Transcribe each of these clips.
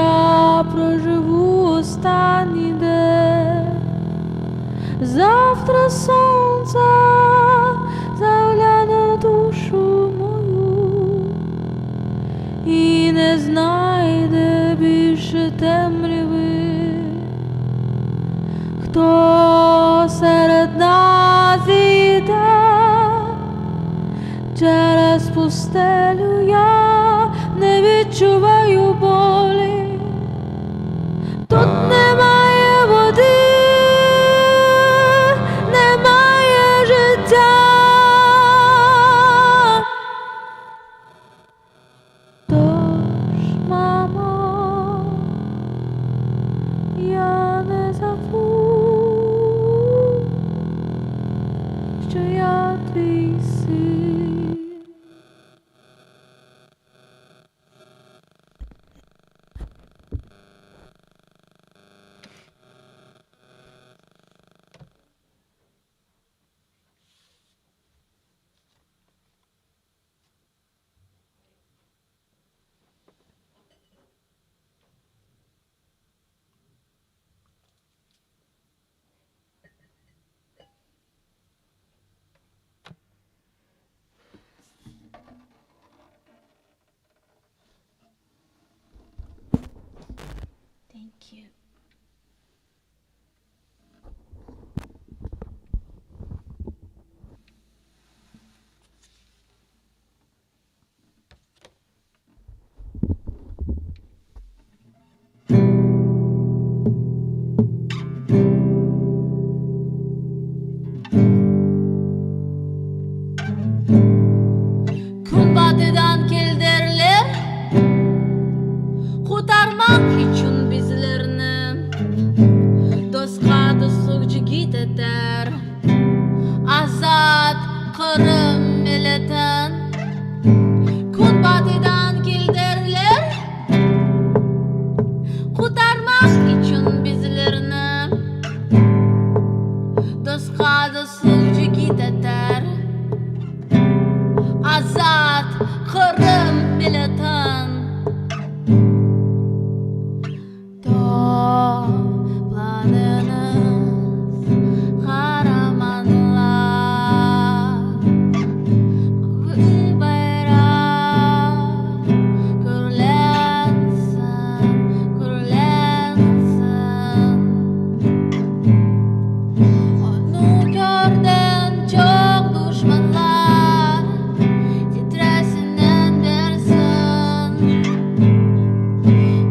я проживу останній день. Завтра сонце загляне душу мою і не знайде більше темряви. Хто серед нас іде через пустелю, я не відчуваю болі. Тут немає води, немає життя. Тож, мамо, я не забув, що я твій син. Thank you. Batıdan gel derler, kurtarmak için bizlerini. Dostka dostluk git eder, azat Kırım milletin. Kun batıdan gel derler, kurtarmak için bizlerini. Dostka dostluk git eder, azat Kırım milletin. Topladınız kahramanlar, mavi bayrak gürlensin, gürlensin. Onu gördün çok düşmanlar, titresin dersin.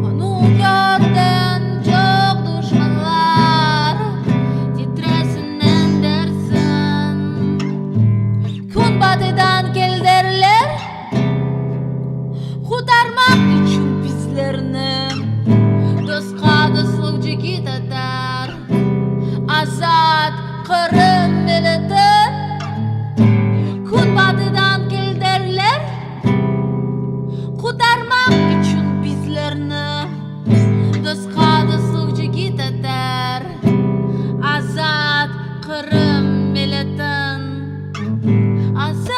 Onu gördün çok düşmanlar, titresin dersin. Kun batıdan gel derler, kurtarmak için bizlerini. Dostka dostluk git eder, azat Kırım milletin. Kun batıdan gel derler, kurtarmak için bizlerini. Dostka dostluk git eder, azat Kırım milletin. Azat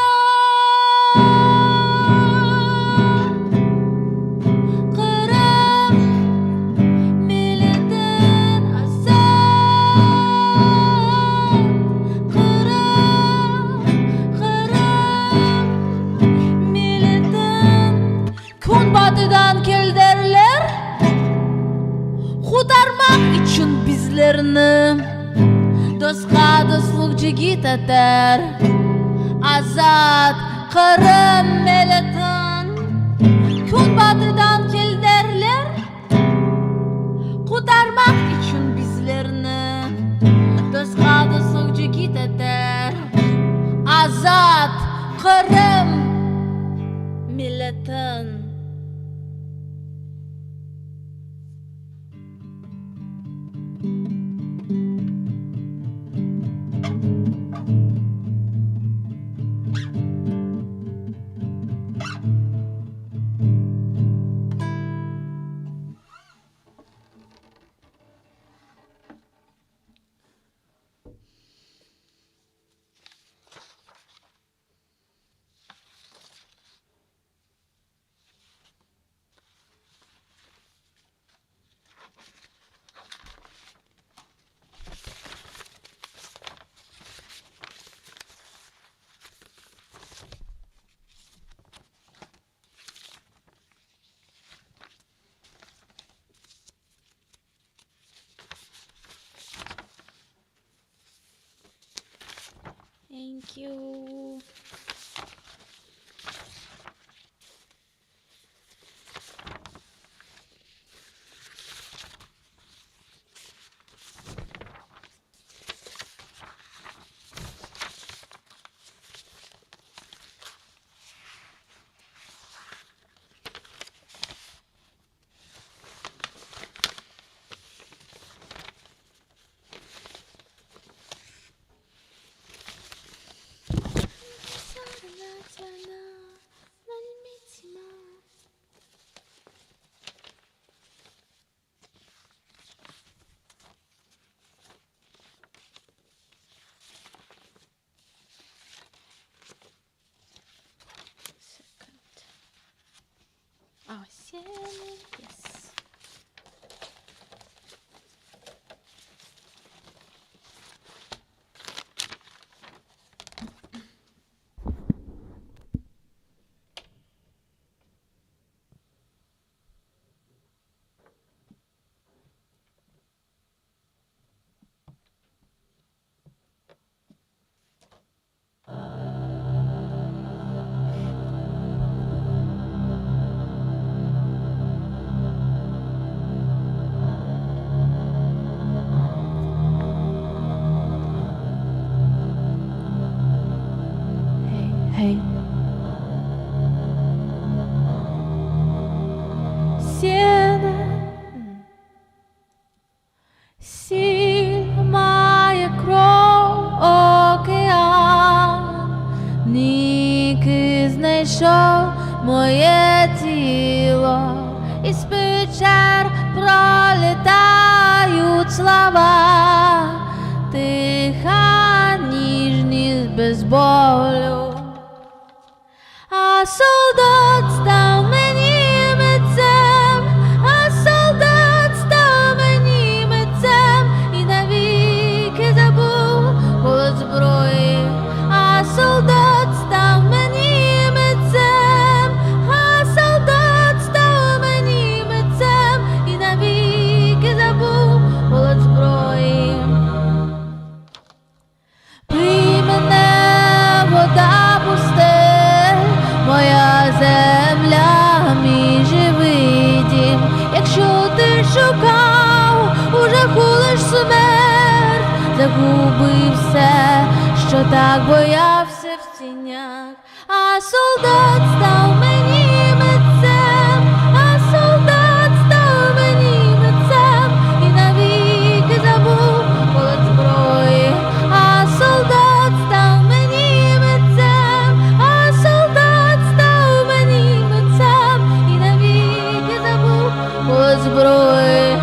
Kırım milletin, azat Kırım, Kırım milletin. Kun batıdan gel derler, kurtarmak için bizlerini. Dostka dostluk git eder, azat Kırım milletin. Kun batıdan gel derler, kurtarmak için bizlerini. Dostka dostluk git eder, azat Kırım milletin. Thank you. Oh, yes. Hey. Сіль має кров океан, Ніки знайшов моє тіло, із печер пролітають слова, тиха ніжність без болю. А солдат став мені митцем, а солдат став мені митцем, і навіки забув голос зброї. А солдат став мені митцем, а солдат став мені митцем, і навіки забув голос зброї. Пий мене, вода пустель, моя земля, мій живий дім. Якщо ти шукав у жаху лиш смерть, загубив все, що так боявся в тінях. А солдат став мені митцем, а солдат став мені митцем, і навіки забув голос зброї. А солдат став мені митцем, а солдат став мені митцем, і навіки забув голос зброї.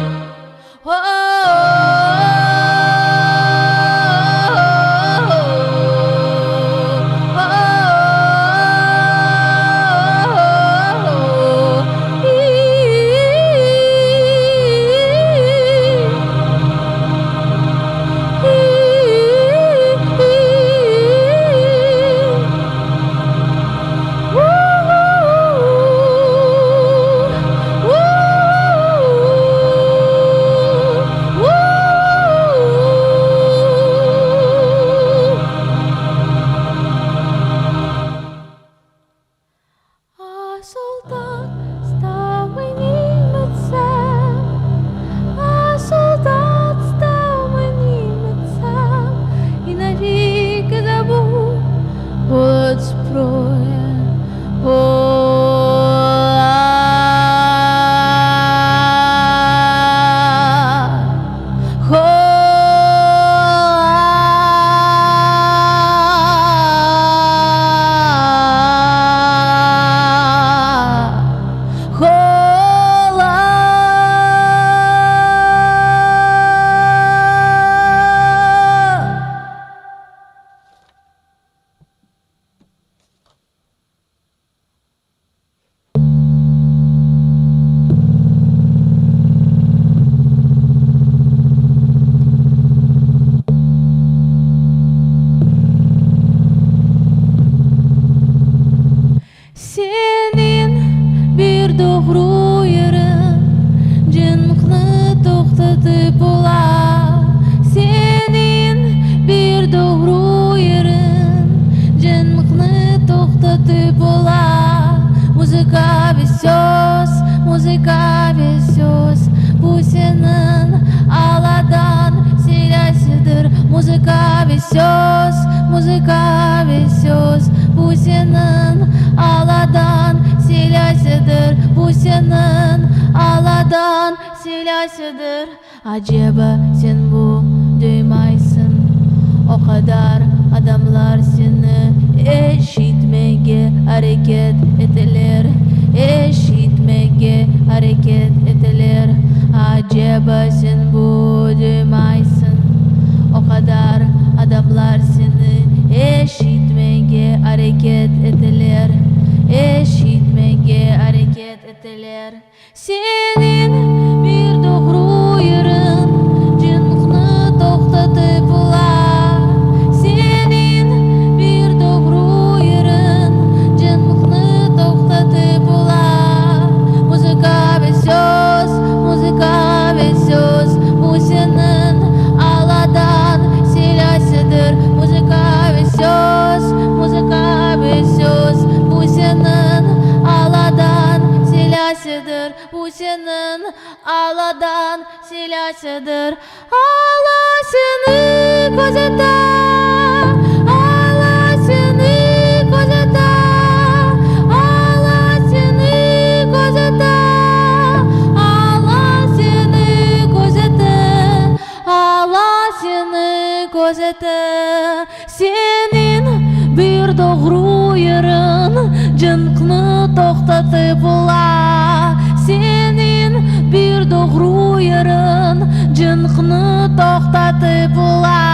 senin aladan silahıdır. Bu senin aladan silahıdır. Acaba sen bu duymaysın. O kadar adamlar seni eşitmeye hareket ettiler. Eşitmeye hareket ettiler. Acaba sen bu duymaysın. O kadar adamlar seni eşitmeye hareket ettiler. Eşitmeye hareket ettiler. Senin bir doğru yerin cınkını toktatıp ula. Senin bir doğru yerin cınkını toktatıp ula. Muzika ve söz, muzika ve söz. Bu senin aladan silahıdır. Muzika ve söz, muzika ve söz. Bu senin aladan silahıdır. Bu senin aladan silahıdır. Allah seni gözeter. Allah seni gözeter. Allah seni gözeter. Allah seni gözeter. Allah seni gözeter. Senin bir doğru yerin cınkını toktatıp ula. Senin bir doğru yerin cınkını toktatıp ula.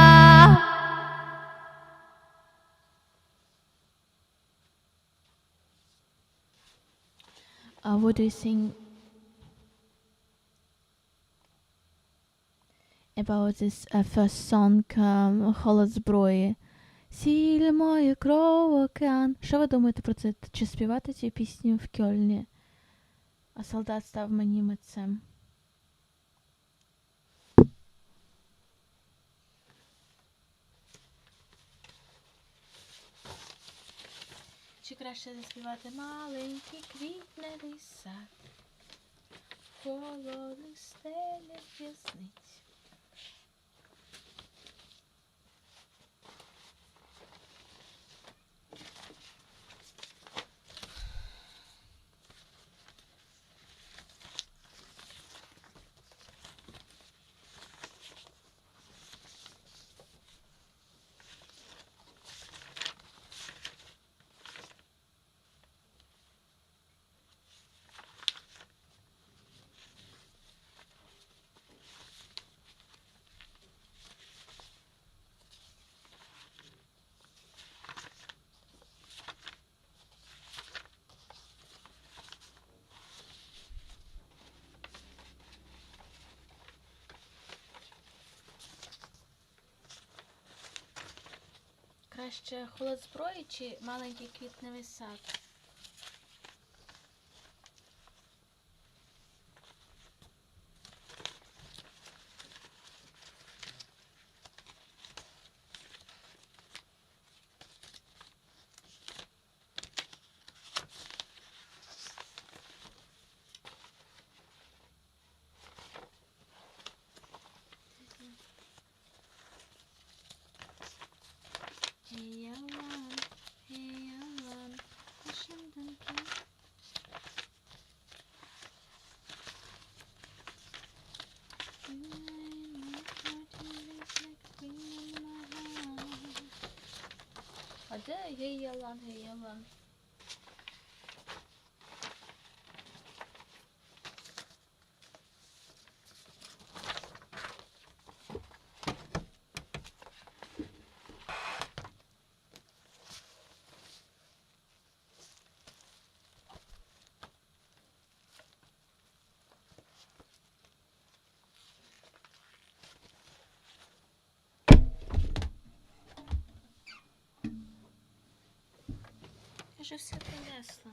What do you think about this first song, Холод зброї? Сіль моє кров океан. Що ви думаєте про це? Чи співати цю пісню в Кьольні? А солдат став мені митцем. Чи краще заспівати маленький квітневий сад, холодних стелях в'язниць? Краще холод зброї чи маленький квітневий сад? Hadi hey yalan hey yalan. Я же все принесла.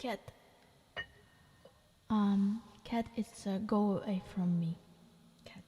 Cat. Cat is go away from me. Cat.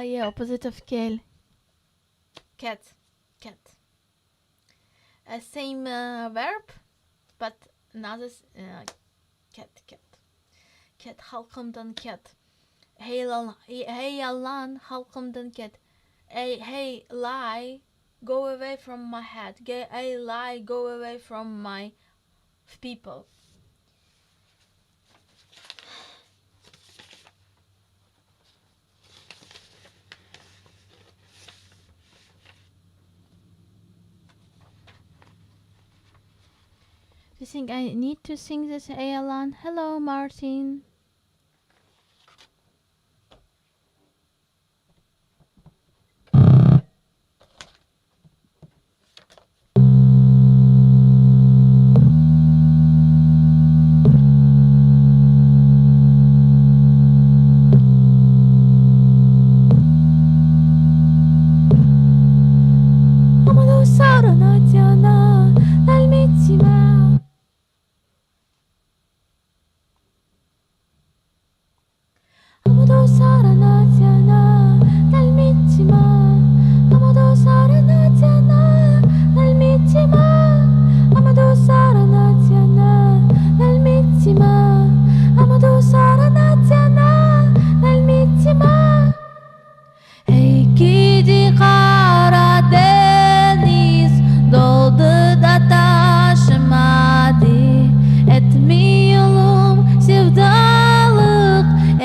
Yeah, opposite of kill. Cat. Cat. Same verb, but another cat. Cat halkımdan cat. Hey Allah'ın halkımdan cat. Hey lie, go away from my head. Hey lie, go away from my people. You think I need to sing this, Alan? Hello, Martin.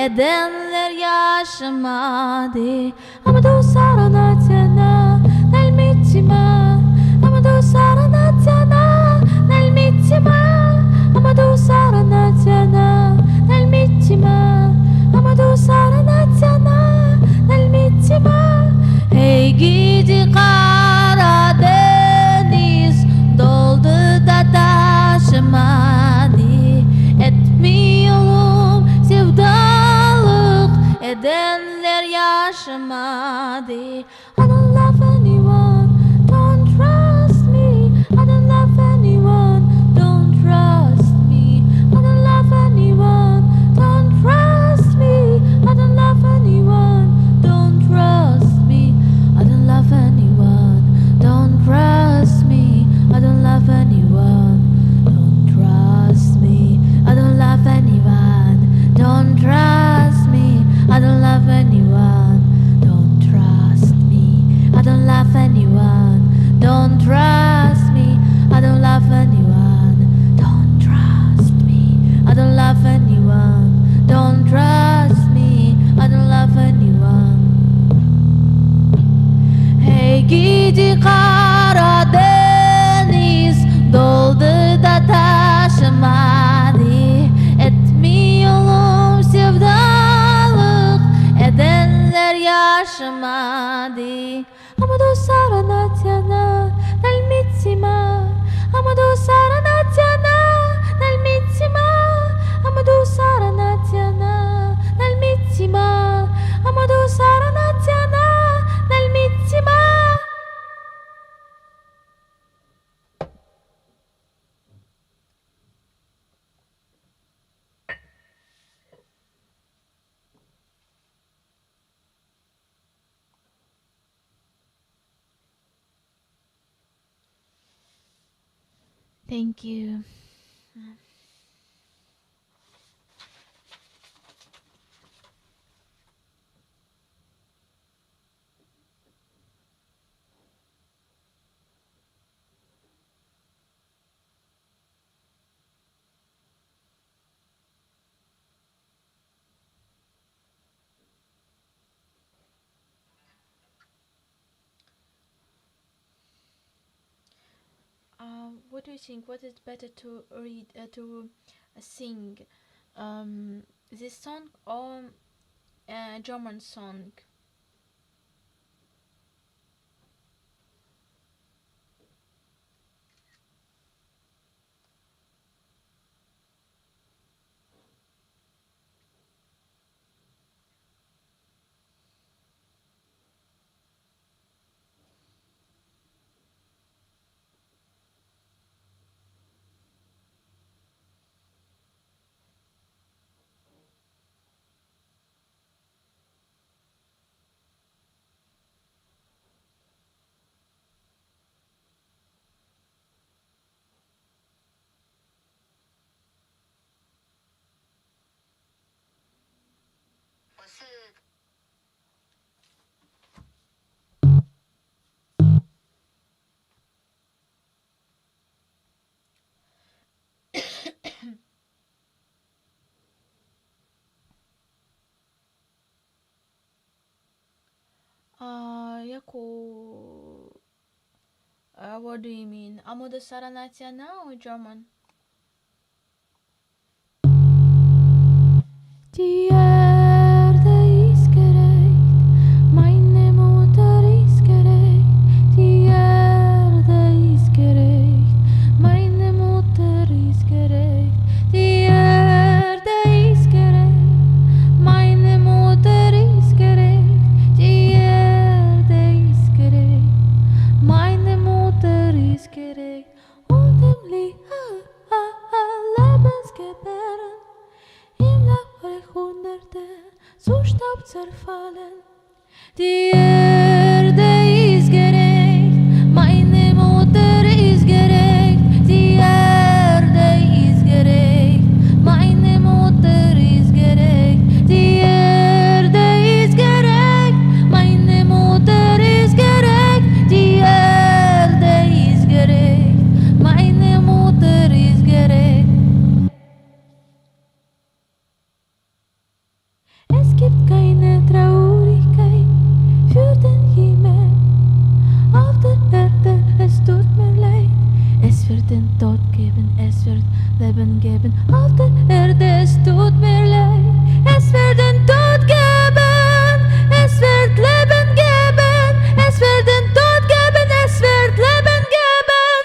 Edenler yaşamadı ama dostlar natyana nalmitima ama dostlar natyana nalmitima ama dostlar natyana nalmitima ama dostlar natyana nalmitima hey gidi Karadeniz doldu da taşımadı etmiyorum sevdalık edenler yaşamadı. I don't love anyone, don't trust me. I don't love anyone, don't trust me. I don't love anyone, don't trust me. I don't love anyone, don't trust me. I don't love anyone, don't trust me. I don't love anyone, don't trust me. I don't love anyone, don't trust me. I don't love anyone, don't trust me. I don't love anyone, don't trust me. I don't love anyone, don't trust me. I don't love anyone, don't trust me. I don't love anyone. Hey gidi Karadeniz doldu da taşımadı etmiyorum sevdalık edenler yaşamadı ama dostlar natyana nalmitima ama dostlar natyana nalmitima ama dostlar natyana nalmitima ama dostlar natyana nalmitima. Thank you. What do you think? What is better to read, to sing, this song or German song? Яку? What do you mean? Amoda Saranatiana or German? Staub zerfallen. Die Erde ist gerecht, meine Mutter ist gerecht. Die Erde ist gerecht, meine Mutter ist gerecht. Die Erde ist gerecht, meine Mutter ist gerecht. Die Erde ist gerecht, meine Mutter ist gerecht. Es gibt keine Traurigkeit für den Himmel auf der Erde, es tut mir leid. Es wird den Tod geben, es wird Leben geben auf der Erde, es tut mir leid. Es wird den Tod geben, es wird Leben geben. Es wird den Tod geben, es wird Leben geben.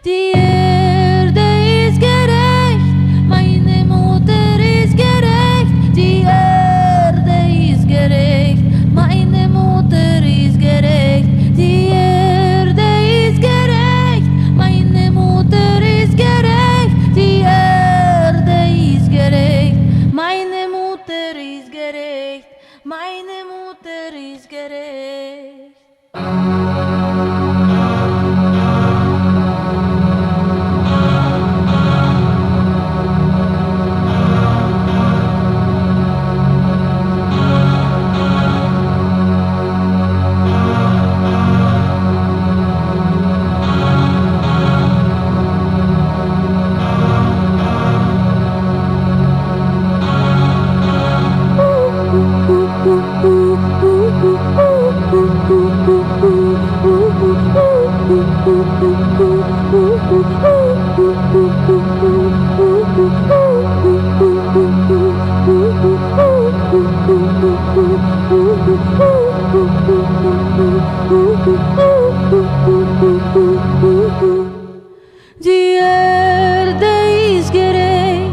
Die Erde ist gerecht, meine Mutter ist gerecht. Die Erde ist gerecht, meine Mutter ist gerecht. Die Erde ist gerecht, meine Mutter ist gerecht. Die Erde ist gerecht, meine Mutter ist gerecht. Meine Mutter ist gerecht. Die Erde ist gerecht,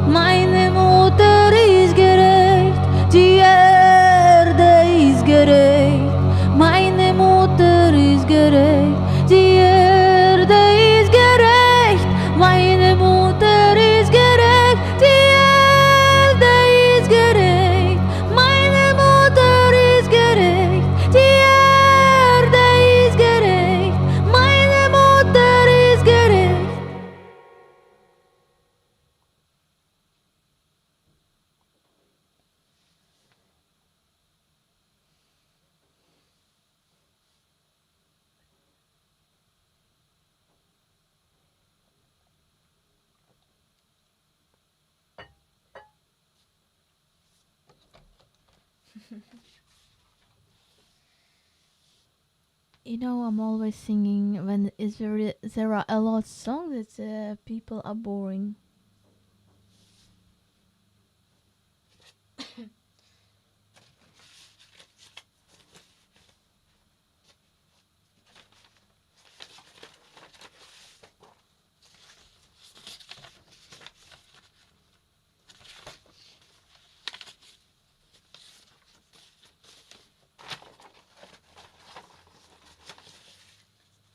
meine Mutter ist gerecht. Die Erde ist gerecht, meine Mutter ist gerecht. Die Erde ist gerecht, meine Mutter ist gerecht. Die Erde ist gerecht, meine Mutter ist gerecht. Die Erde ist gerecht, meine Mutter ist gerecht. You know, I'm always singing when there are a lot of songs that people are boring.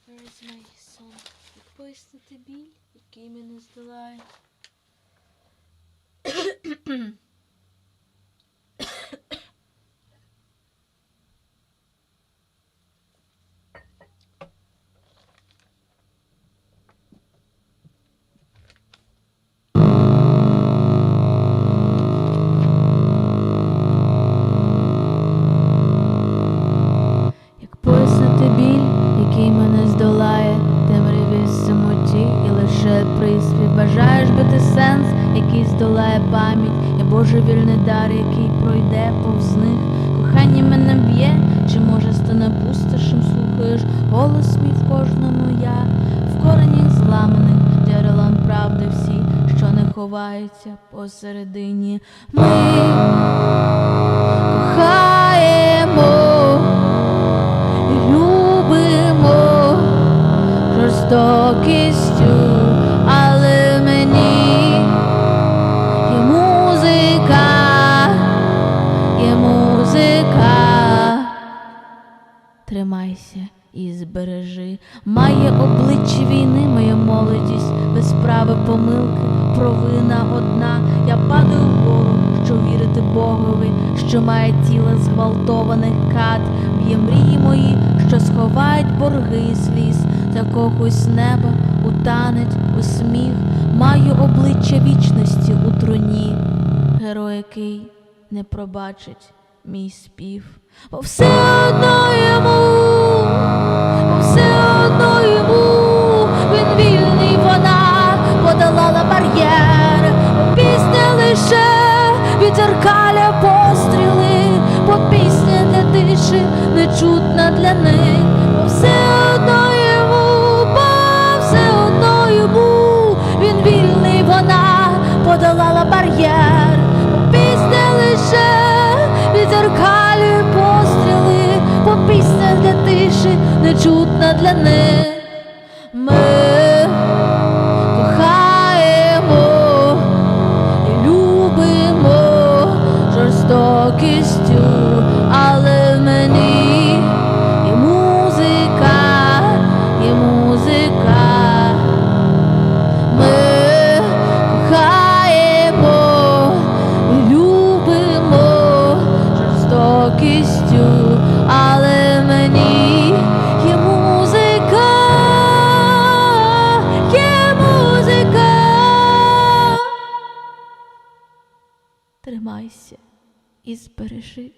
Where is my song? Пояснити біль, який мене здолає. Як пояснити біль, який мене здолає, темряві самоті і лише приспів. Бажаєш бити сенс, який здолає пам'ять, і божевільний дар, який пройде повз них. Кохання мене б'є, чи може стане пустошем, слухаєш голос мій в кожному я, в коренях зламаних джерелам правди всі, що не ховаються посередині. Ми кохаємо і любимо жорстокістю, але мені є музика, є музика. Тримайся і збережи. Має обличчя війни моя молодість, без справи помилки, провина одна. Я падаю вгору, що вірити Богу. Богові, що має тіло зґвалтованих кат. Б'є мрії мої, що сховають борги і сліз. Закохуюсь в небо, у танець, у сміх. Маю обличчя вічності у труні. Герой, який не пробачить мій спів. Бо все одно йому, бо все одно йому, він вільний, вона подолала бар'єр. Пісня лише відзеркаля постріли, бо пісня для тиші нечутна для них. Бо все одно йому, бо все одно йому, він вільний, вона подолала бар'єр. Бо пісня лише відзеркалює постріли, бо пісня для тиші нечутна для них. Ми кохаємо і любимо жорстокістю, але в мені є музика, є музика. Ми кохаємо і любимо жорстокістю, але в мені є музика, є музика. Тримайся і збережи.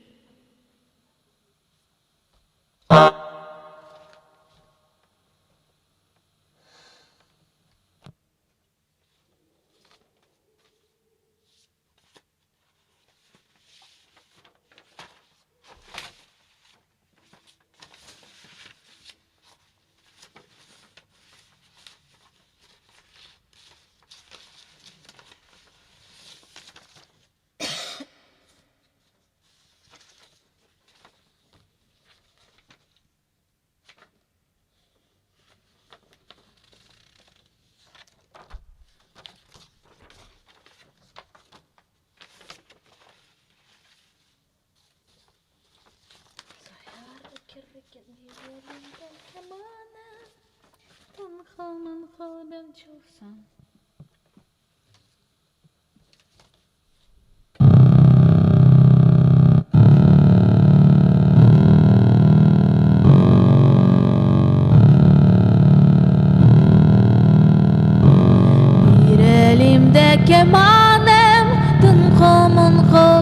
Bir elimde kemanem, tınkomun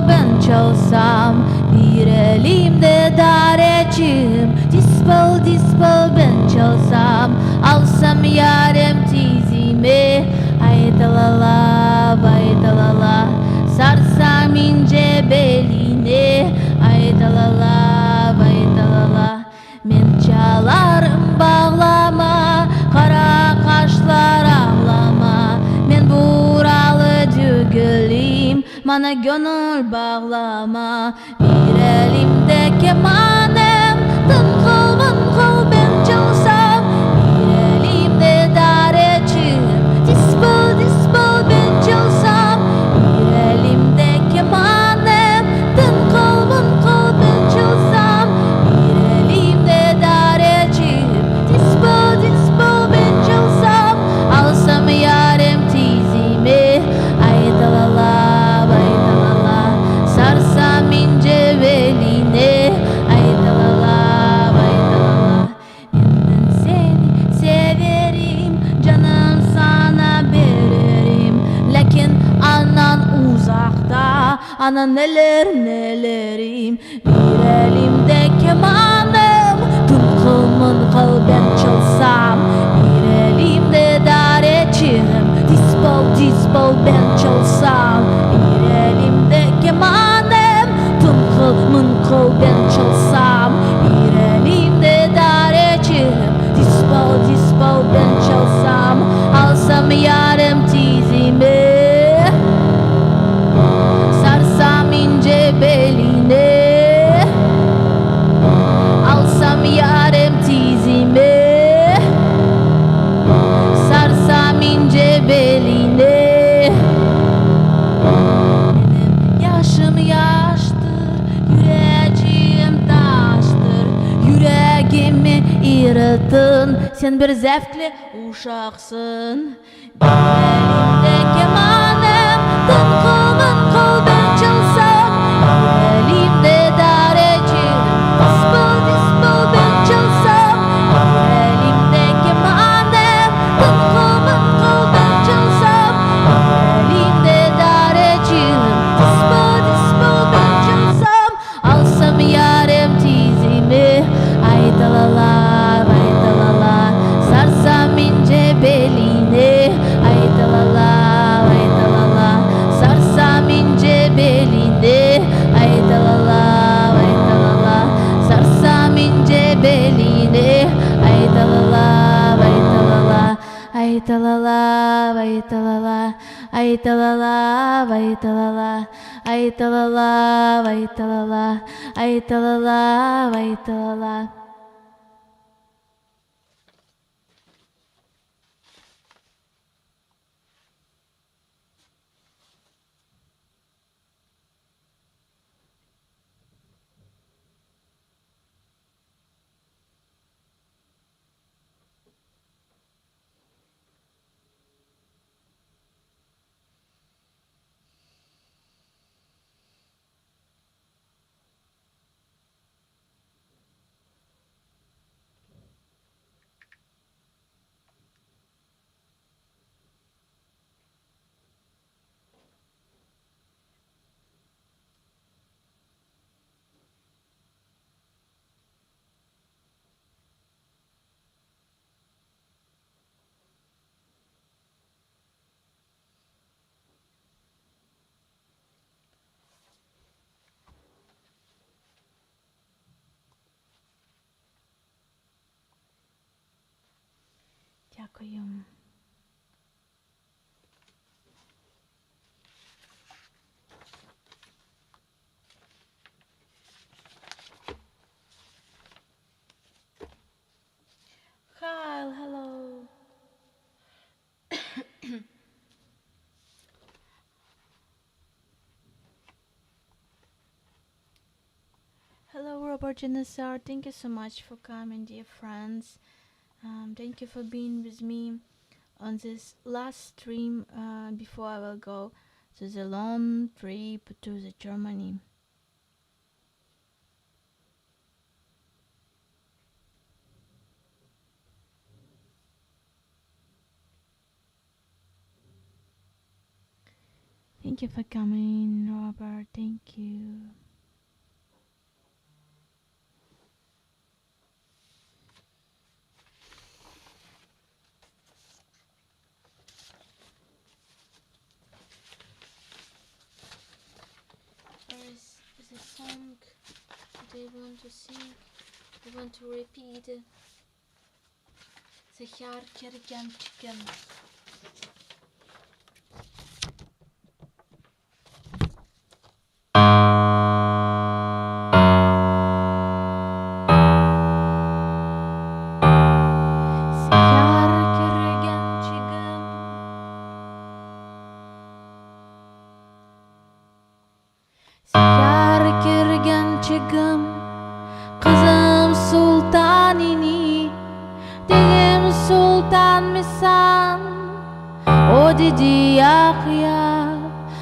ben çalsam, bir elimde dareçim, dispel dispel ben çalsam, alsam yarem tizimi, aydalala baydalala, sarsam ince belini, aydalala baydalala. Men çalarım bağlama, kara kaşlar ağlama, men buralı dügülüm, bana gönül bağlama. Bir elimde kemanem, tınkıl vınkıl ben çalsam, bir elimde dareçim, dispel dispel ben çalsam, bir elimde kemanem, tınkıl vınkıl ben çalsam, bir elimde dareçim, dispel dispel ben çalsam, alsam yarem tizimi, aydalala baydalala, sarsam ince beline, aydalala baydalala. Ben seni severim, canım sana veririm, lakin anan uzakta, ana neler nelerim. Bir elimde kemanım, tınkıl mınkıl ben çalsam, bir elimde dareçim, dispel dispel ben çalsam, bir elimde kemanım, tınkıl mınkıl ben çalsam, bir elimde dareçim, dispel dispel ben çalsam, alsam yarım tizimi, sarsam ince beline, alsam yarım tizimi, sarsam ince beline. Benim yaşım yaştır, yüreğim taştır, yüreğimi irıtın, sen bir zevkli uşaksın. Bir elimde kemanım, tınkıl mınkıl ben çalsam, Aytalala, aytalala, aytalala, aytalala, aytalala, aytalala, aytalala, aytalala. Дякую. Hi, hello. Hello, Robert Janissar. Thank you so much for coming, dear friends. Thank you for being with me on this last stream before I will go to the long trip to the Germany. Thank you for coming, Robert. Thank you. There is a song they want to sing. They want to repeat. Zehar kergen chicken. Kızım sultanini dedim sultan misan o dedi yakya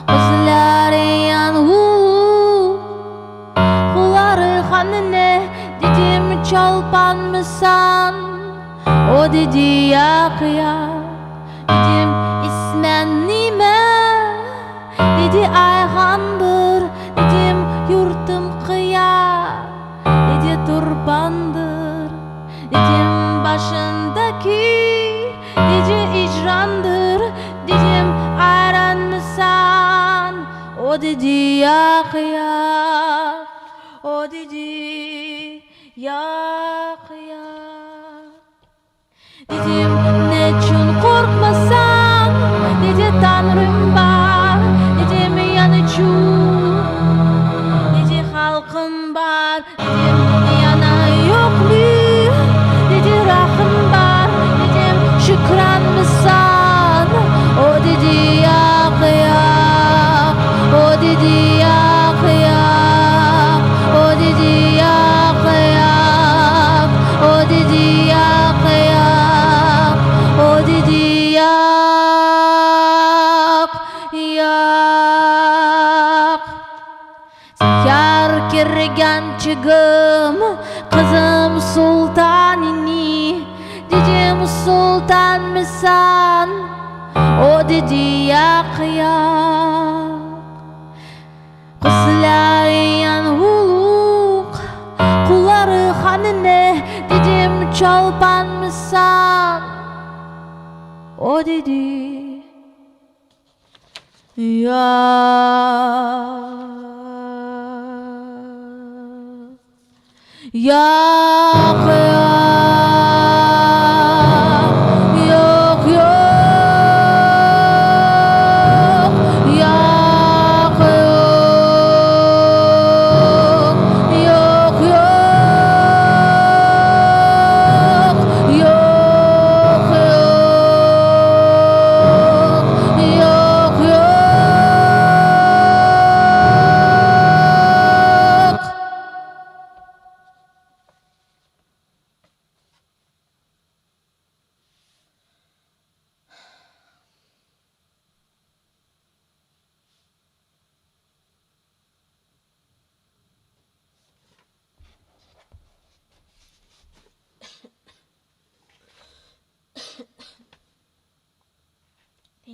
kızların hu kuları hanine dedim çalpan misan o dedi yakya dedim ismen nime dedi ayhandır dedim yurtum kıya dedi turbandır dedim başındaki dedi icrandır dedim ayran mısan o dedi yak yak o dedi yak yak dedim ne için korkmasan dedi tanrım var dedim yanıcım dedi halkım var dedim yana yok mu dedi rahım var dedim şükran mısan o dedi yak yak o dedi yak yak o dedi yak yak o dedi yak yak o dedi yak yak Zehar kergancığım kızım sultanini dedim sultan mısan o dedi yak yak kızlayan huluk kulları hanine dedim çalpan mısan o dedi yak yak yak yok yok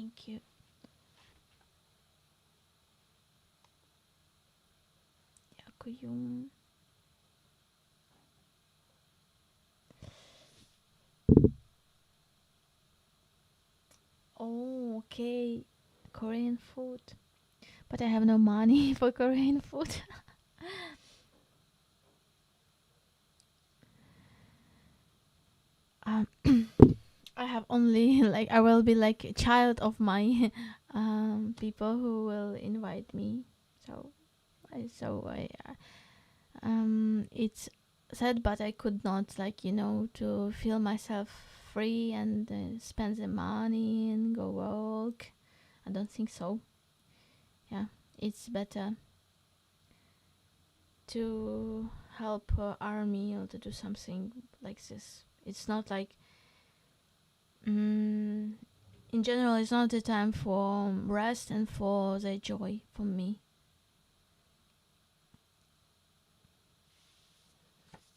Thank you. Дякую. Oh, okay. Korean food. But I have no money for Korean food. I have only like I will be like a child of my people who will invite me. So it's sad, but I could not to feel myself free and spend the money and go work. I don't think so. Yeah, it's better to help army or to do something like this. It's not like in general, it's not the time for rest and for the joy for me.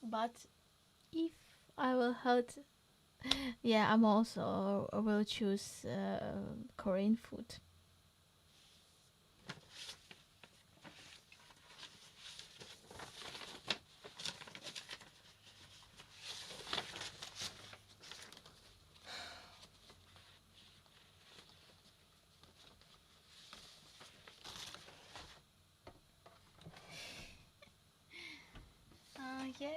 But if I will have, yeah, I'm also will choose Korean food. Yeah.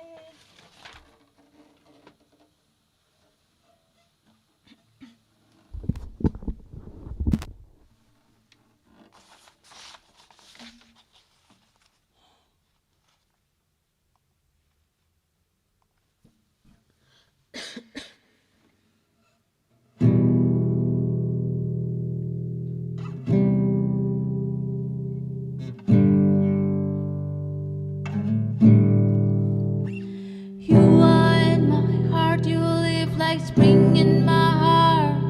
Like spring in my heart,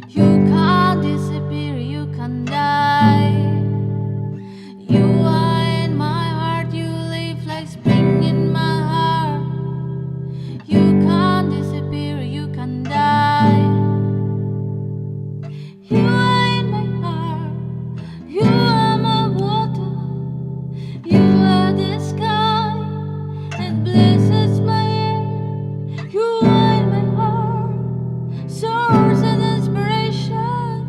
you can't disappear, you can die. You are in my heart, you live like spring in my heart. You can't disappear, you can die. You are in my heart, you are my water, you are the sky that blesses my air. You are source and inspiration.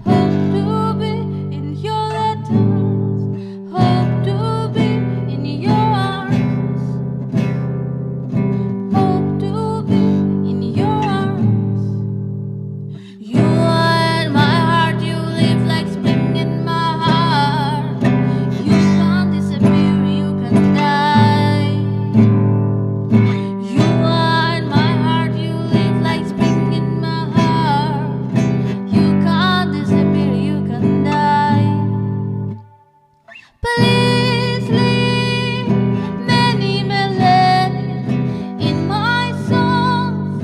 Hope to be in your letters. Hope to be in your arms. Hope to be in your arms. You are in my heart. You live like spring in my heart. You can't disappear. You can die. You are in my heart. You live like spring in my heart. You can't disappear, you can die. Please leave many millennia in my songs,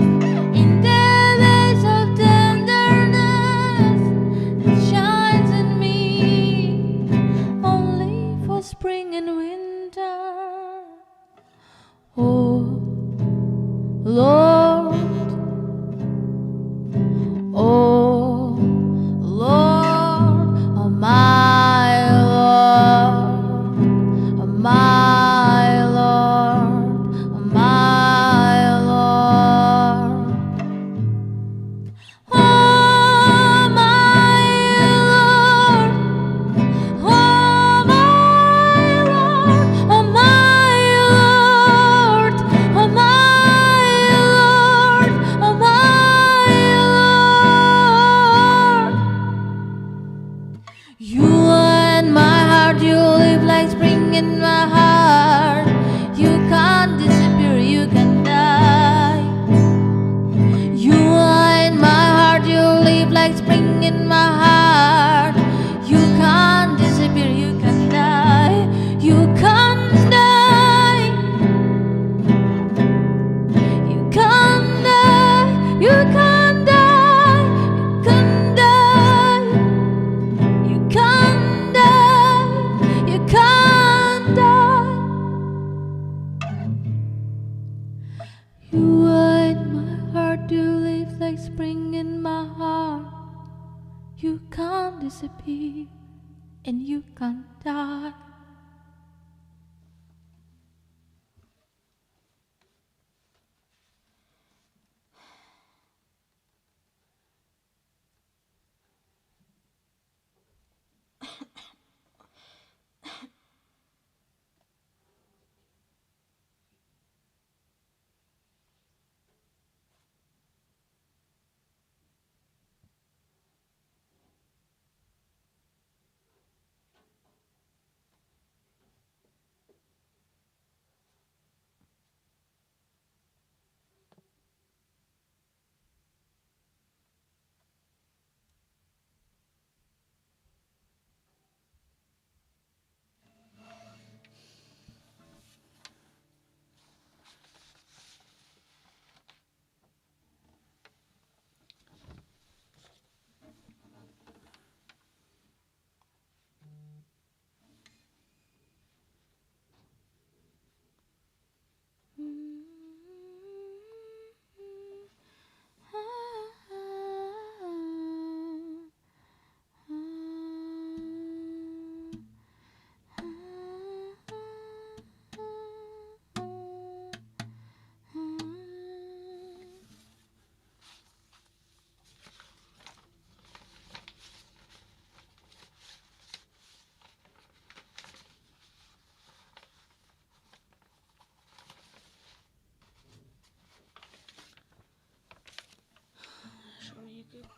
in the days of tenderness that shines in me, only for spring and winter. Oh Lord, oh Lord, oh my Lord, oh my Lord, oh my Lord, oh my Lord, oh my Lord, oh my Lord, oh my Lord, oh my You are in my heart, you live like spring in my heart. You can't disappear, you can die. You are in my heart, you live like spring in my heart. You can't disappear, you can die. You can't die. You can't die. You can't die. You can't die. You can't die, you can't die. you can't die.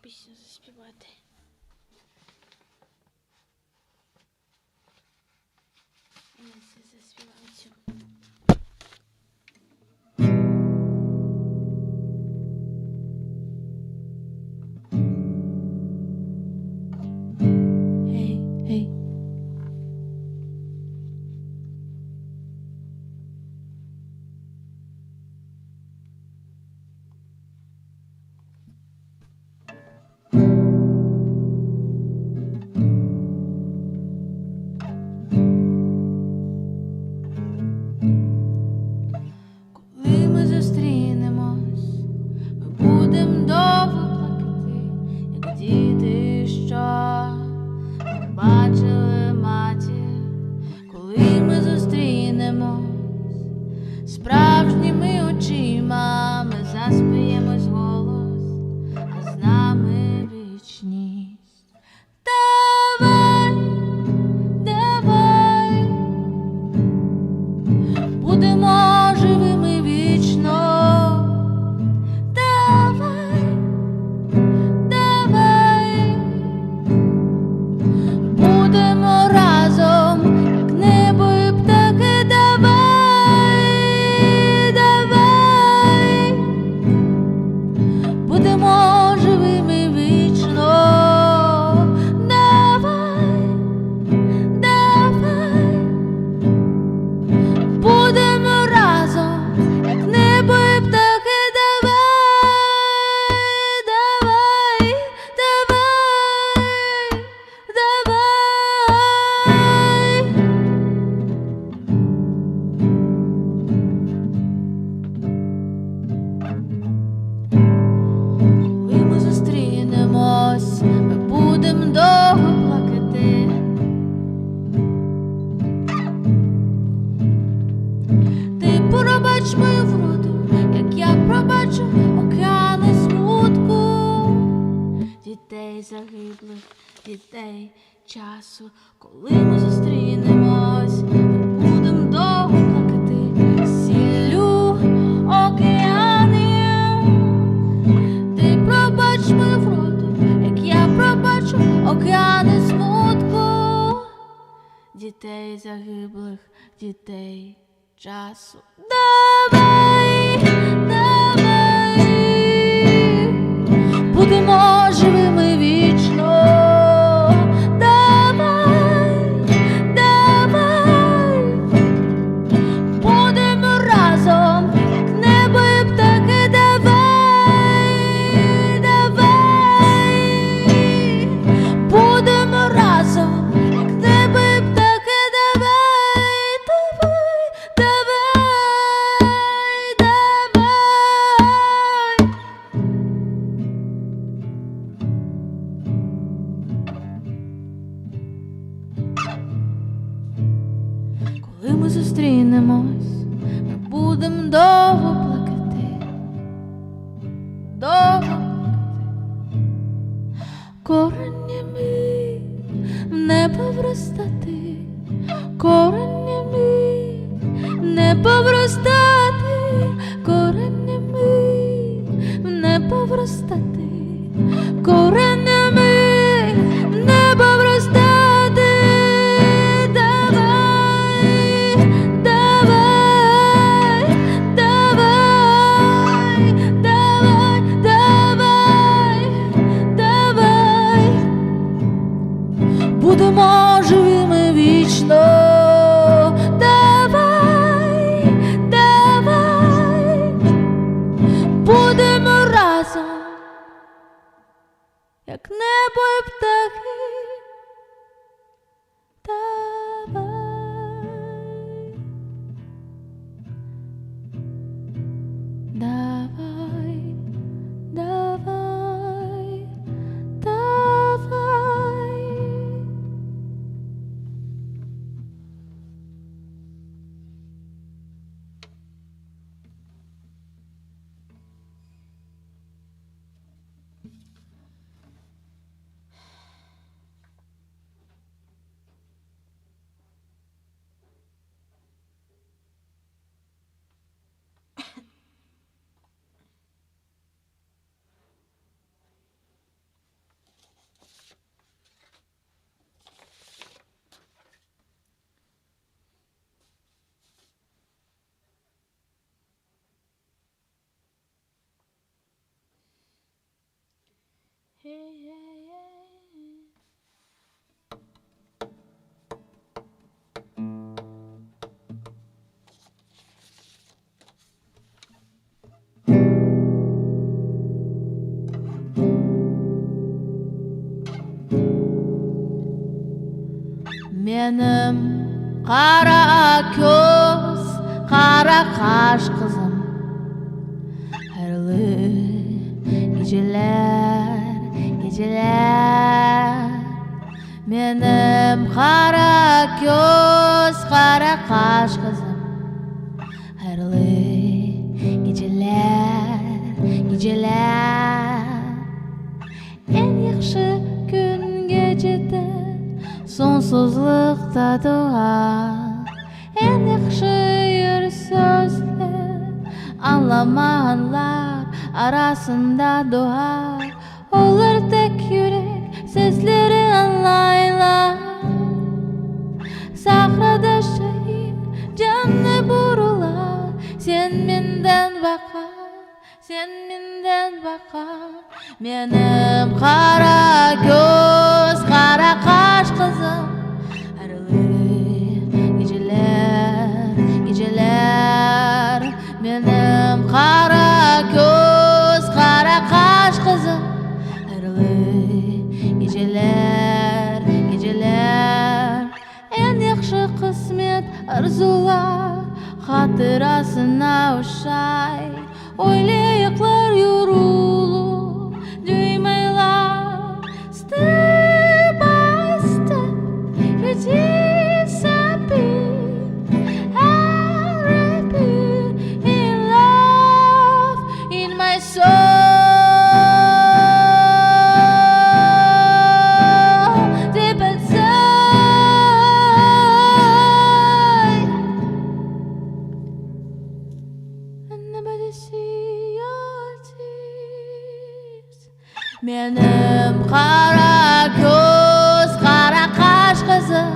Пісню заспівати. Я це заспіваю цю. Гей, гей. Справжніми очима ми заспіємось голос, а з нами вічність. Давай, давай, будемо живими вічно. Давай, давай, будемо разом, як небо і птахи. Будемо живими вічно. Давай, давай, будемо разом, як небо і птахи. Давай, давай, давай, зустрінемось, ми будемо довго плакати. Ти пробач мою вроду, як я пробачу океани смутку. Дітей загиблих, дітей часу, коли ми зустрінемось, ми будемо довго плакати. Сіллю океанів. Ти пробач мою вроду, як я пробачу океани смутку. Дітей загиблих, дітей часу. Давай, давай, будемо живими вічно. Давай, давай, будемо разом, як небо і птахи. Давай, давай, будемо разом, як небо і птахи. Давай, давай, давай, давай. зустрінемось, ми будем довго плакати, довго плакати. Коренями в небо вростати, коренями в небо вростати, коренями в небо вростати, коренями в небо вростати. Будемо живими вічно. Давай, давай, будемо разом, як небо і птахи. Давай, давай, давай, давай. Benim kara göz, kara kaş kızım, hayırlı geceler, geceler. Benim kara göz, kara kaş kızım, hayırlı geceler, geceler. En yaxşı gün gecede, sonsuzlukta dua. En yaxşı yer sözler, anlamayanlar arasında dua. Olur tek yürek, sesleri anlayla. Sahrada şehir, canı burular. Sen menden bakar, sen menden bakar. Benim kara göz, kara kaş kızım, hayırlı geceler, geceler. Benim kara göz, kara kaş kızım, hayırlı geceler, geceler. En yaxşı kısmet arzular, hatırasına uşay. Oylayıklar yorulu, düğmeler. Step by step, you disappear. I repeat in love, in my soul. Deep inside, and nobody see your tears. Benim kara göz, kara kaş kızım,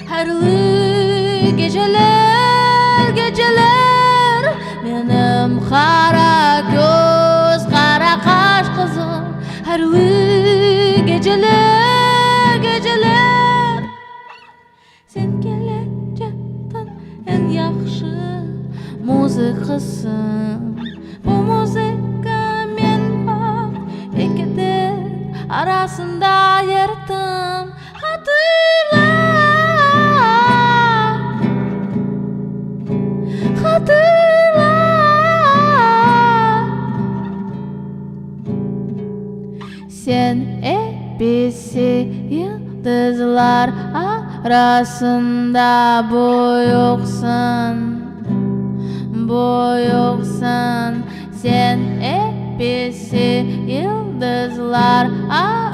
hayırlı geceler, geceler. Benim kara göz, kara kaş kızım, hayırlı geceler, geceler. Sen gelecekten en yaxşı muzikasın. Bu muzika men bak, ikidir arasında yarattım. Hatırla, hatırla. Sen hepsi yıldızlar Расында boyuqsan sen epesi yıldızlar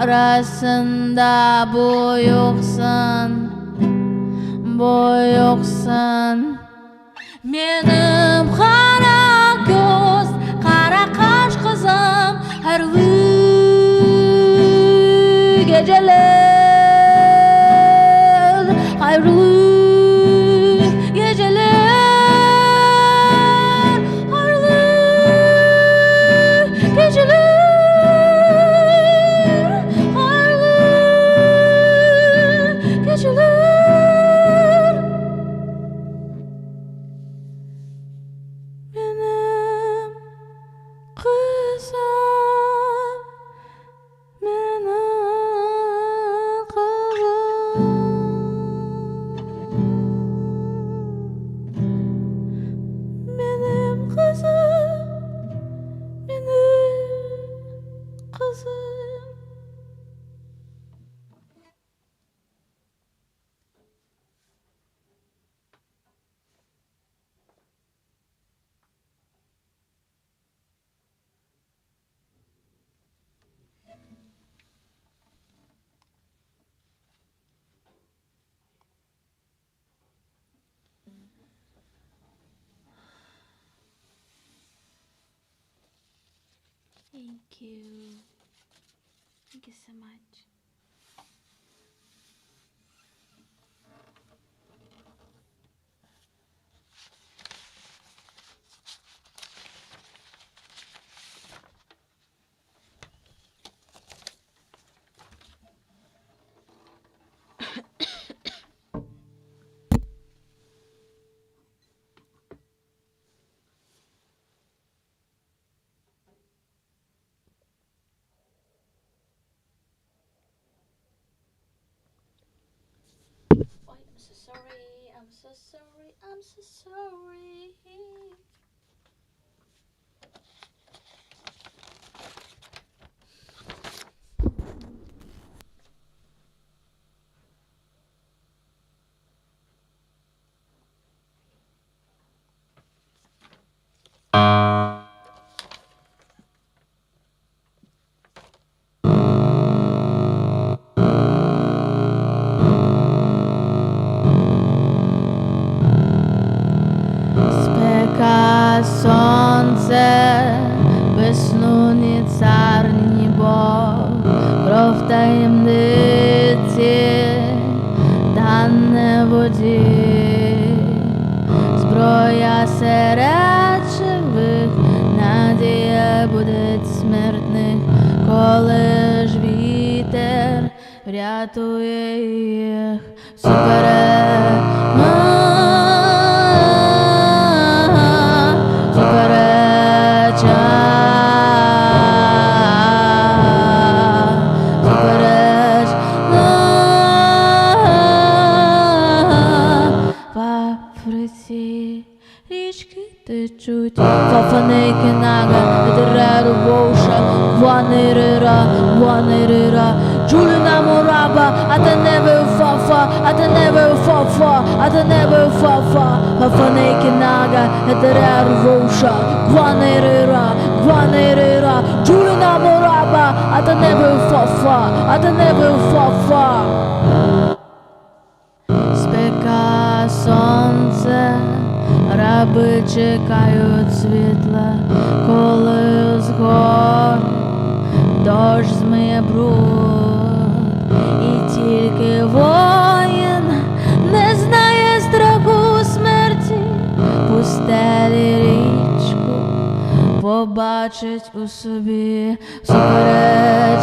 arasında boyuqsan Menim qara göz, qara qaş qızım Harlı geceler, hayırlı geceler, hayırlı geceler, hayırlı geceler. Thank you. Thank you so much. I'm so sorry. Сонце без сну ні цар, ні Бог, про втаємниці та не воді. Зброя серед живих, надія буде смертних, коли ж вітер врятує їх супереч. Течуть фафанейки нага, етереру вовша, гуанерира, Dolynne мораба, атеневе фафа, фафанейки нага, етереру вовша, гуанерира, Dolynne мораба, атеневе фафа. Спека сонце, раби чекають світла, коли з гор дощ змиє бруд. І тільки воїн не знає страху смерті, пустелі річку побачить у собі супереч.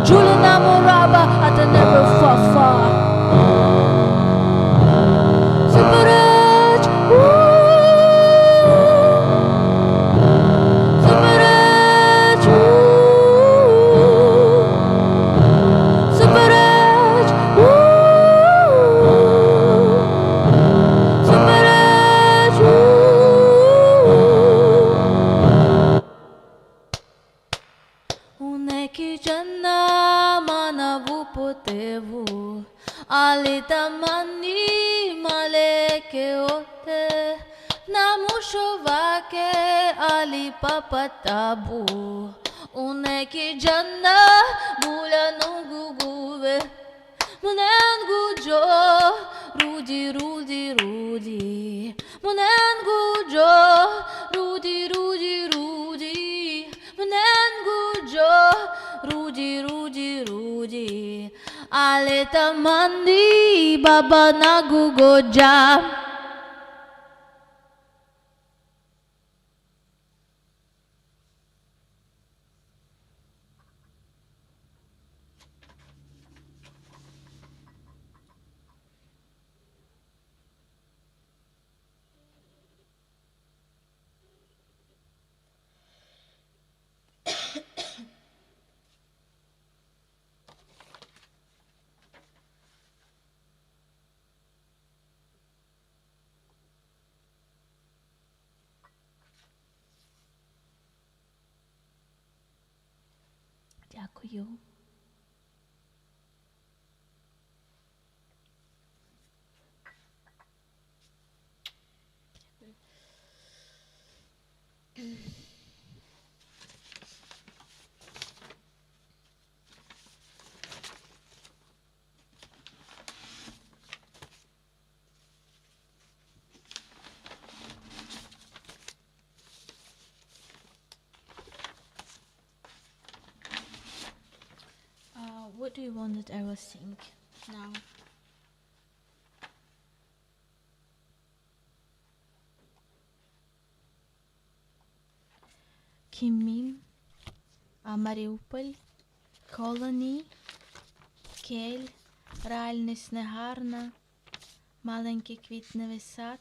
Dolynne мораба, а ти не фафа. Alitamani maleke ote namushovake ali papatabu uneki janna bulanu guguve munen gujo rudi rudi rudi munen gujo rudi rudi rudi munen gujo rudi rudi rudi Alitamani baba nagu goja Дякую. What do you want that I will sing now? Crimean, Маріуполь, Колоні, Кель, реальність негарна, маленький квітневий сад.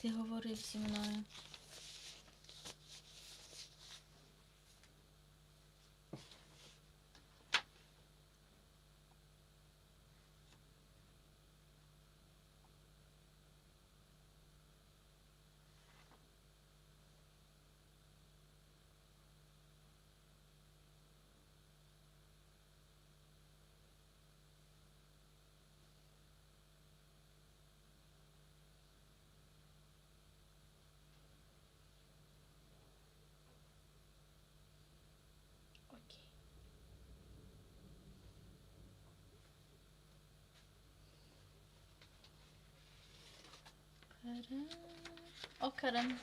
Ти говорив зі мною. O Karım.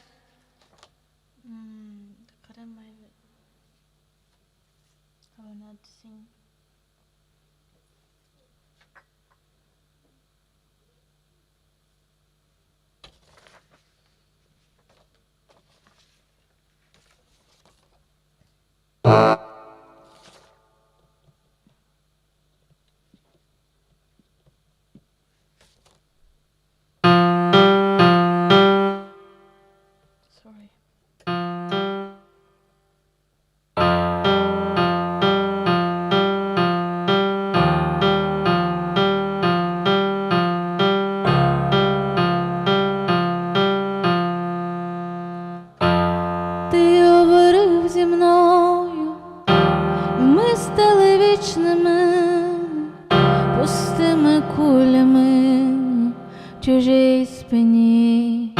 Karım I will not sing. Чужій спині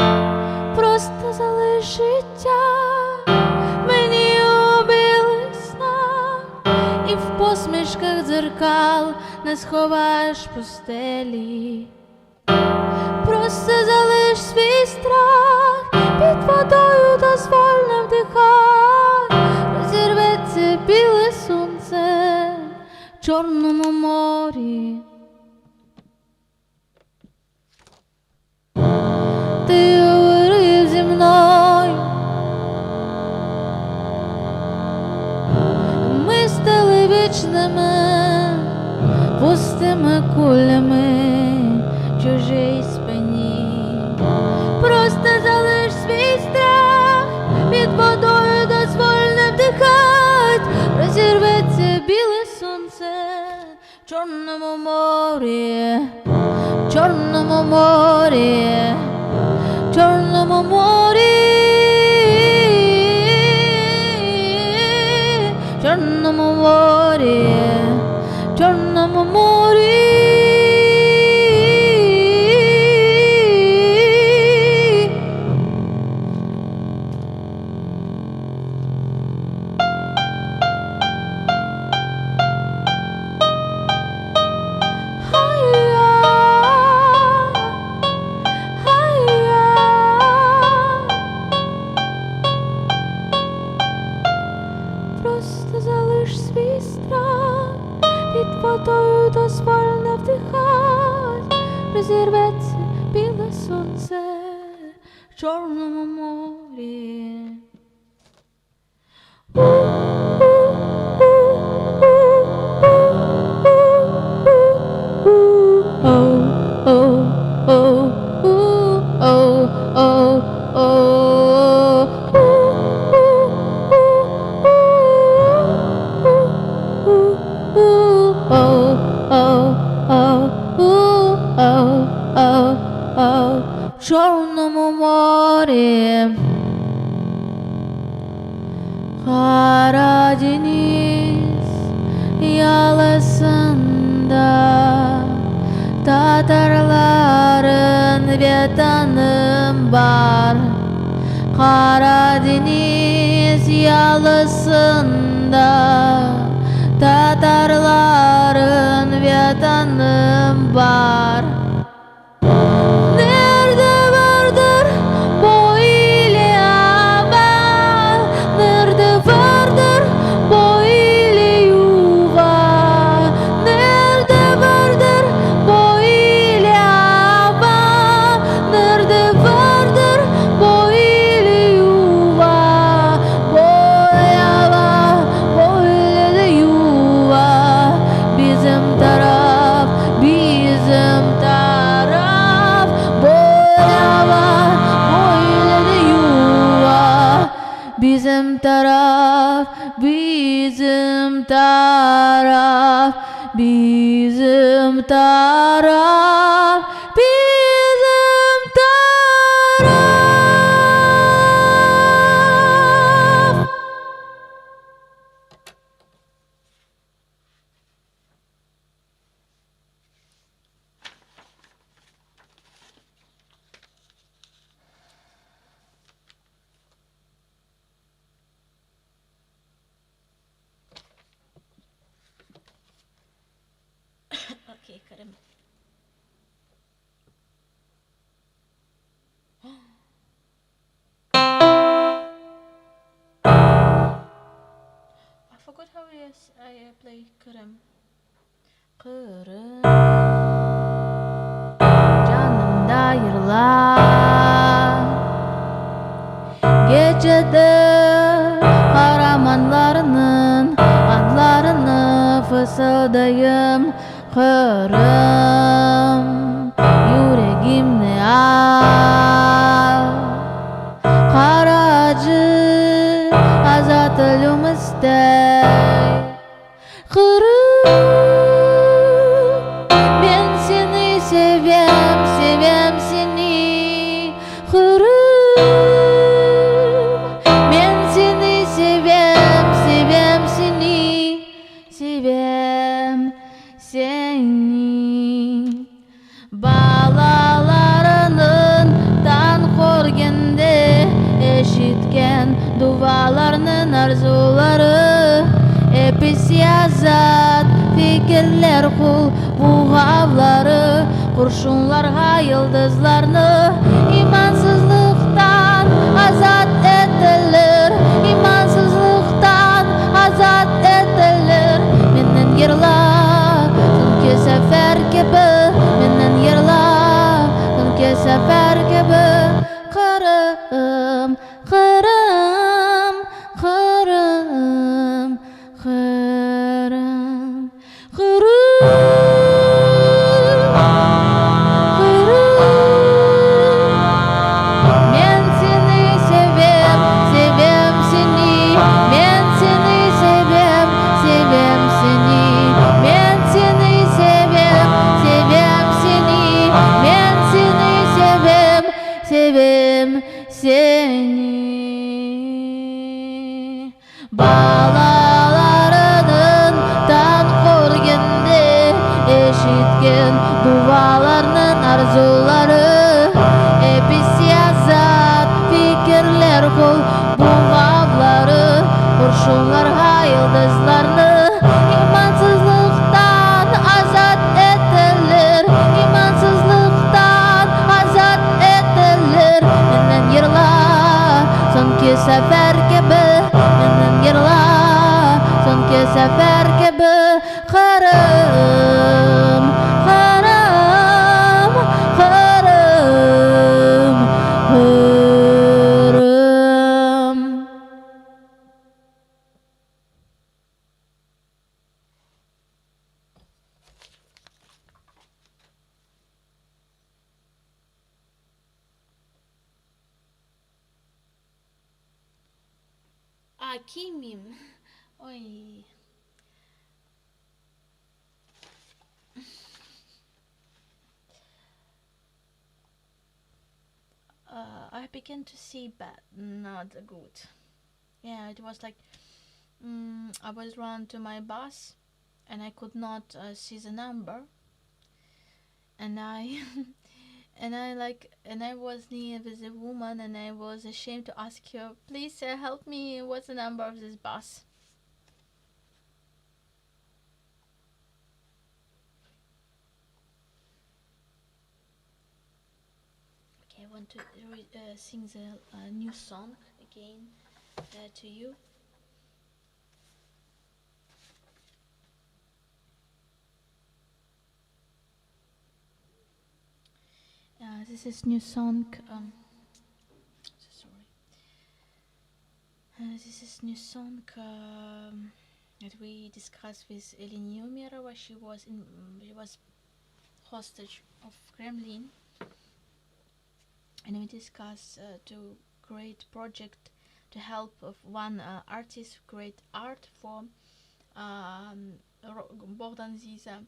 просто залиш життя мені у білих снах, і в посмішках дзеркал не сховаєш пустелі. Просто залиш свій страх, під водою дозволь не вдихай, розірветься біле сонце в Чорному морі. Ти говорив зі мною, ми стали вічними, пустими кулями в чужій спині. Просто залиш свій страх, під водою дозволь не вдихать, розірветься біле сонце в Чорному морі, в Чорному морі. Чорному морі, Чорному морі, Чорному морі. зірветься біле сонце в Чорному морі. Чорному морі, Kara Deniz yalasında Tatarların vatanım var. Kara Deniz yalasında Tatarların vatanım var. Bizim taraf, bizim taraf, bizim taraf, bizim taraf. Okay, karım. I forgot how I play karım. Karım. Canımda yırlar. Gecede kahramanlarının adlarını fısıldayım. Karım, yüreğimde al. Karacı, azat ölüm istey. Karım, ben seni sevem, sevem seni. Karım, ben seni sevem, sevem seni. Sevem seni. Balalarının tan korgende eşitken dualarının arzuları hepsi azat fikirler kul buğavları kurşunlarga yıldızlarını imansızlıktan azat edilir, imansızlıktan azat edilir. Menden yırla tunki sefer gibi, menden yırla tunki sefer gibi. Karım, karım, karım, karım, karım. Balalarının tan korgende eşitken dualarının arzuları hepsi azat fikirler kul buğavları kurşunlarga yıldızlarını imansızlıktan azat edilir, imansızlıktan azat edilir. Menden yırla sonki sefer gibi, menden yırla sonki sefer gibi. Karım, karım, Kimim. Oi. I began to see bad, not good. Yeah, it was like I was run to my bus, and I could not see the number, and I and I was near with a woman, and I was ashamed to ask her, please help me, what's the number of this bus? Okay, I want to sing the new song again to you. This is new song. Sorry. This is new song that we discussed with Elina Umerova. She was hostage of Kremlin, and we discussed to create project to help of one artist create art for Bogdan Ziza,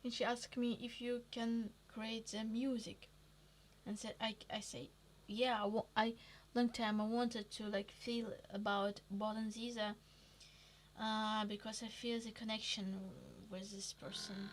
and she asked me if you can create the music, and said I say yeah, I long time I wanted to like feel about Bogdan Ziza because I feel the connection with this person.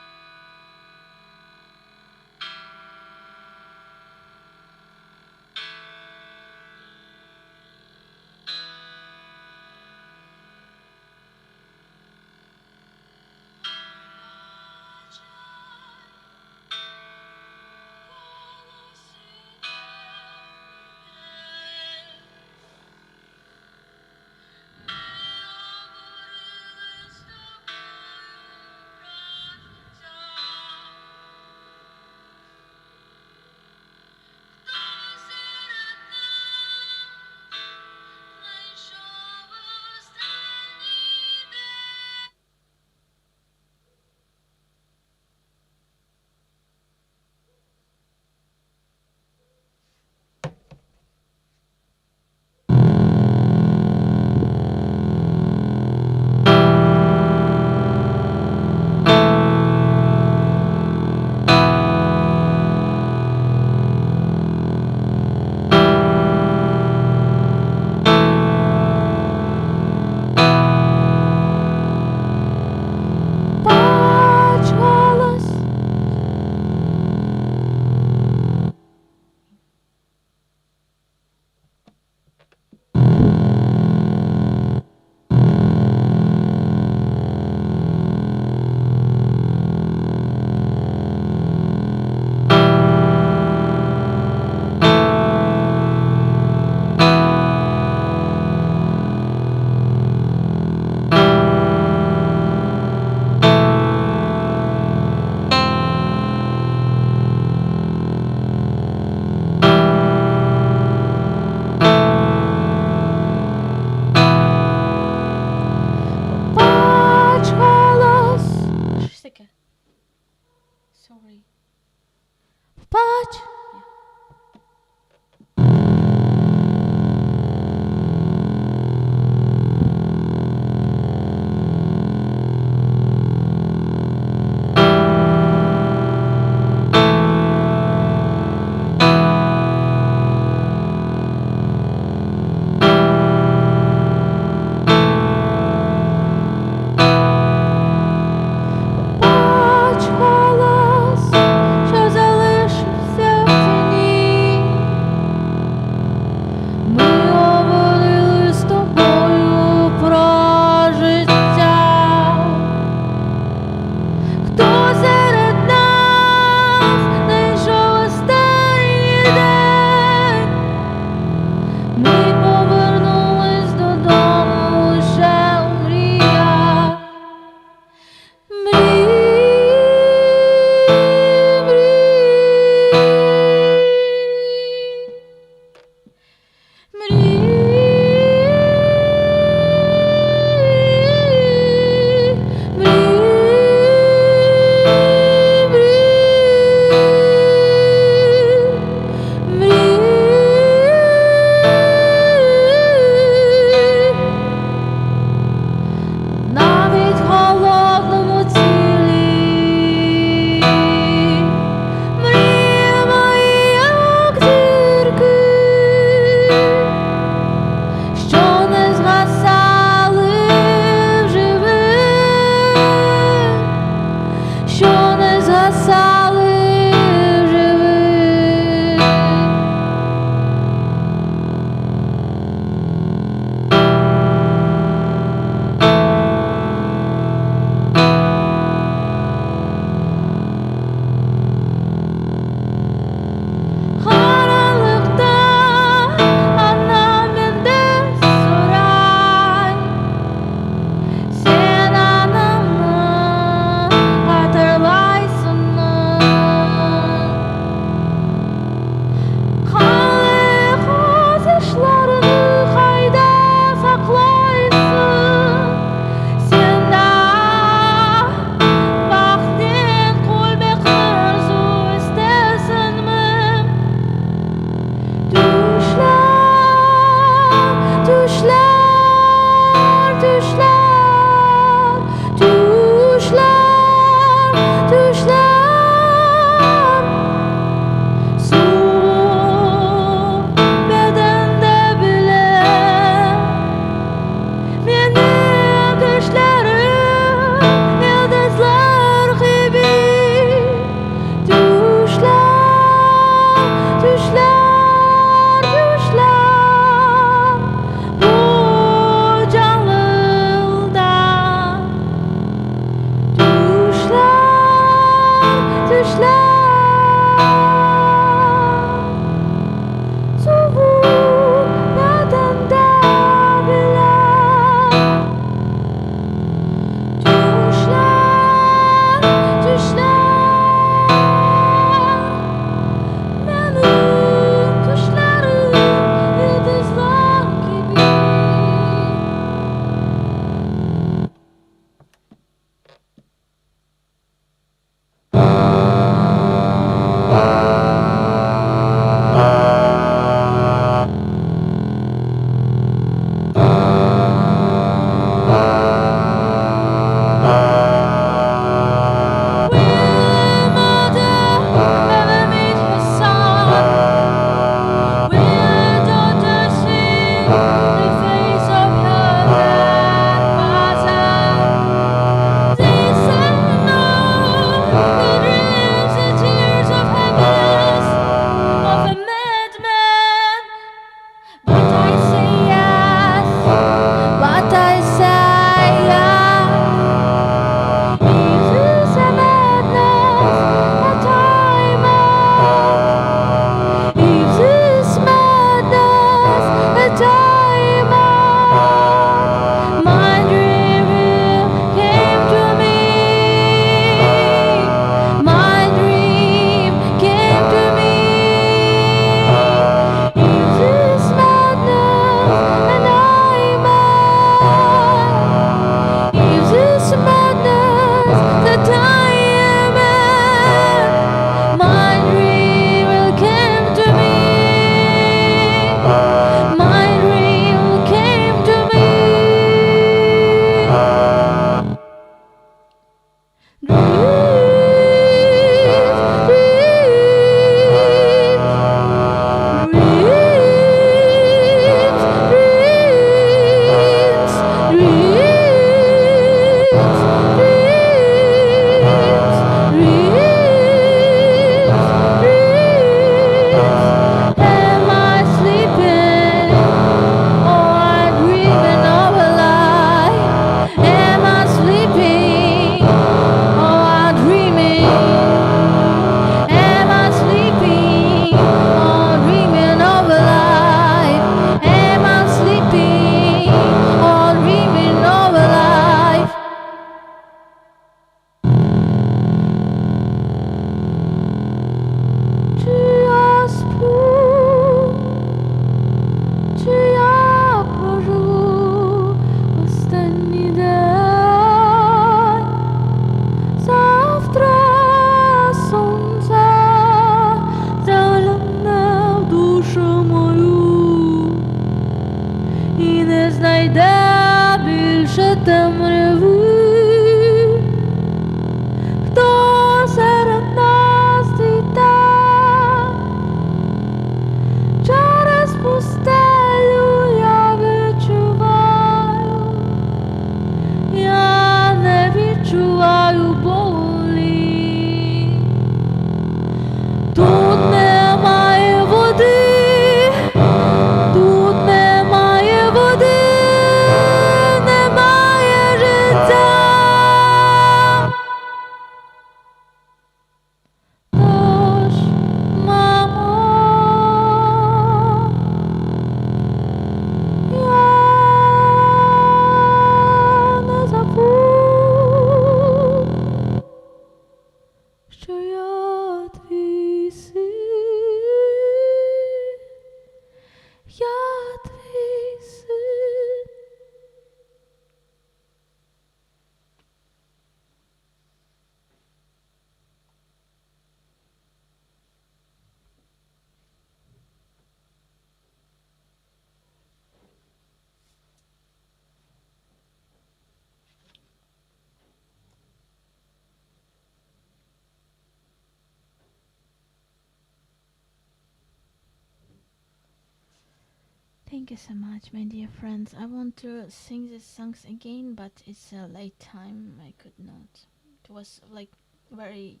Thank you so much, my dear friends. I want to sing these songs again, but it's a late time. I could not. It was like very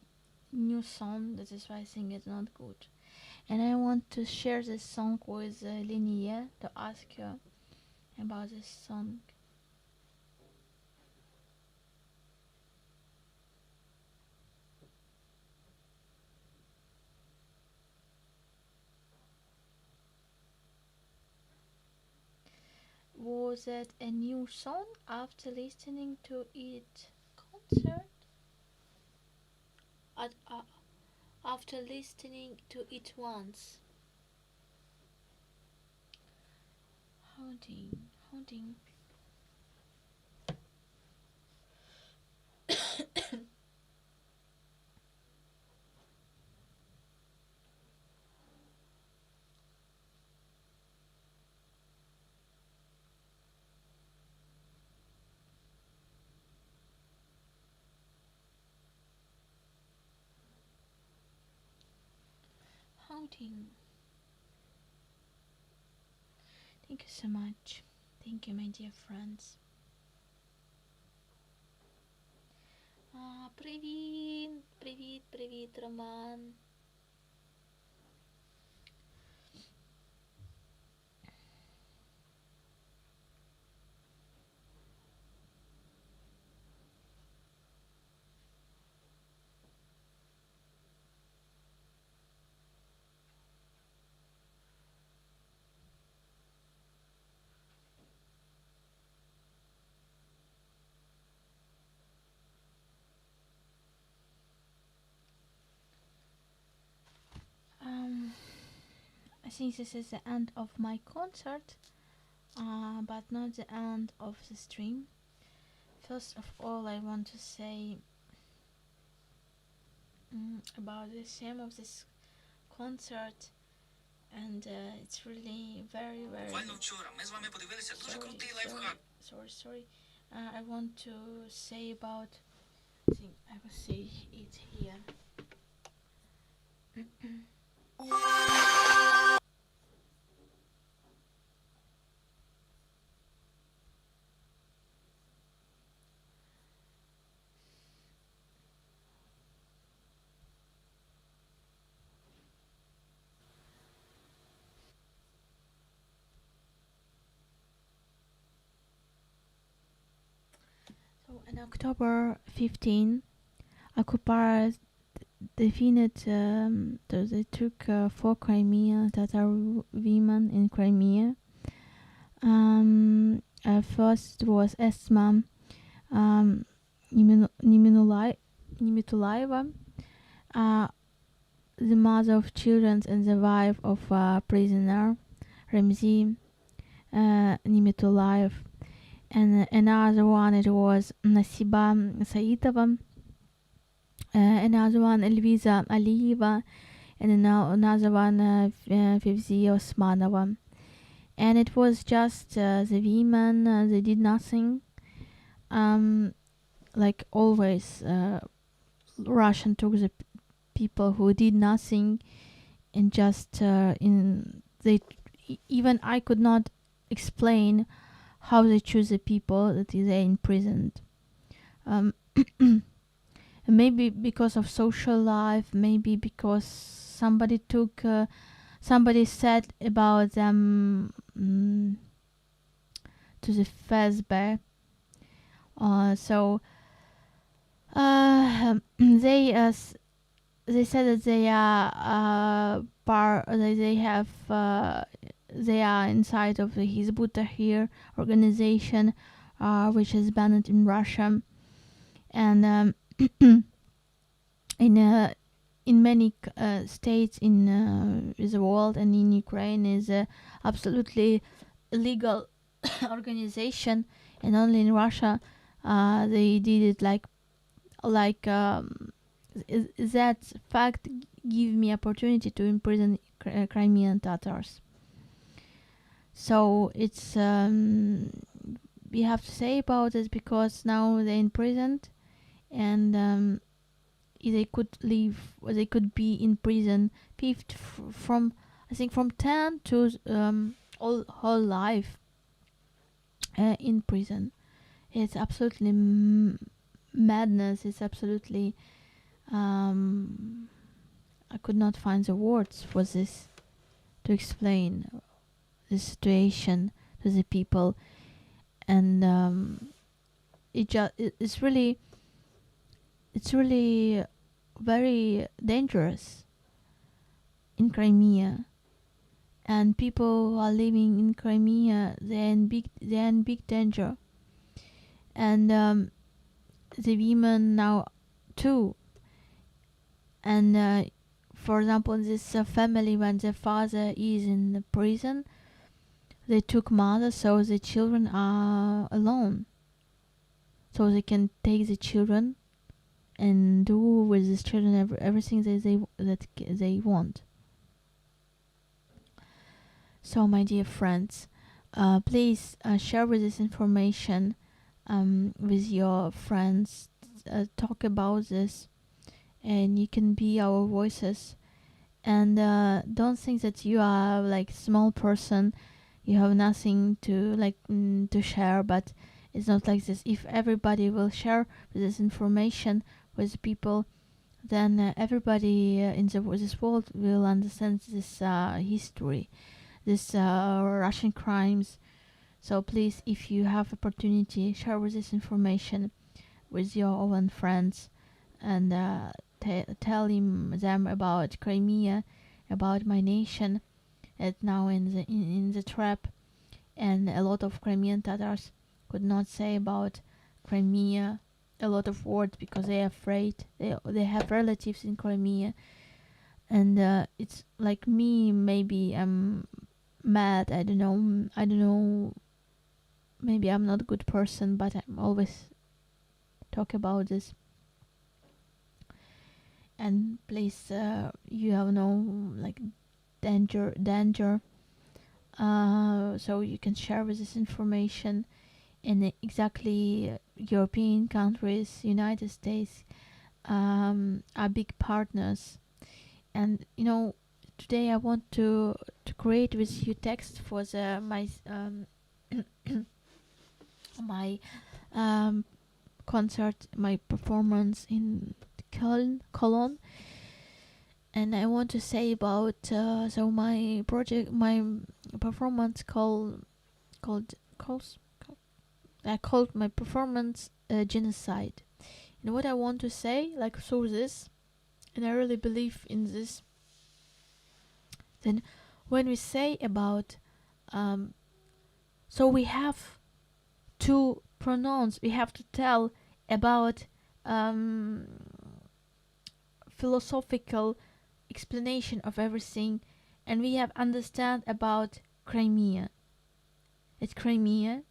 new song. That is why I think it's not good. And I want to share this song with Linnea to ask her about this song. Was it a new song after listening to it concert? After listening to it once. Holding. Holding. Thank you so much. Thank you, my dear friends. Привіт, Роман. I think this is the end of my concert, but not the end of the stream. First of all, I want to say about the theme of this concert, and it's really very sorry. I want to say about I think I will see it here. So in October 15, occupiers defeated, they took 4 Crimean Tatar women in Crimea. First was Esma Nimetulaeva, the mother of children and the wife of a prisoner, Remzi Nimetulaev. And another one, it was Nasiba Saidova, another one Elviza Aliyeva, and another one Fevziye Osmanova. And it was just the women, they did nothing. Like always, Russian took the people who did nothing, and just even I could not explain how they choose the people that they imprisoned. Maybe because of social life, maybe because somebody said about them to the Hizb. So they said that they are they are inside of the Hizb ut-Tahrir organization, which is banned in Russia, and in many states in the world, and in Ukraine is absolutely illegal organization, and only in Russia they did it like that fact give me opportunity to imprison Crimean Tatars. So it's we have to say about it, because now they're imprisoned, and they could leave, or they could be in prison from I think from 10 to whole life in prison. It's absolutely madness. It's absolutely I could not find the words for this to explain the situation to the people, and it's really very dangerous in Crimea, and people who are living in Crimea, they're in big danger, and the women now too. And for example, in this family, when the father is in the prison, they took mother, so the children are alone, so they can take the children and do with these children everything that they want. So, my dear friends, please share with this information with your friends. Talk about this, and you can be our voices. And don't think that you are like small person. You have nothing to to share, but it's not like this. If everybody will share this information with people, then everybody in this world will understand this history, this Russian crimes. So please, if you have opportunity, share with this information with your own friends, and tell them about Crimea, about my nation. It's now in the trap, and a lot of Crimean Tatars could not say about Crimea a lot of words because they are afraid. They have relatives in Crimea, and it's like me. Maybe I'm mad. I don't know. Maybe I'm not a good person, but I'm always talk about this. And please, you have no like danger. So you can share with this information, and exactly European countries, United States, are big partners. And today I want to create with you text for the my my concert, my performance in Cologne, and I want to say about so my project, my performance I called my performance genocide. And what I want to say, like through this, and I really believe in this, then when we say about so we have to pronounce, we have to tell about um, philosophical explanation of everything, and we have understand about Crimea. That Crimea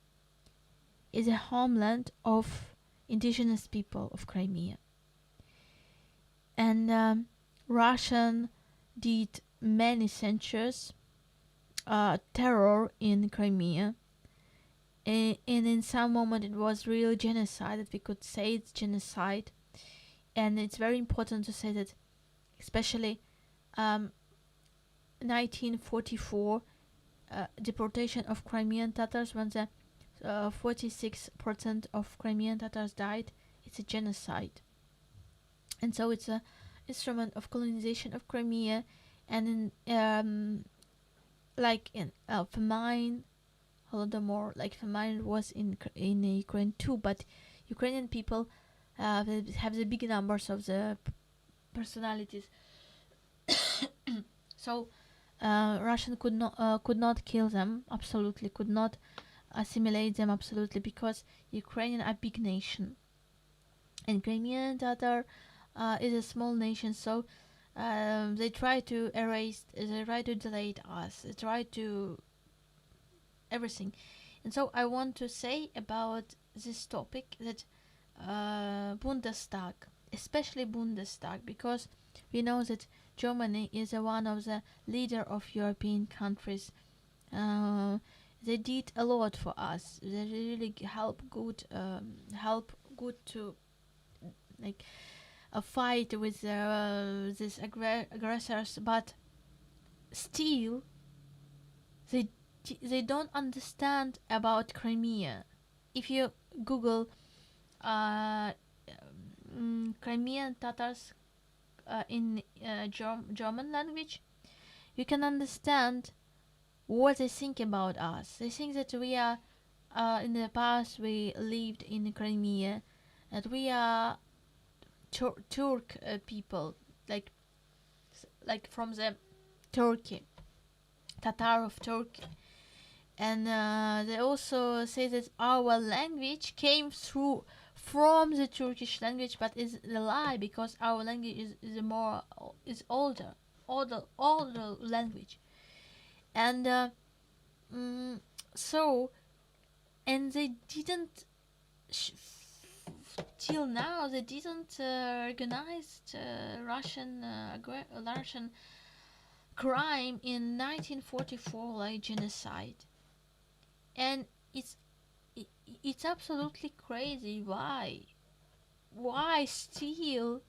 is a homeland of indigenous people of Crimea, and Russian did many centuries terror in Crimea, and in some moment it was real genocide, that we could say it's genocide. And it's very important to say that, especially 1944 deportation of Crimean Tatars, when the 46% of Crimean Tatars died. It's a genocide, and so it's a instrument of colonization of Crimea. And in like in famine, Holodomor, like famine was in Ukraine too, but Ukrainian people have the big numbers of the personalities. So Russian could not kill them, absolutely could not assimilate them, absolutely, because Ukrainian are big nation, and Crimean Tatar is a small nation. So they try to erase, they try to delete us, they try to everything. And so I want to say about this topic that Bundestag, especially Bundestag, because we know that Germany is one of the leader of European countries. They did a lot for us. They really help good to like a fight with these aggressors, but still they don't understand about Crimea. If you Google Crimean Tatars in German language, you can understand what they think about us. They think that we are in the past we lived in Crimea, that we are Turk people, like from the Turkey, Tatar of Turkey. And they also say that our language came through from the Turkish language, but is a lie, because our language is older language. And so, and they didn't till now they didn't organize Russian crime in 1944, like genocide. And it's absolutely crazy. Why still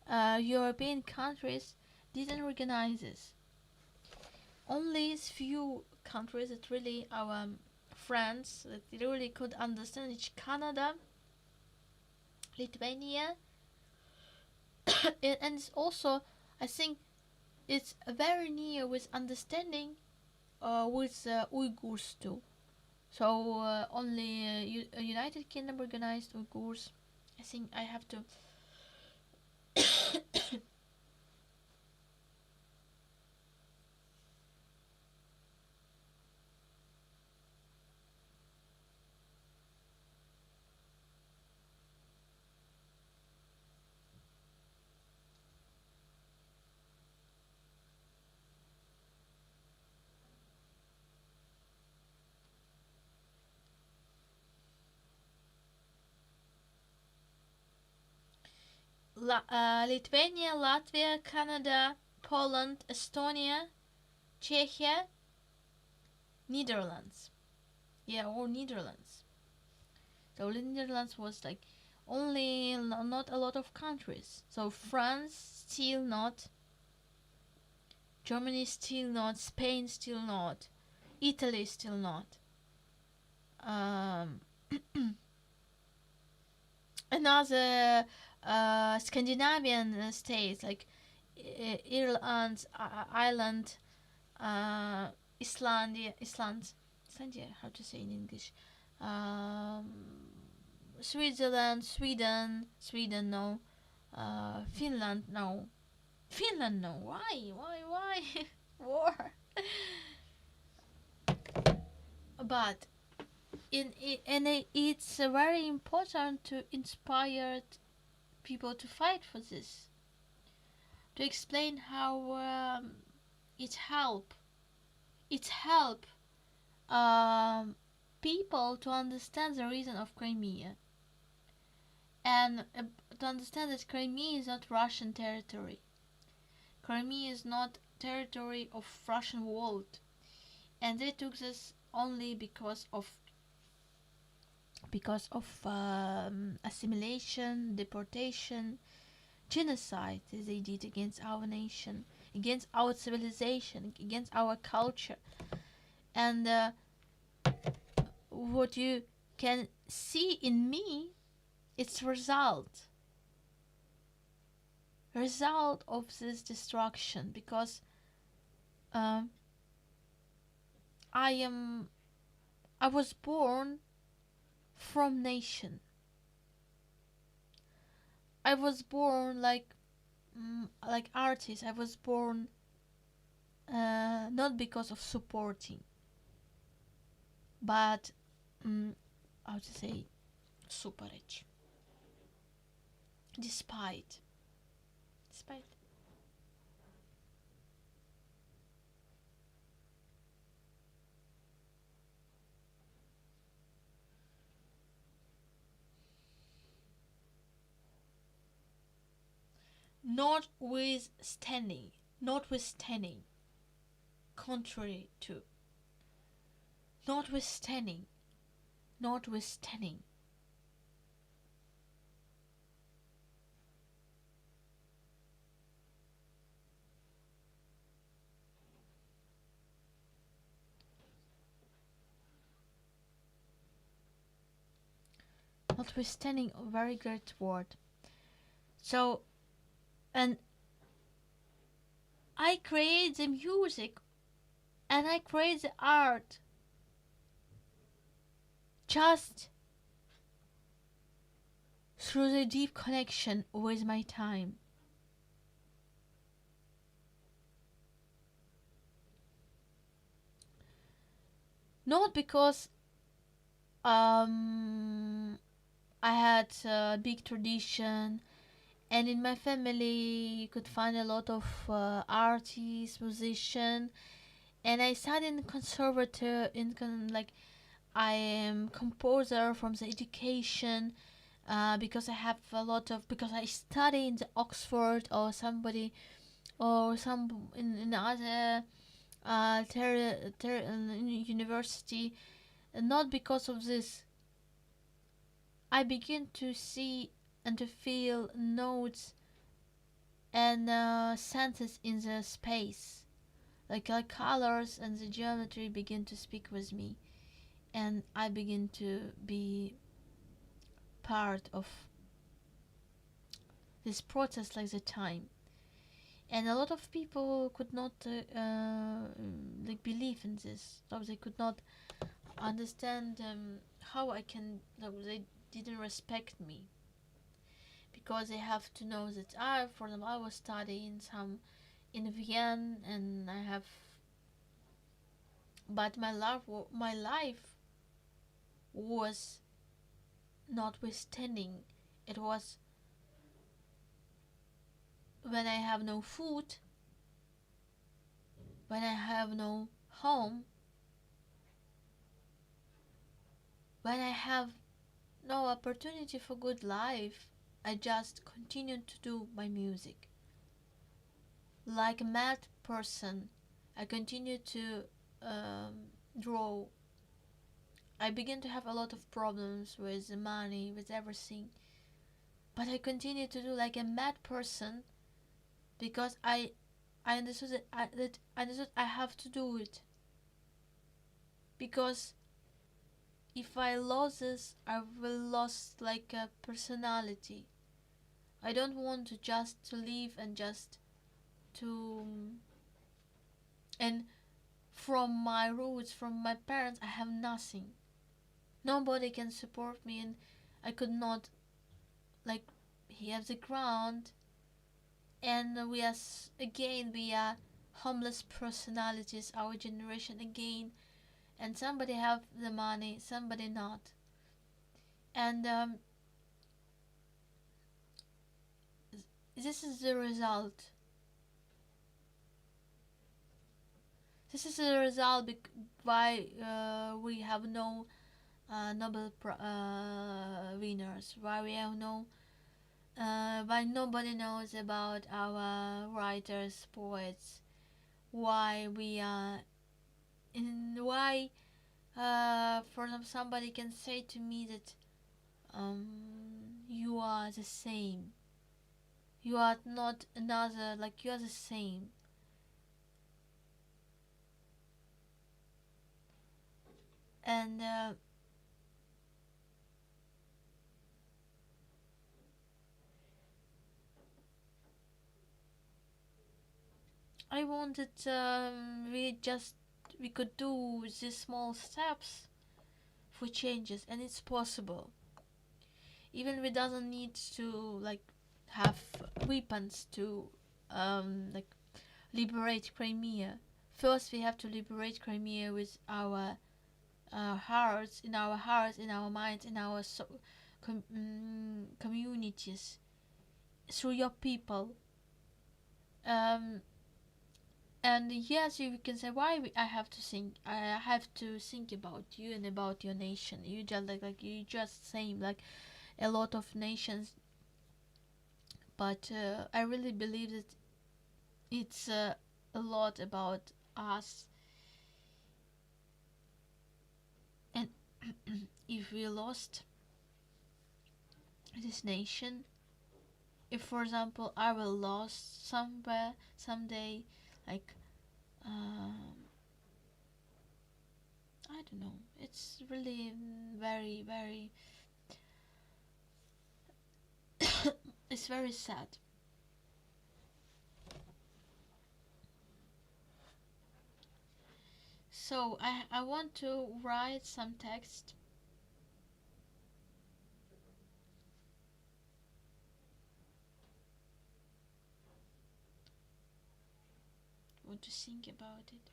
European countries didn't organize this? Only few countries that really our friends that really could understand it: Canada, Lithuania, and it's also, I think, it's very near with understanding with Uyghurs too. So only United Kingdom organized Uyghurs. I think I have to. Lithuania, Latvia, Canada, Poland, Estonia, Czechia, Netherlands. Yeah, or Netherlands. So Netherlands was like only not a lot of countries. So France still not, Germany still not, Spain still not, Italy still not. Um, Another Scandinavian states like Ireland, Ireland, uh, Icelandia, how to say in English, um, Sweden, no, Finland, no. Why? War. But it's very important to inspire people to fight for this, to explain how it help um, people to understand the reason of Crimea, and to understand that Crimea is not Russian territory. Crimea is not territory of Russian world, and they took this only because of assimilation, deportation, genocide they did against our nation, against our civilization, against our culture. And what you can see in me, it's result of this destruction, because um, I was born from nation. I was born like artist. I was born not because of supporting, but how to say, super rich. Despite. Notwithstanding, contrary to, notwithstanding, notwithstanding, a very great word. So, and I create the music and I create the art just through the deep connection with my time. Not because I had a big tradition, and in my family you could find a lot of artists, musicians, and I studied in conservator like I am composer from the education, because I have a lot of, because I study in the Oxford or somebody or some in other university, and not because of this. I begin to see and to feel notes and senses in the space, like colors and the geometry begin to speak with me, and I begin to be part of this process like the time. And a lot of people could not like believe in this, so they could not understand how I can, they didn't respect me, because they have to know that for them, I was studying some in Vienna, and I have, but my life was notwithstanding. It was when I have no food, when I have no home, when I have no opportunity for good life, I just continue to do my music. Like a mad person, I continue to draw I began to have a lot of problems with the money, with everything. But I continued to do like a mad person because I understood that I understood I have to do it, because if I lose this, I will lose like a personality. I don't want to just to live and just to and from my roots, from my parents, I have nothing. Nobody can support me, and I could not like have the ground. And we are homeless personalities, our generation again. And somebody have the money, somebody not. And this is the result. This is the result why we have no winners. Why we have no. Why nobody knows about our writers, poets. Why we are. Why, for example, somebody can say to me that you are the same. You are not another. Like you are the same. And I wanted we could do these small steps for changes, and it's possible. Even we doesn't need to like have weapons to like liberate Crimea. First, we have to liberate Crimea with our hearts, in our minds, in our communities, through your people. Um, and yes, you can say why I have to think. I have to think about you and about your nation. You just like you just same like a lot of nations, but I really believe that it's a lot about us. And if we lost this nation, if for example I will lost somewhere someday, like I don't know, it's really very very it's very sad. So I want to write some text. Want to think about it.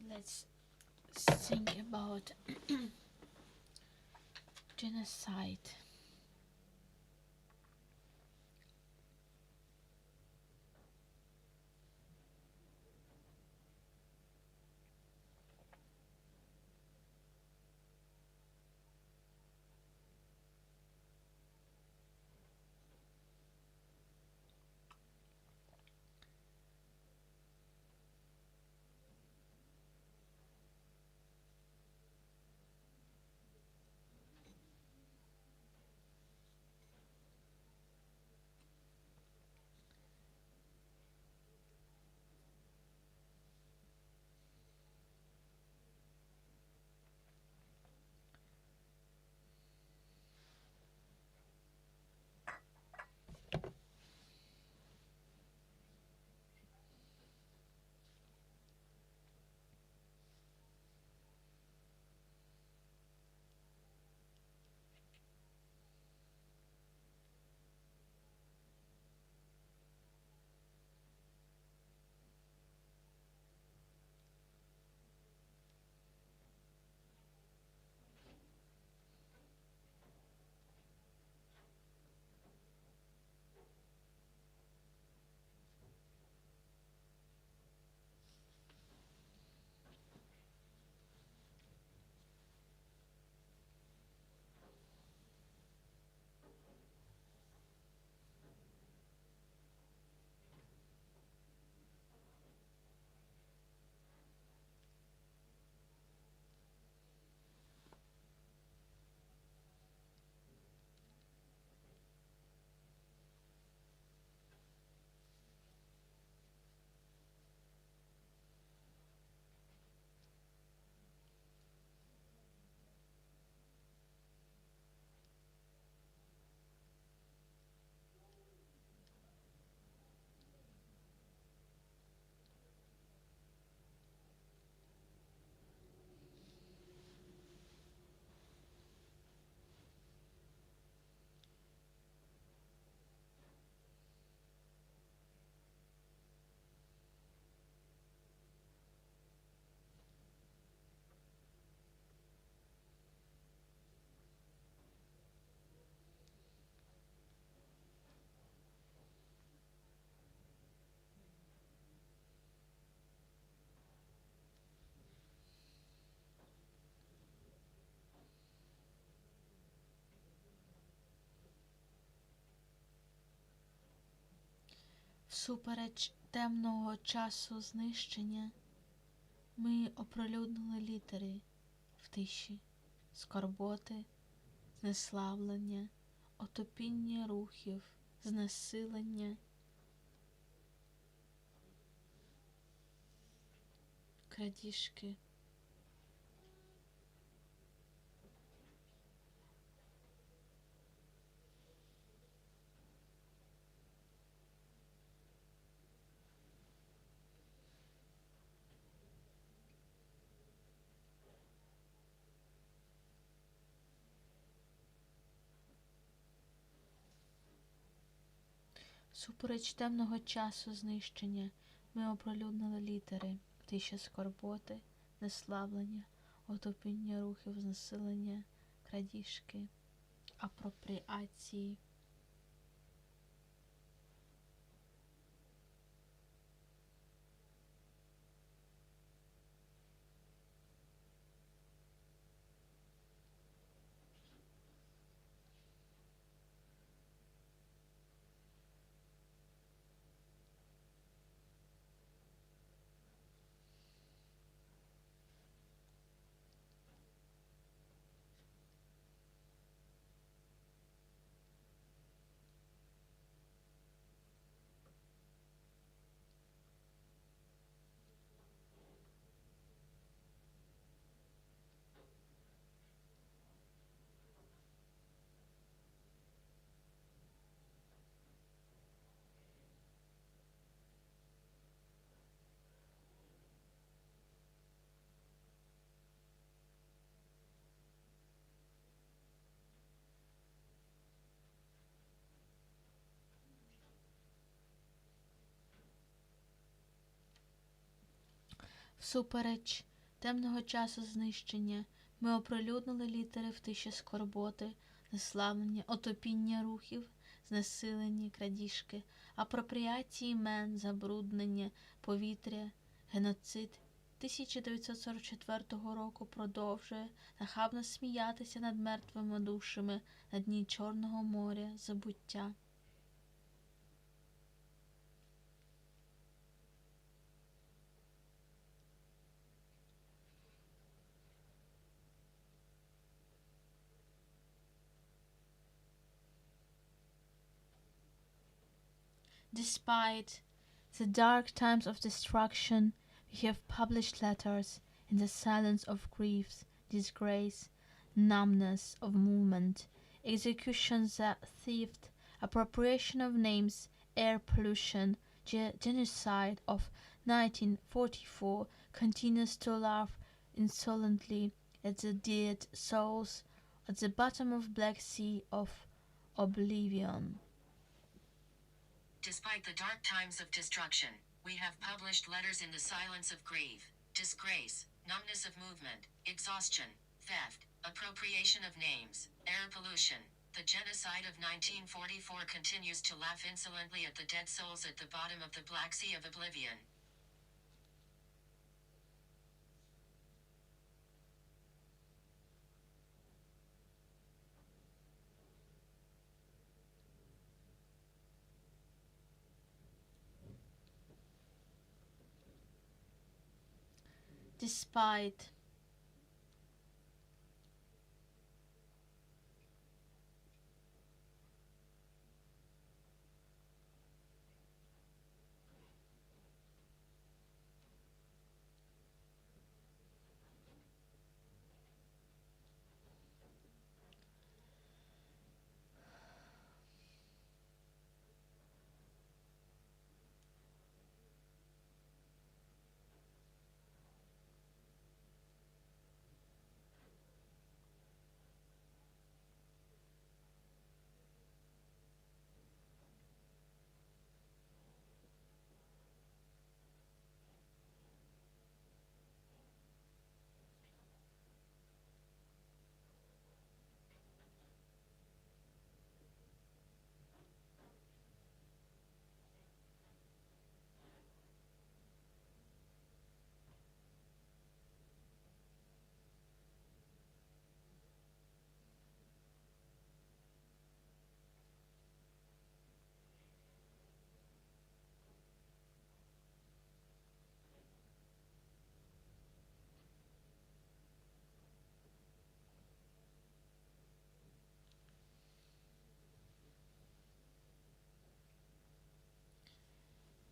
Let's think about genocide. Всупереч темного часу знищення ми оприлюднили літери в тиші, скорботи, знеславлення, отопіння рухів, знесилення, крадіжки. Всупереч темного часу знищення ми оприлюднили літери в тиші скорботи, неславлення, отопіння рухів, знесилення, крадіжки, апропріації. Всупереч темного часу знищення ми оприлюднили літери в тиші скорботи, неславлення, отопіння рухів, знесилення, крадіжки, апропріації імен, забруднення повітря, геноцид. 1944 року продовжує нахабно сміятися над мертвими душами на дні Чорного моря забуття. Despite the dark times of destruction, we have published letters in the silence of grief, disgrace, numbness of movement, execution, theft, appropriation of names, air pollution, genocide of 1944 continues to laugh insolently at the dead souls at the bottom of Black Sea of oblivion. Despite the dark times of destruction, we have published letters in the silence of grief, disgrace, numbness of movement, exhaustion, theft, appropriation of names, air pollution. The genocide of 1944 continues to laugh insolently at the dead souls at the bottom of the Black Sea of oblivion. Despite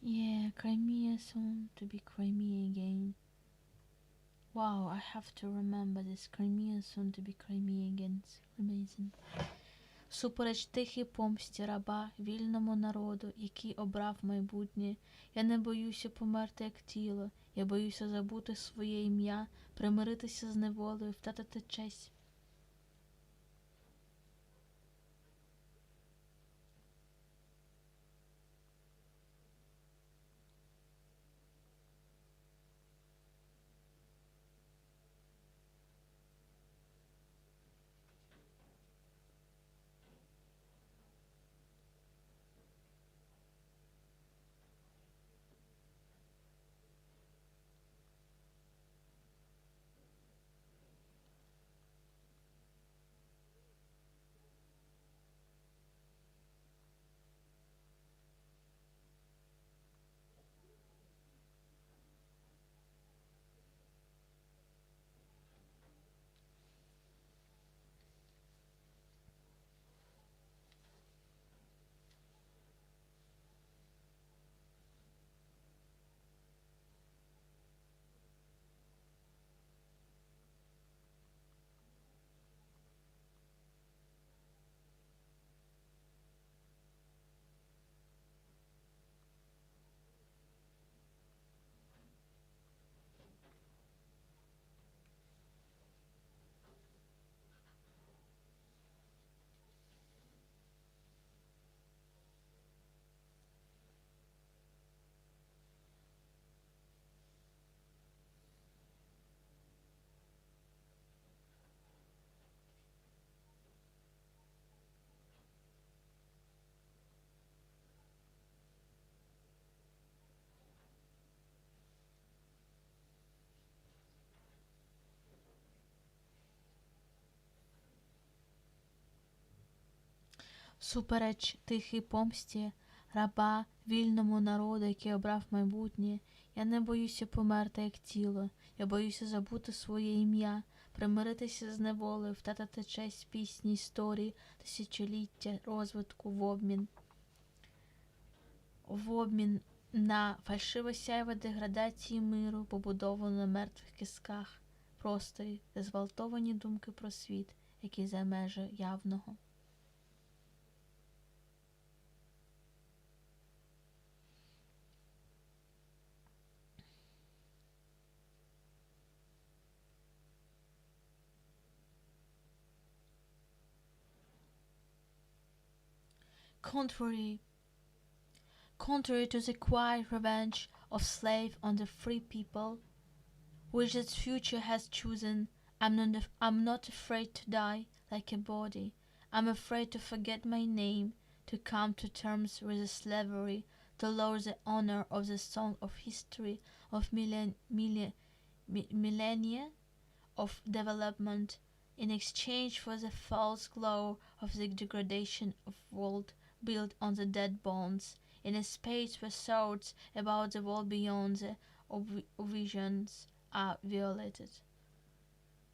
Yeah, Crimea soon to be Crimea again. Wow, I have to remember this. Crimea soon to be Crimea again. It's amazing. Супереч тихій помсті раба, вільному народу, який обрав майбутнє, я не боюся померти як тіло, я боюся забути своє ім'я, примиритися з неволею, втратити честь. Супереч тихій помсті раба, вільному народу, який обрав майбутнє, я не боюся померти як тіло, я боюся забути своє ім'я, примиритися з неволею, втратити честь пісні, історії, тисячоліття розвитку в обмін на фальшиве сяйво деградації миру, побудовану на мертвих кістках, просторі, та зґвалтовані думки про світ, який за межі явного. Contrary to the quiet revenge of slave on the free people, which its future has chosen, I'm not afraid to die like a body. I'm afraid to forget my name, to come to terms with the slavery, to lower the honor of the song of history of millennia of development in exchange for the false glow of the degradation of world built on the dead bones, in a space where thoughts about the world beyond the visions are violated.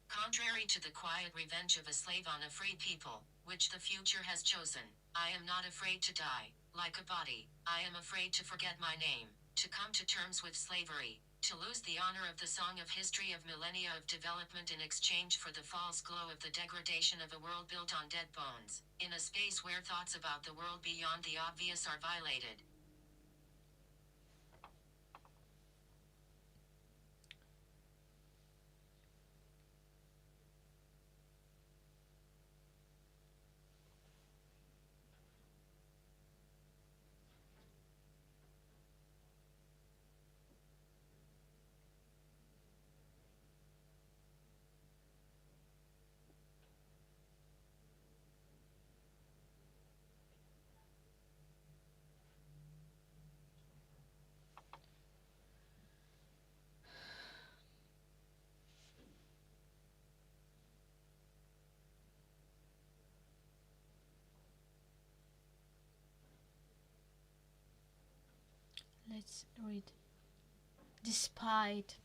Contrary to the quiet revenge of a slave on a free people, which the future has chosen, I am not afraid to die, like a body. I am afraid to forget my name, to come to terms with slavery, to lose the honor of the song of history of millennia of development in exchange for the false glow of the degradation of a world built on dead bones, in a space where thoughts about the world beyond the obvious are violated. Let's read. Despite.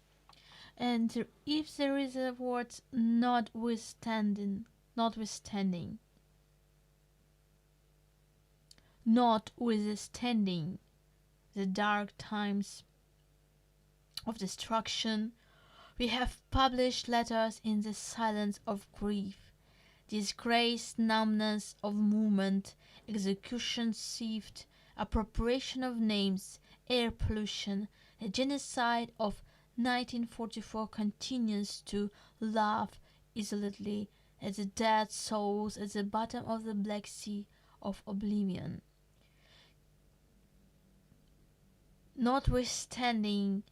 And if there is a word notwithstanding, notwithstanding, the dark times of destruction. We have published letters in the silence of grief, disgrace, numbness of movement, execution, theft, appropriation of names, air pollution. The genocide of 1944 continues to laugh isolately at the dead souls at the bottom of the Black Sea of oblivion. Notwithstanding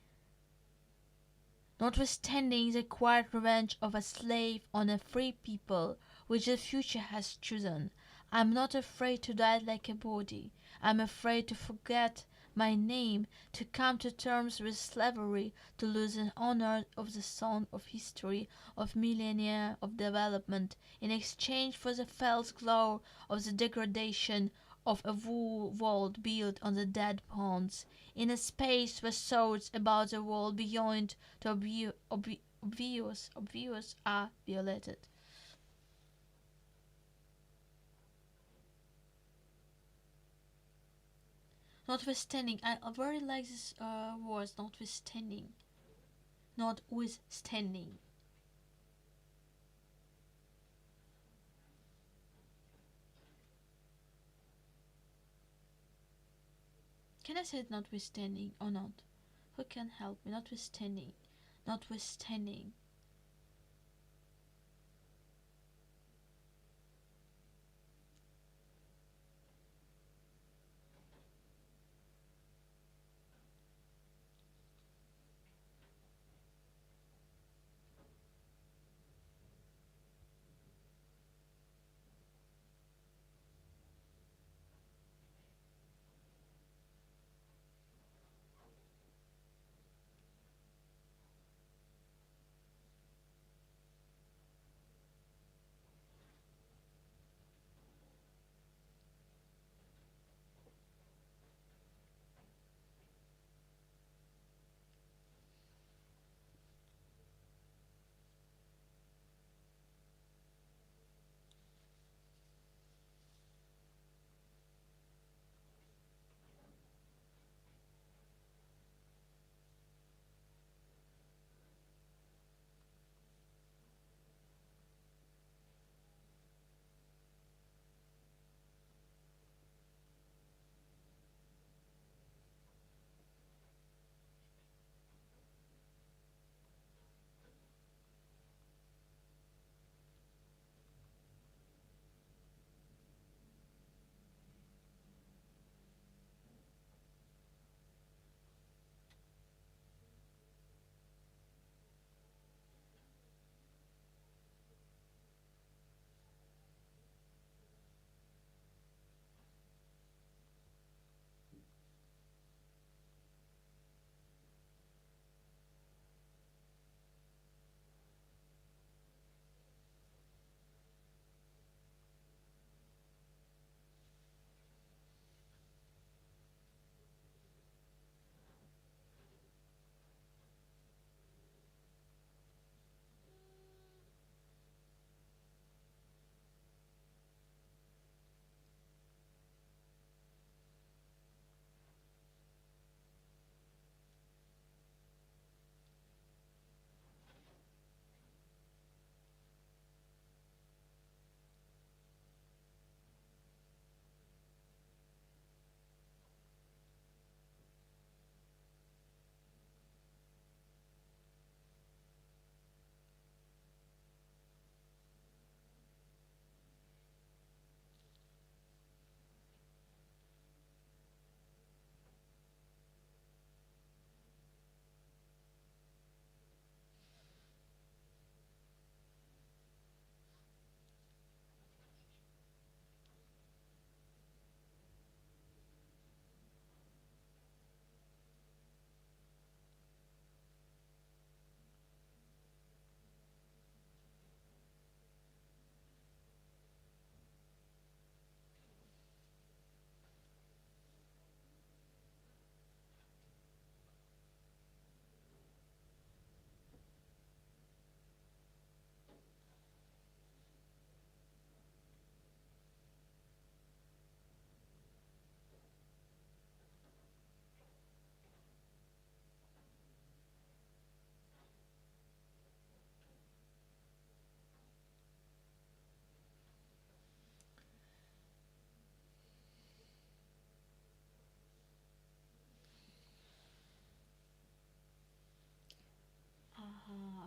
the quiet revenge of a slave on a free people, which the future has chosen, I am not afraid to die like a body. I am afraid to forget my name, to come to terms with slavery, to lose the honor of the song of history, of millennia of development, in exchange for the false glow of the degradation of a world built on the dead bones, in a space where thoughts about the world beyond the obvious are violated. Notwithstanding, I very like this words. Notwithstanding. Can I say it notwithstanding or not? Who can help me? Notwithstanding. Notwithstanding.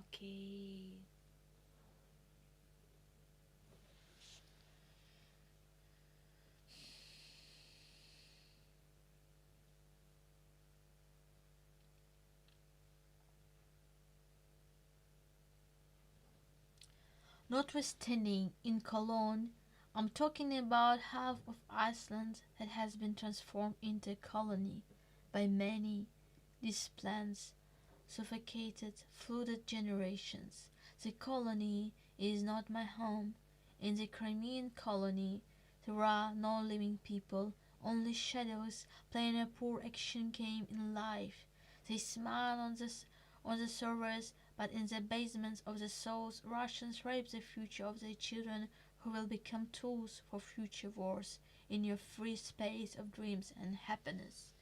Okay. Notwithstanding, in Cologne, I'm talking about half of Iceland that has been transformed into a colony by many displaced, suffocated, flooded generations. The colony is not my home. In the Crimean colony, there are no living people, only shadows playing a poor action game in life. They smile on the surface, but in the basements of the souls, Russians rape the future of their children who will become tools for future wars in your free space of dreams and happiness.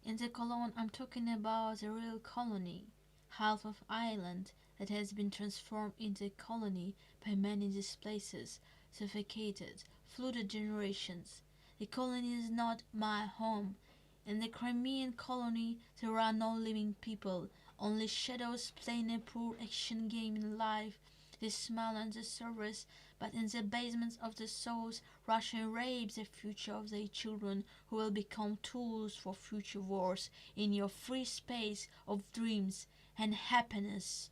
In the Cologne, I'm talking about the real colony, half of Ireland that has been transformed into a colony by many displaced, suffocated, flooded generations. The colony is not my home. In the Crimean colony, there are no living people, only shadows playing a poor action game in life. They smile on the surface, but in the basements of the souls, Russia rapes the future of their children who will become tools for future wars in your free space of dreams and happiness.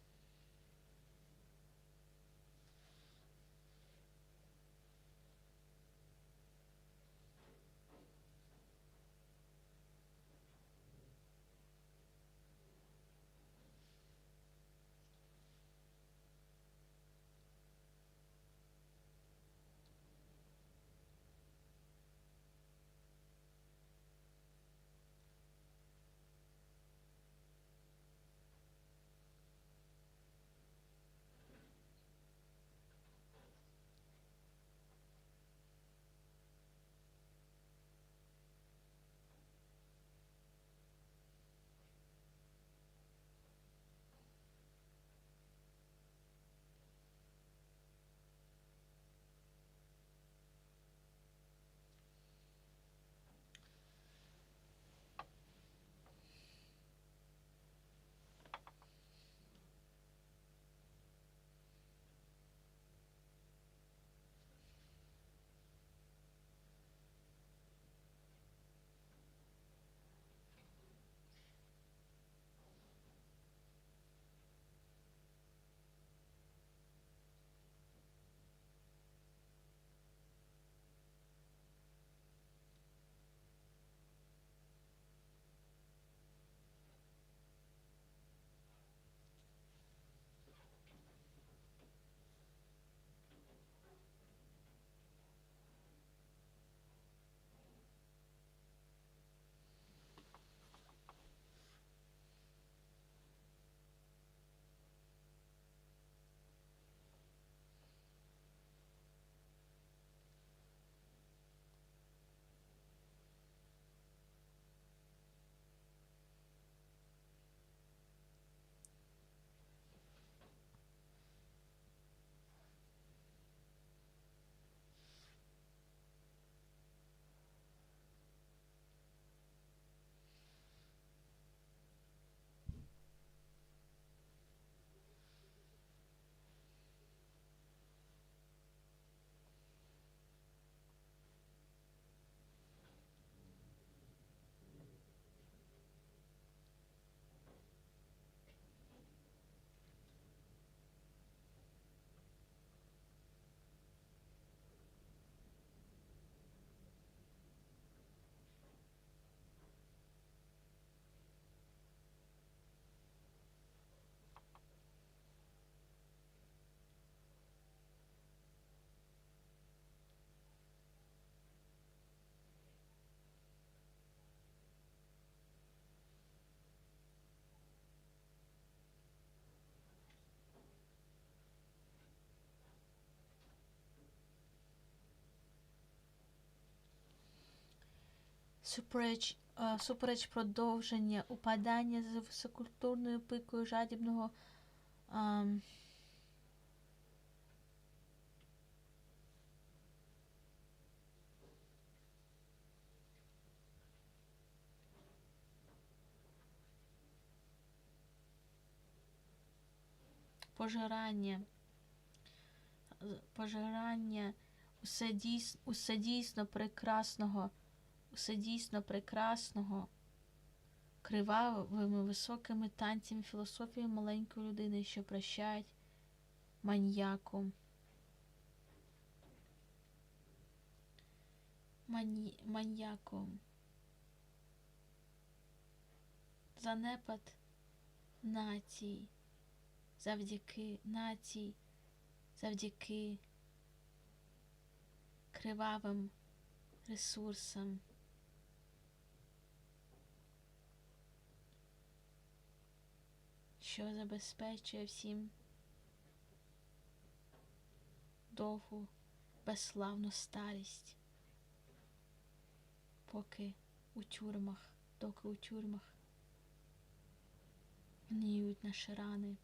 супереч продовження упадання з висококультурною пикою жадібного пожирання усе дійсно прекрасного кривавими високими танцями філософії маленької людини, що прощають маньяку. Занепад націй завдяки кривавим ресурсам, що забезпечує всім довгу, безславну старість, доки у тюрмах гниють наші рани.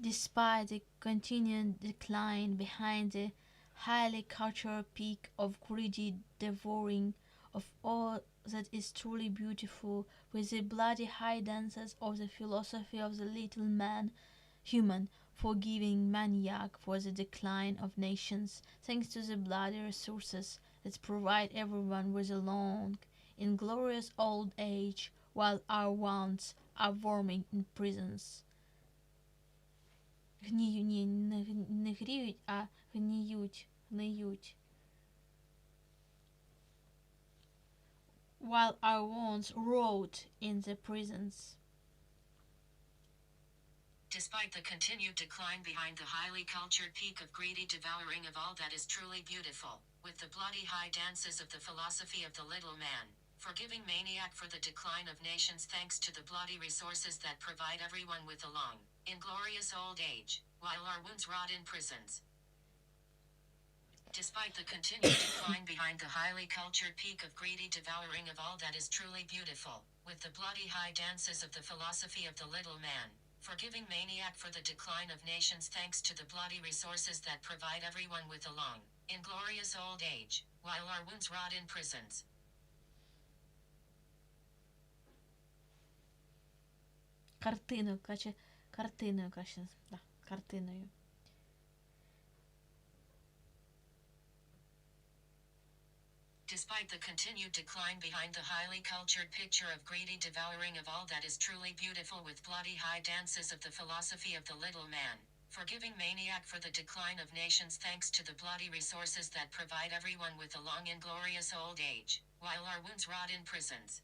Despite the continued decline behind the highly cultural peak of greedy devouring of all that is truly beautiful, with the bloody high dances of the philosophy of the little man, human, forgiving maniac, for the decline of nations, thanks to the bloody resources that provide everyone with a long, inglorious old age, while our wounds are warming in prisons. Не гріють, а гниють. While our wounds rot in the prisons. Despite the continued decline behind the highly cultured peak of greedy devouring of all that is truly beautiful, with the bloody high dances of the philosophy of the little man, forgiving maniac for the decline of nations thanks to the bloody resources that provide everyone with a long, inglorious old age, while our wounds rot in prisons. Despite the continued decline behind the highly cultured peak of greedy devouring of all that is truly beautiful, with the bloody high dances of the philosophy of the little man, forgiving maniac for the decline of nations thanks to the bloody resources that provide everyone with a long, inglorious old age, while our wounds rot in prisons. Картиною краще. Да, картиною. Despite the continued decline behind the highly cultured picture of greedy devouring of all that is truly beautiful with bloody high dances of the philosophy of the little man, forgiving maniac for the decline of nations thanks to the bloody resources that provide everyone with a long inglorious old age, while our wounds rot in prisons.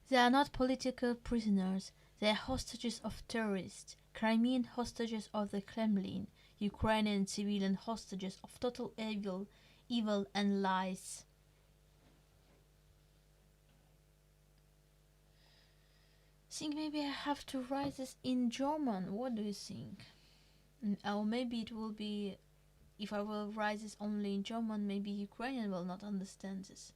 They are not political prisoners, they are hostages of terrorists, Crimean hostages of the Kremlin, Ukrainian civilian hostages of total evil and lies. I think maybe I have to write this in German. What do you think? Or maybe it will be, if I will write this only in German, maybe Ukrainian will not understand this.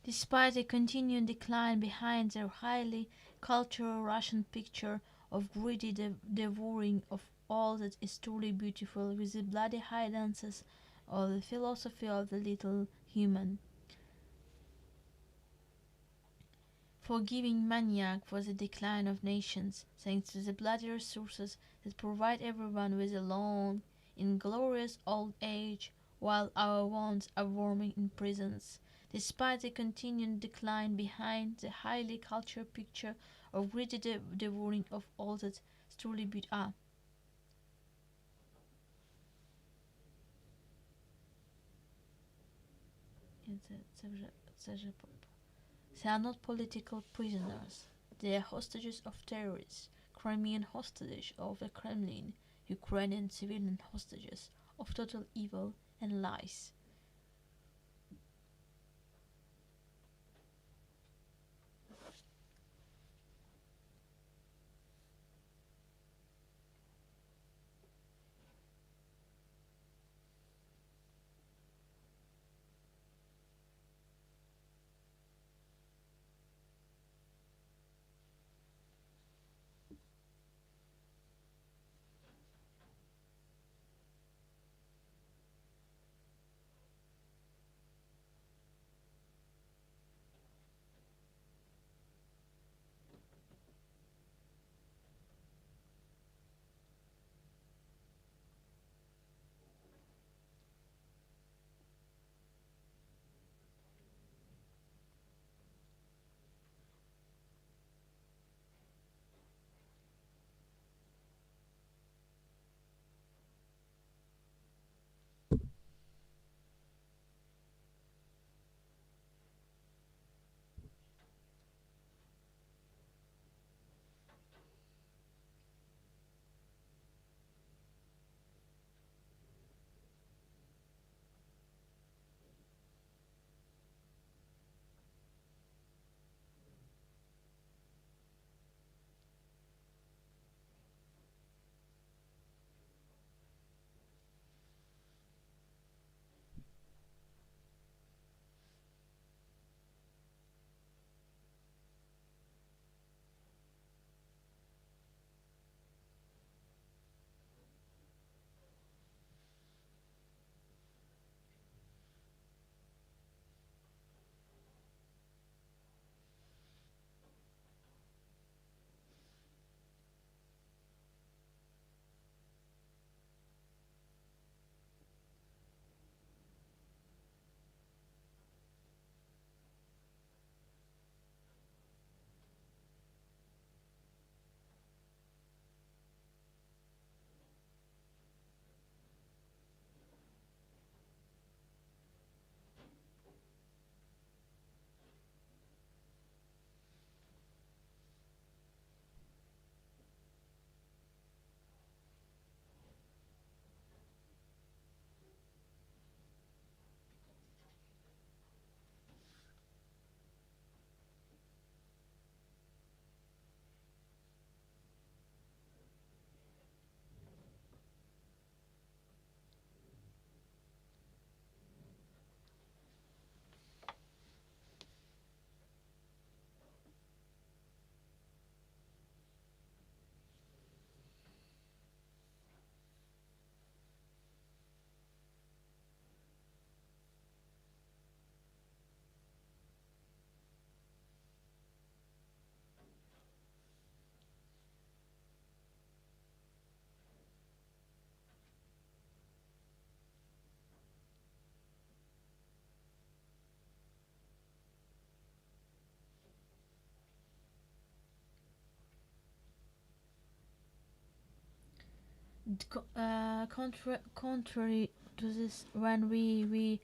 Despite a continuing decline behind their highly cultural Russian picture of greedy devouring of all that is truly beautiful with the bloody high dances of the philosophy of the little human. Forgiving maniac for the decline of nations, thanks to the bloody resources that provide everyone with a long, inglorious old age, while our wounds are warming in prisons, despite the continued decline behind the highly cultured picture of greedy devouring of all that is truly beautiful. They are not political prisoners. They are hostages of terrorists, Crimean hostages of the Kremlin, Ukrainian civilian hostages of total evil and lies. Contrary to this, when we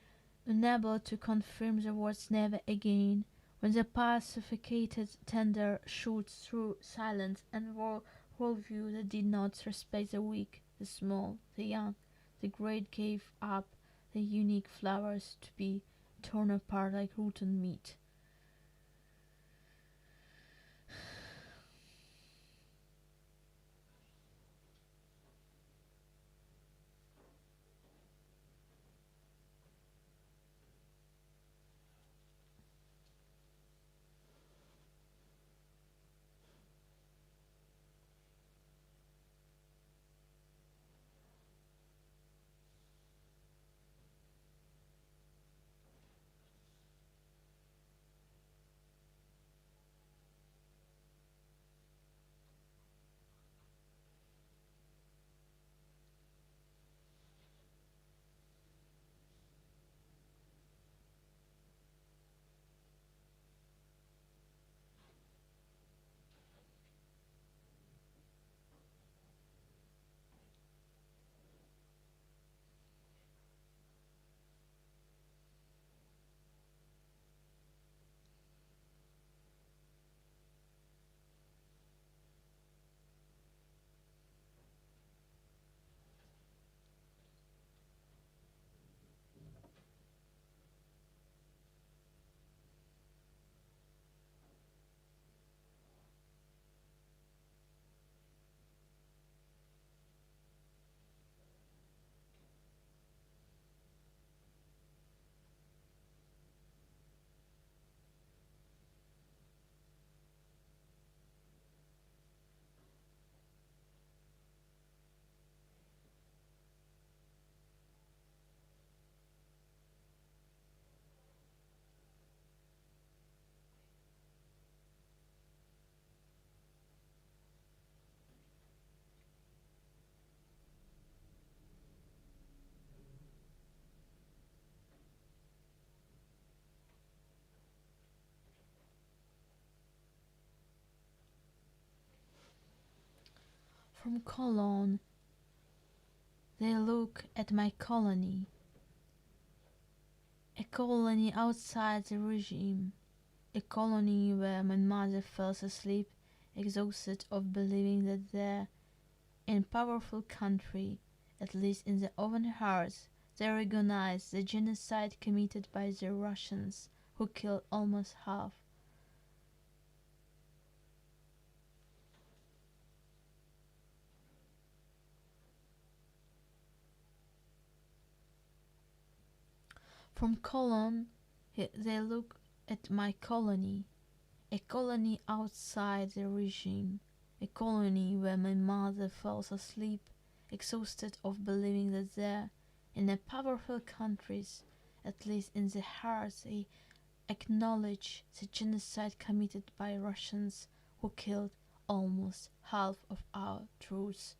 unable to confirm the words never again, when the pacificated tender shoots through silence and worldview that did not respect the weak, the small, the young, the great gave up the unique flowers to be torn apart like rotten meat. From Cologne, they look at my colony, a colony outside the regime, a colony where my mother fell asleep, exhausted of believing that there, in powerful country, at least in their own hearts, they recognize the genocide committed by the Russians, who killed almost half. From Cologne, they look at my colony, a colony outside the regime, a colony where my mother falls asleep, exhausted of believing that there, in the powerful countries, at least in their hearts, they acknowledge the genocide committed by Russians who killed almost half of our troops.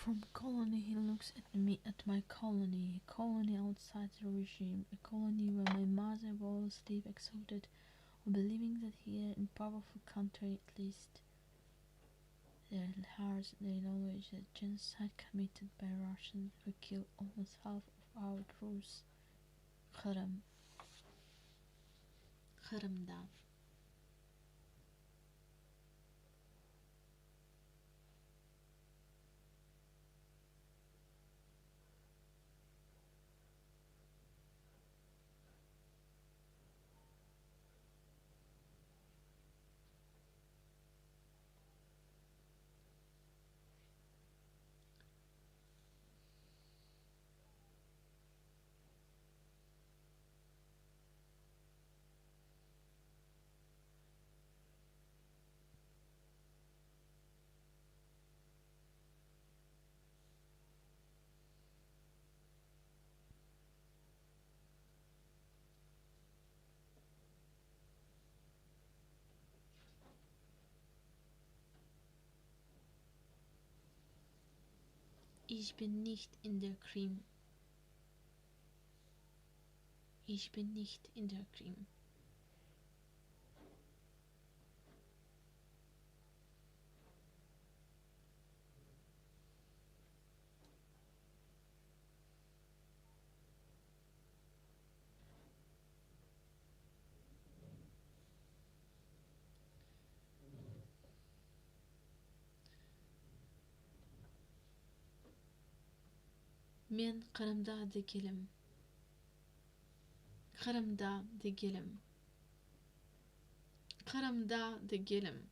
From colony he looks at me, at my colony, a colony outside the regime, a colony where my mother will sleep exhausted, or believing that here in powerful country at least their hearts they acknowledge that genocide committed by Russians who killed almost half of our crews. Kırım'da. Ich bin nicht in der Krim. Ich bin nicht in der Krim. Men Kırım'da değilim. Kırım'da değilim. Kırım'da değilim.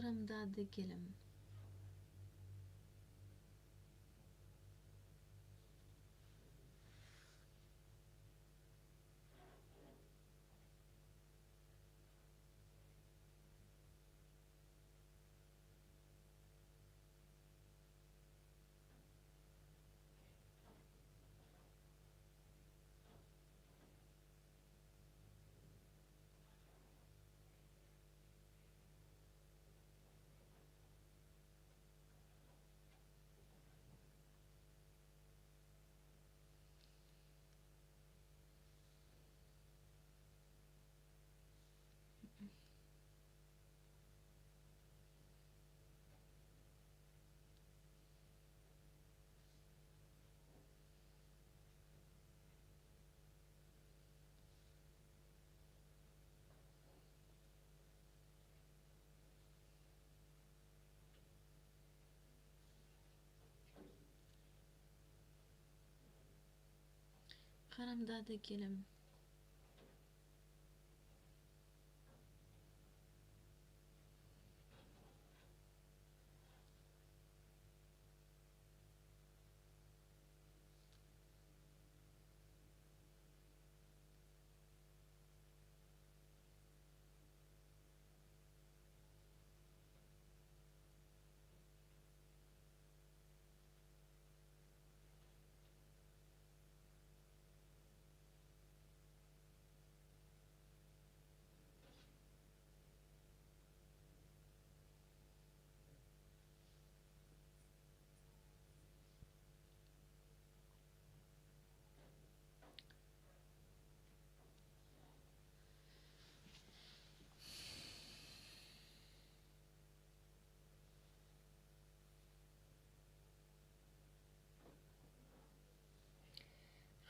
Kırım'da değilim. Kırım'da değilim.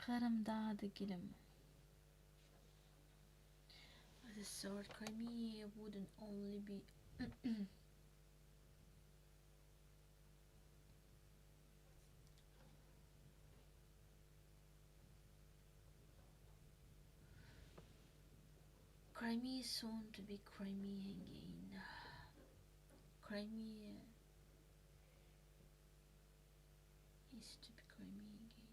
Kırım'da değilim. I thought Crimea wouldn't only be Crimea is soon to be Crimea again. Crimea is to be Crimea again.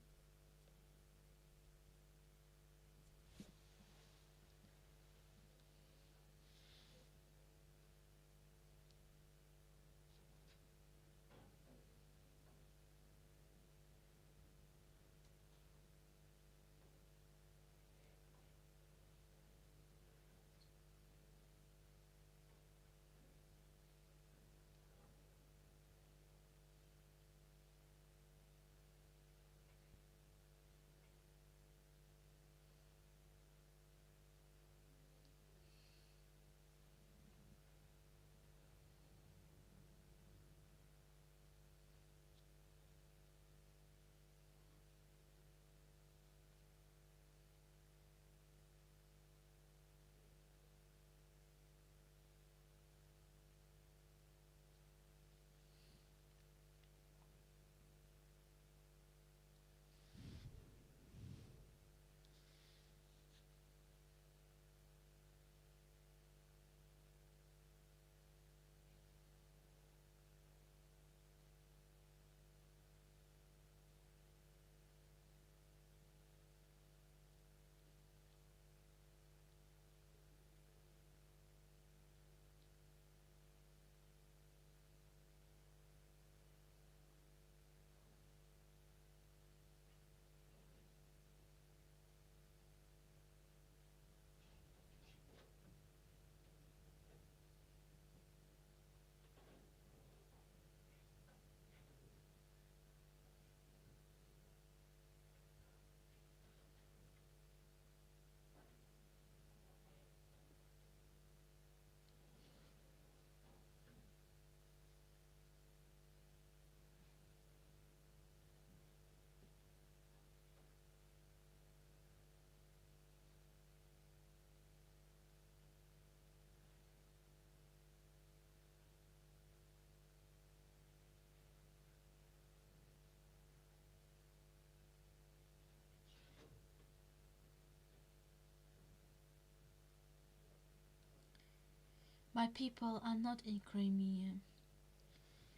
My people are not in Crimea.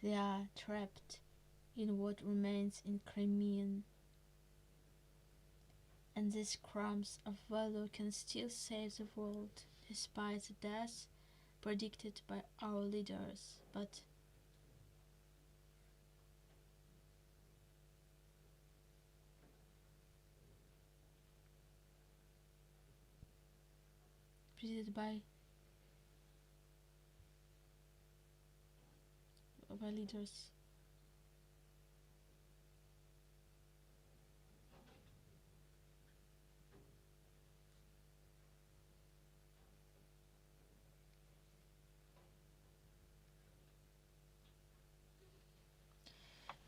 They are trapped in what remains in Crimean, and these crumbs of valor can still save the world despite the death predicted by our leaders. But predicted by leaders.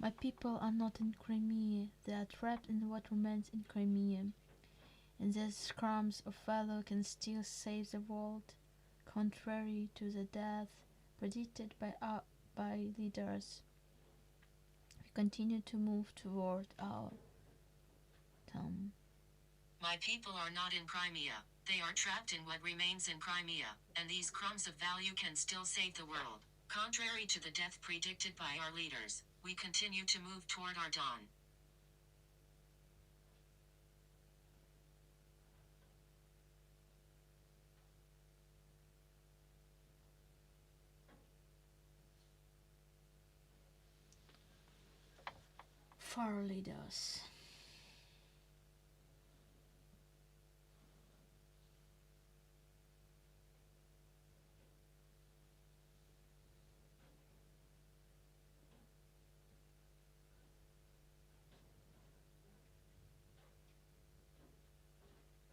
My people are not in Crimea. They are trapped in what remains in Crimea, and these crumbs of valor can still save the world, contrary to the death predicted by leaders. We continue to move toward our town. My people are not in Crimea. They are trapped in what remains in Crimea, and these crumbs of value can still save the world. Contrary to the death predicted by our leaders, we continue to move toward our dawn. For our leaders.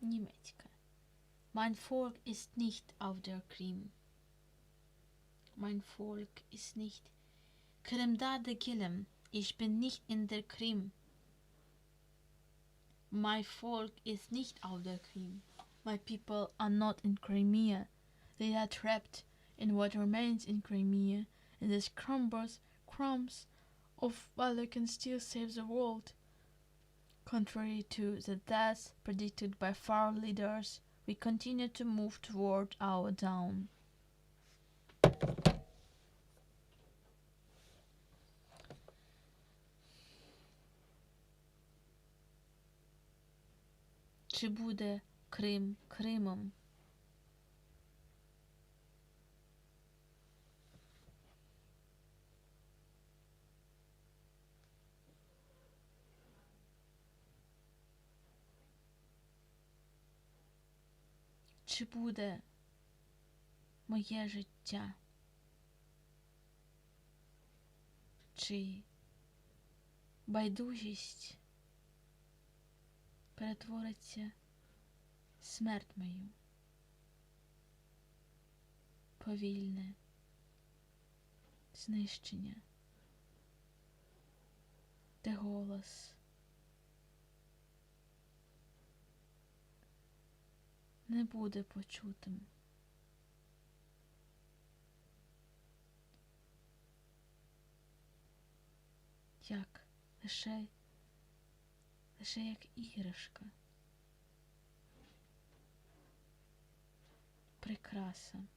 Nimetka. Mein Volk ist nicht auf der Krim. Mein Volk ist nicht Krimda de Kilem. Ich bin nicht in der Krim. My Volk ist nicht auf der Krim. My people are not in Crimea. They are trapped in what remains in Crimea, and these crumbs of valor can still save the world. Contrary to the death predicted by far leaders, we continue to move toward our dawn. Чи буде Крим Кримом? Чи буде моє життя? Чи байдужість перетвориться в смерть мою? Повільне знищення, де голос не буде почутим. Як лише як іграшка, прикраса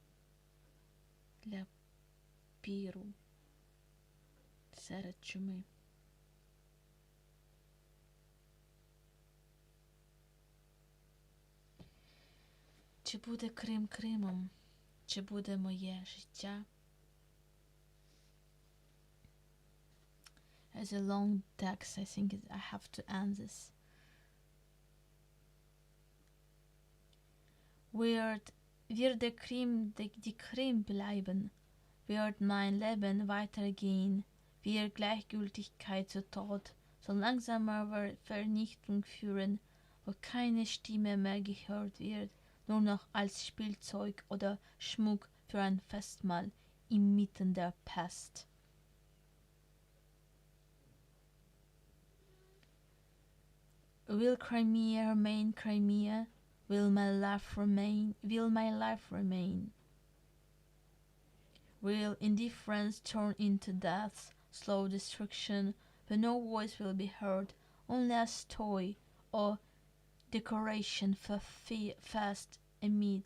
для піру серед чуми. Чи буде Крим Кримом? Чи буде моє життя? As a long text, I think I have to end this. Wird die Krim bleiben, wird mein Leben weitergehen, wird Gleichgültigkeit zu Tod so langsamer Vernichtung führen, wo keine Stimme mehr gehört wird, nur noch als Spielzeug oder Schmuck für ein Festmahl inmitten der Pest. Will Crimea remain Crimea? Will my life remain? Will indifference turn into death, slow destruction, where no voice will be heard, only as toy or decoration for feast amid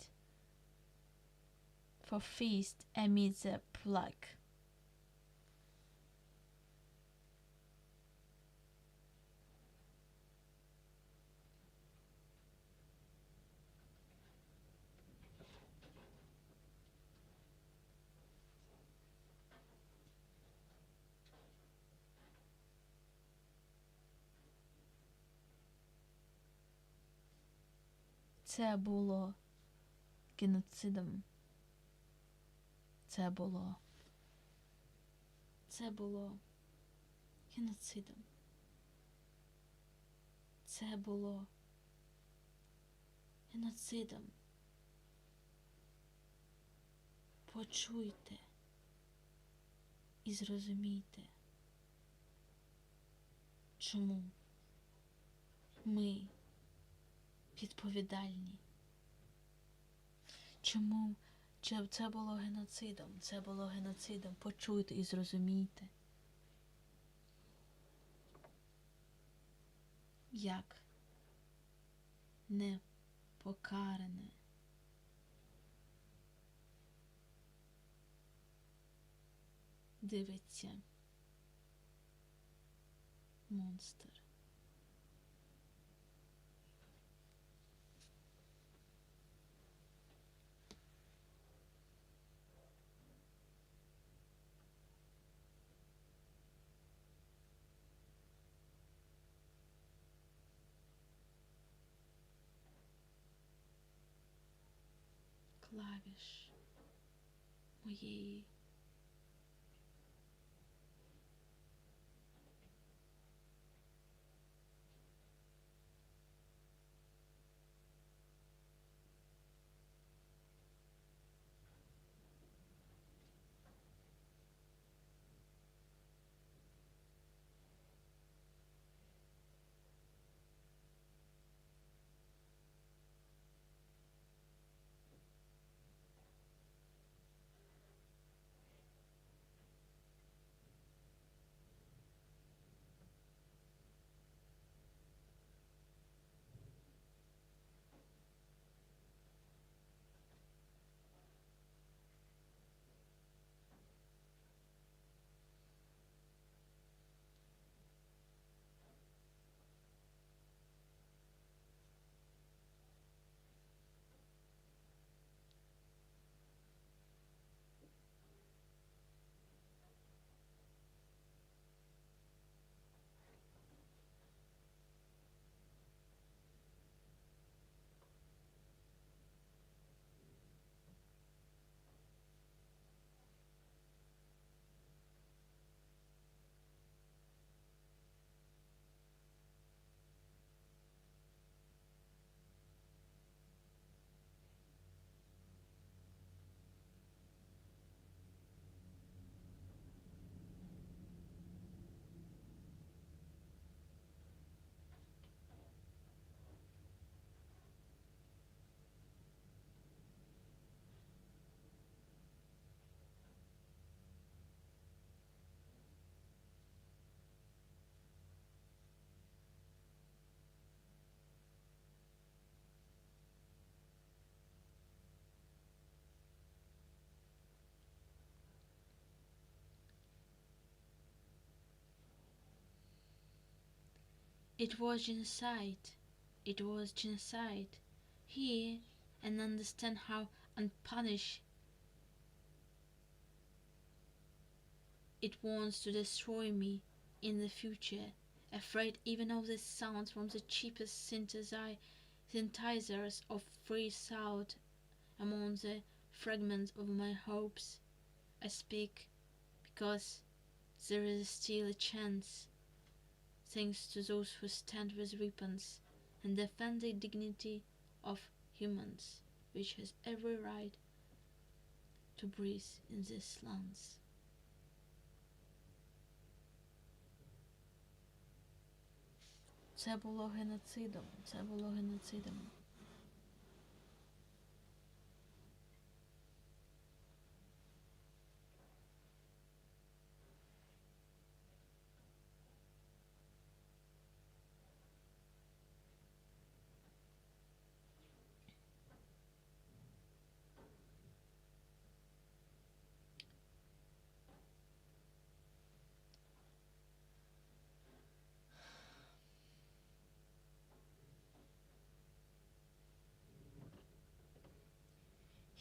the plague? Це було геноцидом. Це було геноцидом. Це було геноцидом. Почуйте і зрозумійте, чому ми відповідальні. Чому це було геноцидом? Це було геноцидом. Почуйте і зрозумійте. Як непокаране дивиться монстр. Клавіш моєї It was genocide. It was genocide. Hear and understand how unpunished it wants to destroy me in the future, afraid even of the sounds from the cheapest synthesizers of free sound among the fragments of my hopes. I speak because there is still a chance, thanks to those who stand with weapons and defend the dignity of humans, which has every right to breathe in these lands. Це було геноцидом. Це було геноцидом.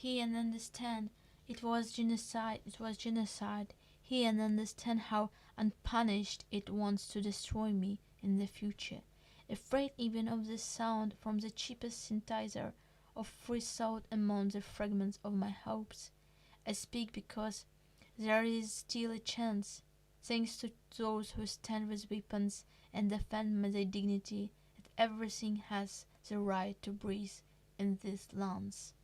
Hear and understand, it was genocide, it was genocide. Hear and understand how unpunished it wants to destroy me in the future, afraid even of the sound from the cheapest synthesizer of free thought among the fragments of my hopes. I speak because there is still a chance, thanks to those who stand with weapons and defend my dignity, that everything has the right to breathe in these lands.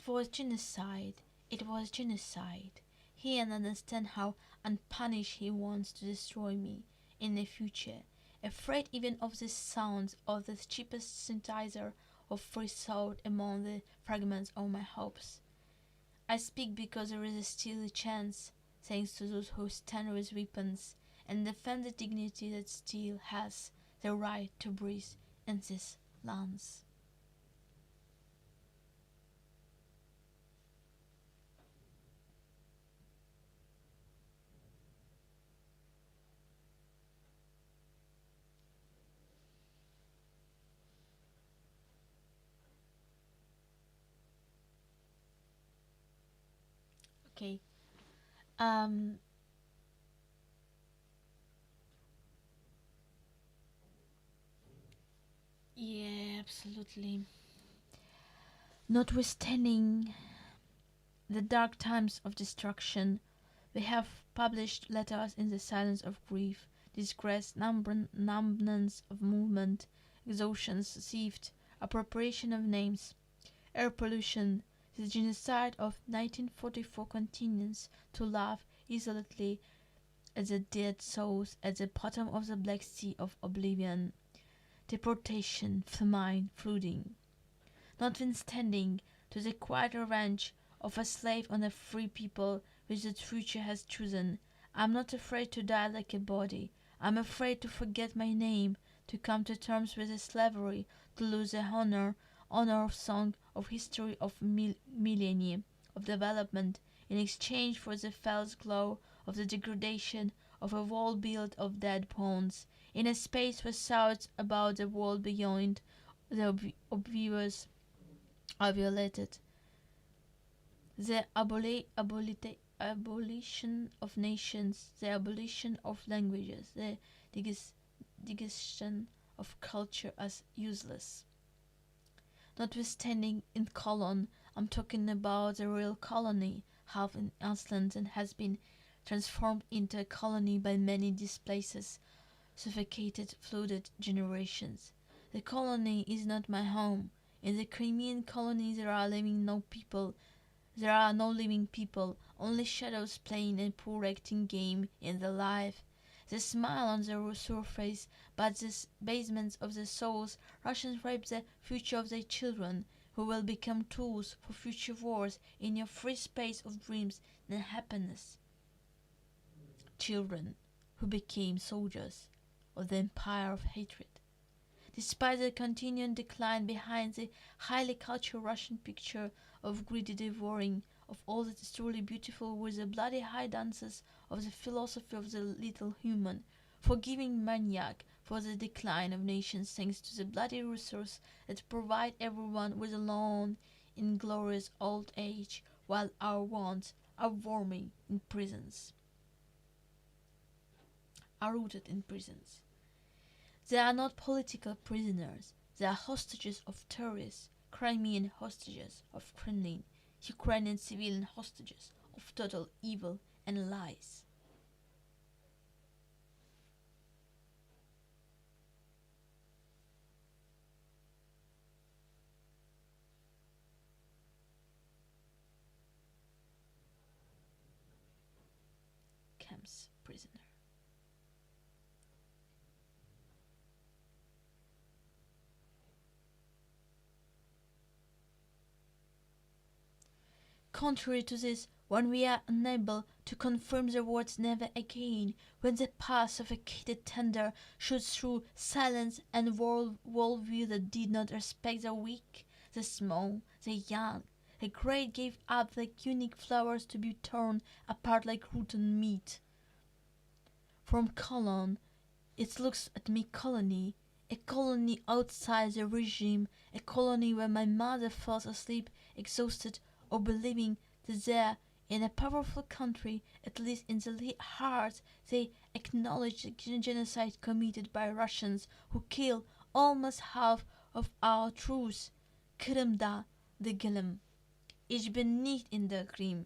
It was genocide. It was genocide. Hear and understand how unpunished he wants to destroy me in the future, afraid even of the sounds of the cheapest synthesizer of free thought among the fragments of my hopes. I speak because there is still a chance, thanks to those who stand with weapons and defend the dignity that still has the right to breathe in these lands. Okay. Yeah, absolutely. Notwithstanding the dark times of destruction, we have published letters in the silence of grief, disgrace, numbness of movement, exhaustion, theft, appropriation of names, air pollution. The genocide of 1944 continues to laugh isolately at the dead souls at the bottom of the Black Sea of oblivion. Deportation, famine, flooding. Notwithstanding to the quiet revenge of a slave on a free people which the future has chosen, I am not afraid to die like a body. I am afraid to forget my name, to come to terms with the slavery, to lose the honor of song, of history, of millennia, of development, in exchange for the false glow of the degradation of a world built of dead bones, in a space where thoughts about the world beyond the obvious are violated. The abolition of nations, the abolition of languages, the negation of culture as useless. Notwithstanding in Cologne, I'm talking about the real colony, half in Iceland and has been transformed into a colony by many displaced, suffocated, flooded generations. The colony is not my home. In the Crimean colony there are no living people, only shadows playing a poor acting game in the life. They smile on the surface, but the basements of their souls, Russians rape the future of their children, who will become tools for future wars in your free space of dreams and happiness. Children who became soldiers of the empire of hatred. Despite the continuing decline behind the highly cultured Russian picture of greedy devouring of all that is truly beautiful with the bloody high dances of the philosophy of the little human, forgiving maniac for the decline of nations thanks to the bloody resource that provide everyone with a long, inglorious old age, while our wants are warming in prisons, are rooted in prisons. They are not political prisoners, they are hostages of terrorists, Crimean hostages of Kremlin, Ukrainian civilian hostages of total evil and lies. Camps prisoner. Contrary to this, when we are unable to confirm the words never again, when the past suffocated tender shoots through silence and worldview that did not respect the weak, the small, the young, the great gave up their unique flowers to be torn apart like rotten meat. From Cologne, it looks at me colony, a colony outside the regime, a colony where my mother falls asleep exhausted or believing that there, in a powerful country, at least in the heart, they acknowledge the genocide committed by Russians who kill almost half of our troops. Krimda, de Gelem. Ich bin nicht in der Krim.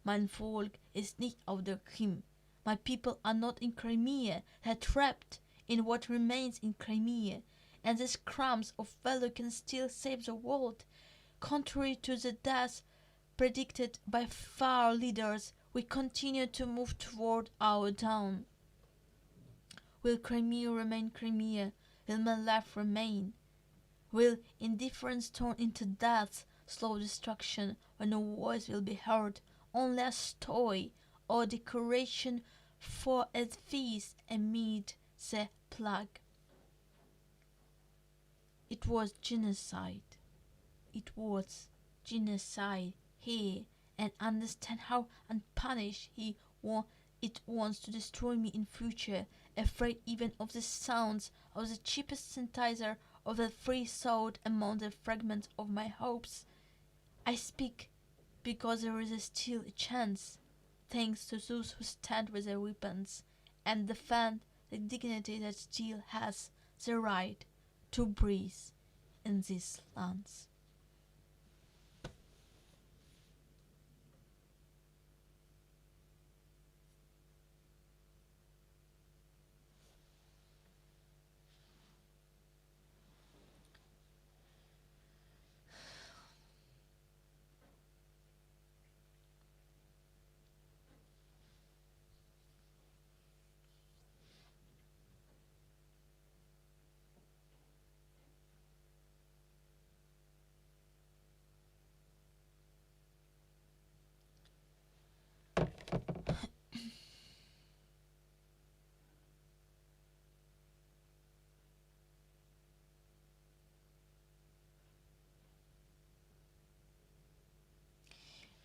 Mein Volk ist nicht auf der Krim. My people are not in Crimea, they are trapped in what remains in Crimea, and these crumbs of value can still save the world. Contrary to the death predicted by far leaders, we continue to move toward our dawn. Will Crimea remain Crimea? Will my life remain? Will indifference turn into death, slow destruction, when no voice will be heard, only a story or decoration for a feast amid the plague? It was genocide. It was genocide here, and understand how unpunished it wants to destroy me in future, afraid even of the sounds of the cheapest synthesizer of the free thought among the fragments of my hopes. I speak because there is still a chance, thanks to those who stand with their weapons and defend the dignity that still has the right to breathe in these lands.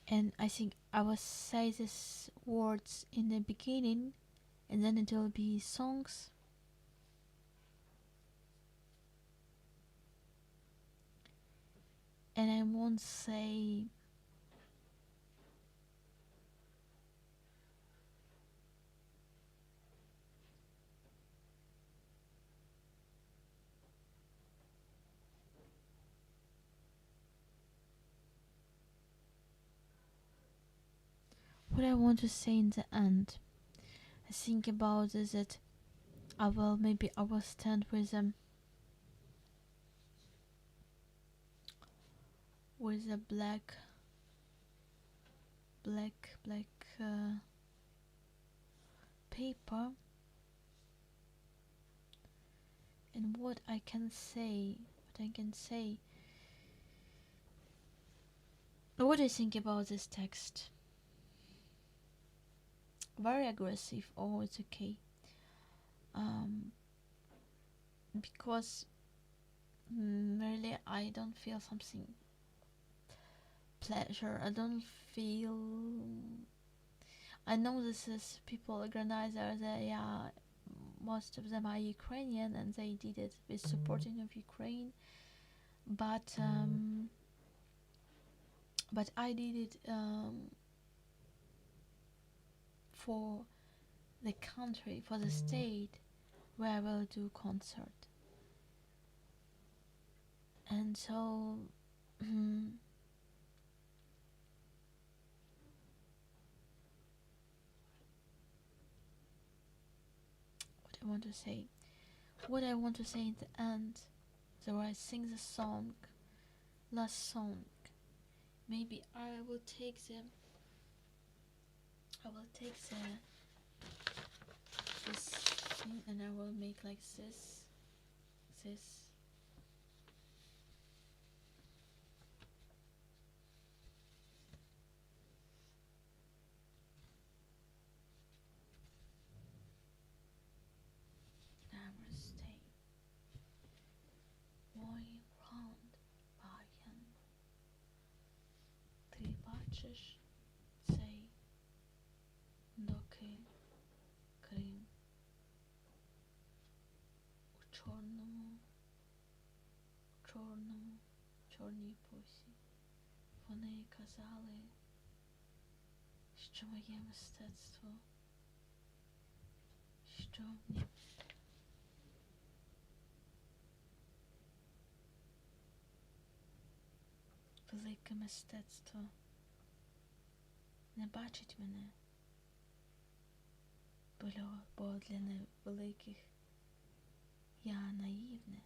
And I think I will say these words in the beginning, and then it will be songs. And I won't say what I want to say in the end. I think about is that I will stand with a black paper, And what I can say, what do you think about this text? Very aggressive, or it's okay? Because really I don't feel something pleasure. I don't feel. I know this is people organizers. Most of them are Ukrainian, and they did it with supporting of Ukraine. But I did it for the country, for the state, where I will do concert. And so what I want to say in the end, so I sing the song, last song. Maybe I will take this thing, and I will make like this. Never stay. Мой round баян. Ти бачиш цей, доки Крим у чорній пусі. Вони казали, що моє мистецтво, що велике мистецтво не бачить мене, бо для невеликих я наївне.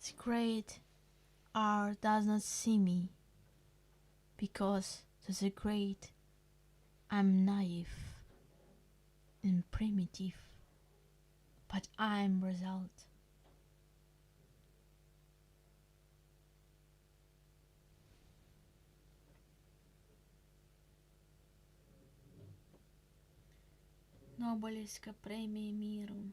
The great art does not see me, because to the great I'm naive and primitive, but I'm result. Нобелівська премія миру.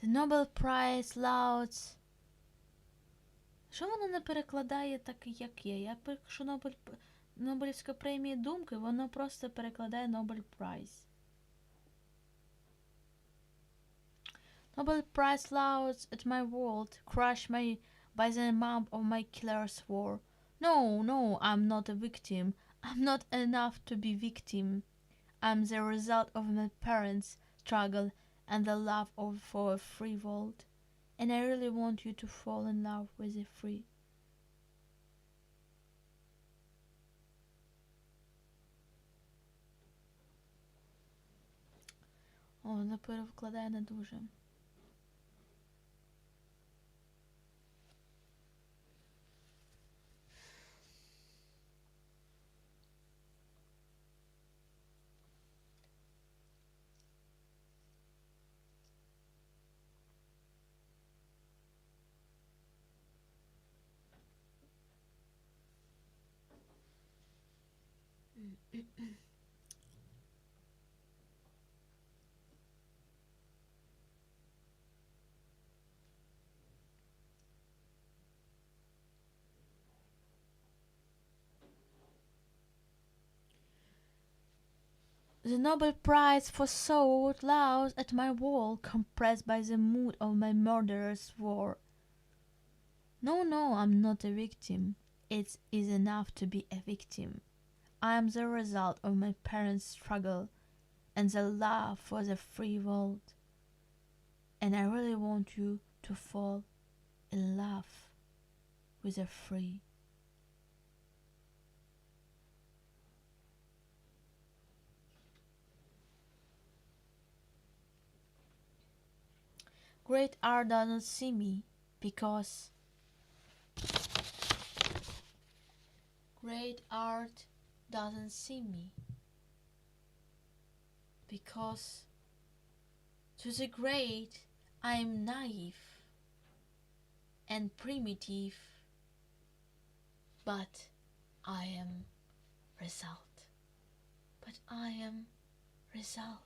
The Nobel Prize lauds. Що воно не перекладає так, як є? Я пишу Нобелівська премія думки, воно просто перекладає Nobel Prize. Nobel Prize lauds at my world, crushed by the mob of my killer's war. No, no, I'm not a victim. I'm not enough to be victim. I'm the result of my parents' struggle and the love for a free world. And I really want you to fall in love with a free. О, не перекладає не дуже. The Nobel Prize for Thought laughs at my wall, compressed by the mood of my murderous war. No, no, I'm not a victim. It is enough to be a victim. I am the result of my parents' struggle and the love for the free world. And I really want you to fall in love with the free. Great art doesn't see me because great art doesn't see me because to the great I am naive and primitive, but I am result. But I am result.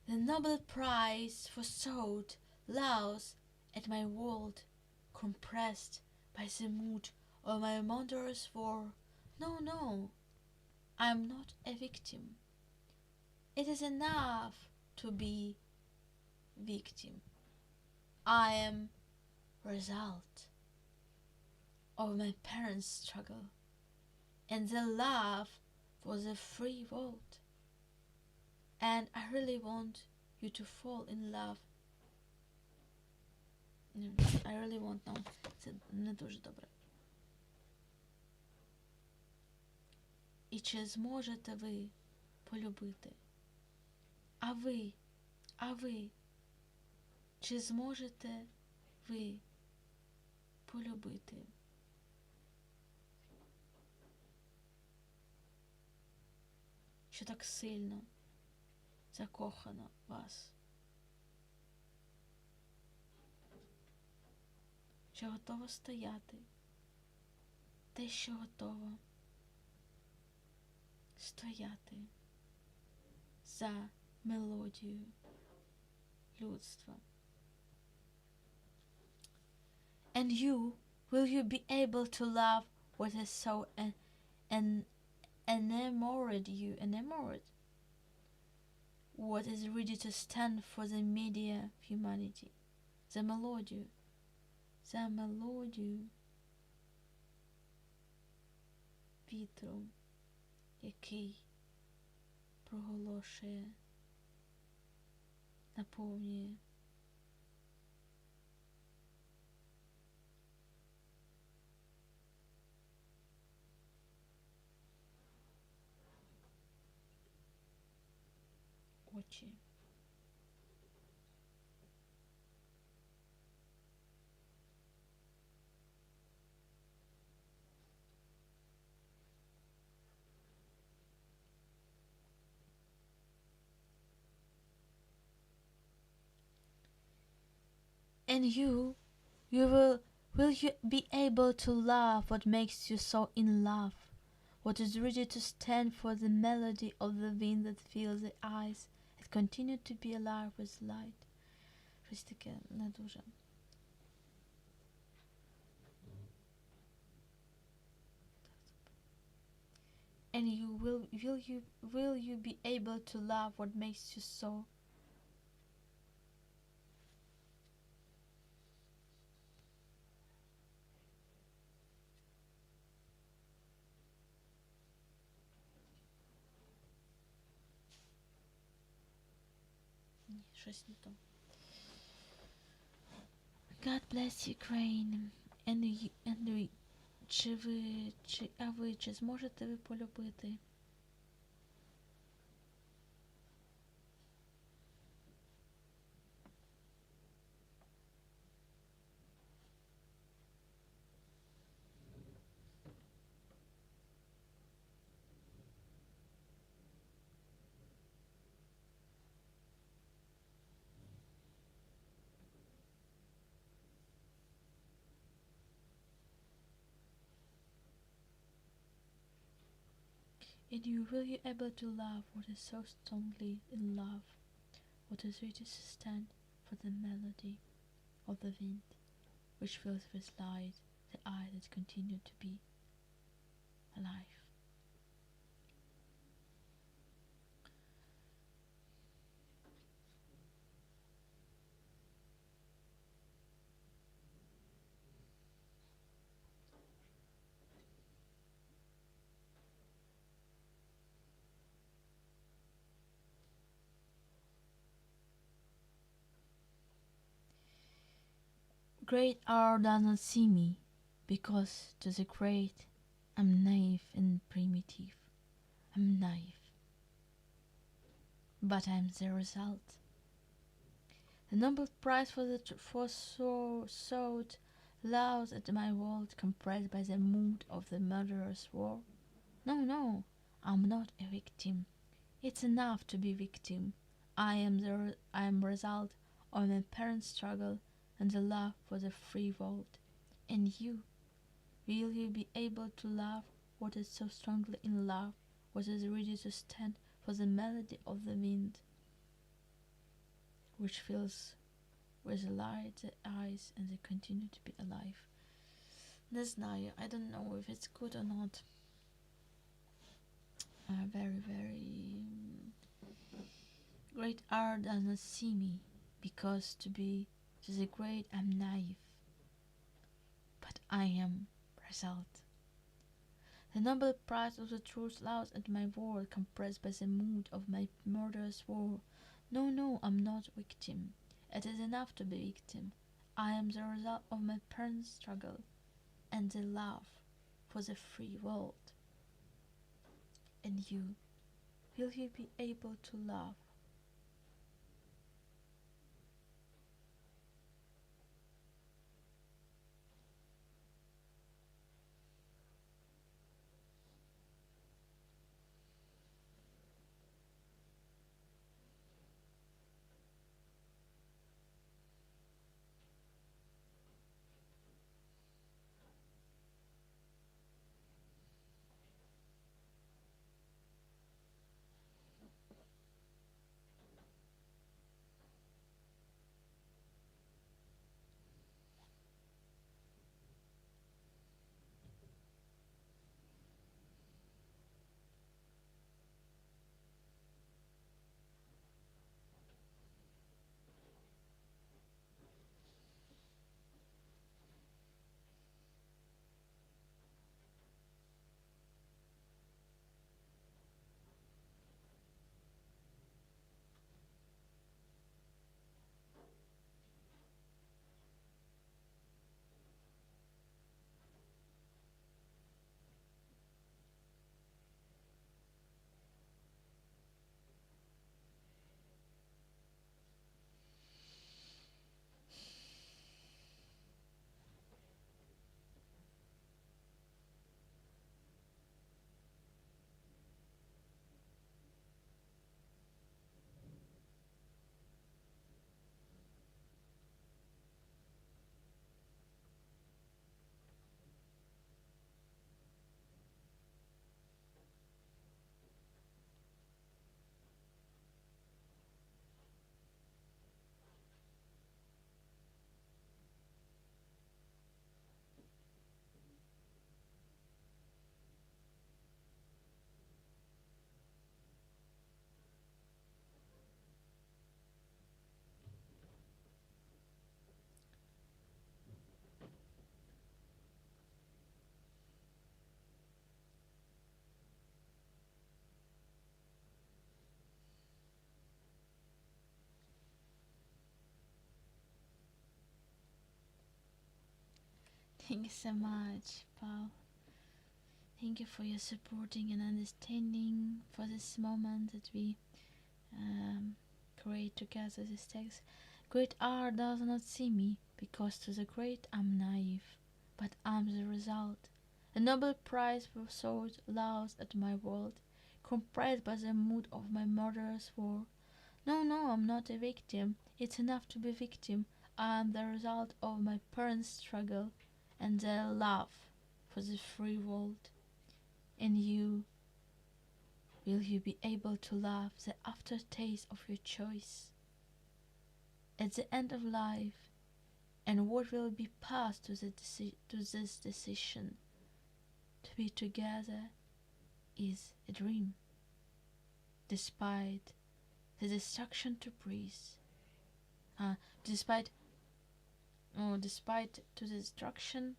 The Nobel Prize for Thought laughs at my world, compressed by the mood of my murderous war. No, no, I am not a victim. It is enough to be victim. I am result of my parents' struggle and the love for the free world. And I really want you to fall in love. I really want, no, це не дуже добре. І чи зможете ви полюбити? А ви, чи зможете ви полюбити? Що так сильно закохана в вас? Що готова стояти? Те, що готова стояти за мелодію людства. And will you be able to love what has so enamored you, what is ready to stand for the media of humanity, the мелодію, вітру, який проголошує, наповнює очі. And will you be able to love what makes you so in love, what is ready to stand for the melody of the wind that fills the eyes and continue to be alive with light. Щось таке не дуже. And will you be able to love what makes you so? Ні, щось не то. God bless Ukraine. Чи зможете ви полюбити? And you will be able to love what is so strongly in love, what is ready to stand for the melody of the wind, which fills with light the eye that continue to be alive. Great art does not see me, because to the great I'm naive and primitive. I'm naive, but I'm the result. The Nobel Prize for thought laughs at my world compressed by the mood of the murderous war. No, I'm not a victim. It's enough to be victim. I am result of my parents' struggle and the love for the free world. And you, will you be able to love what is so strongly in love, what is ready to stand for the melody of the wind, which fills with light the eyes and they continue to be alive? Не знаю, I don't know if it's good or not. Very great art does not see me, because to the great I'm naive, but I am result. The Nobel Prize of the Truth laughs at my world compressed by the mood of my murderous war. No, I'm not victim. It is enough to be victim. I am the result of my parents' struggle and the love for the free world. And you, will you be able to love? Thank you so much, Paul. Thank you for your supporting and understanding for this moment that we create together this text. Great art does not see me, because to the great I'm naive, but I'm the result. A Nobel Prize for thought laughs at my world, compressed by the mood of my murderous war. No, no, I'm not a victim. It's enough to be victim. I am the result of my parents' struggle and their love for the free world. And you, will you be able to love the aftertaste of your choice? At the end of life, and what will be passed to this decision? To be together is a dream, despite the destruction to breathe. Despite to the destruction,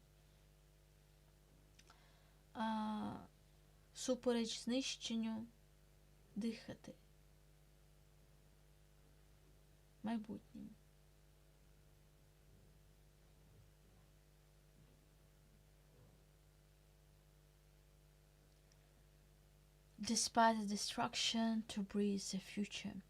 супереч знищенню, дихати майбутнім. Despite the destruction, to breathe the future.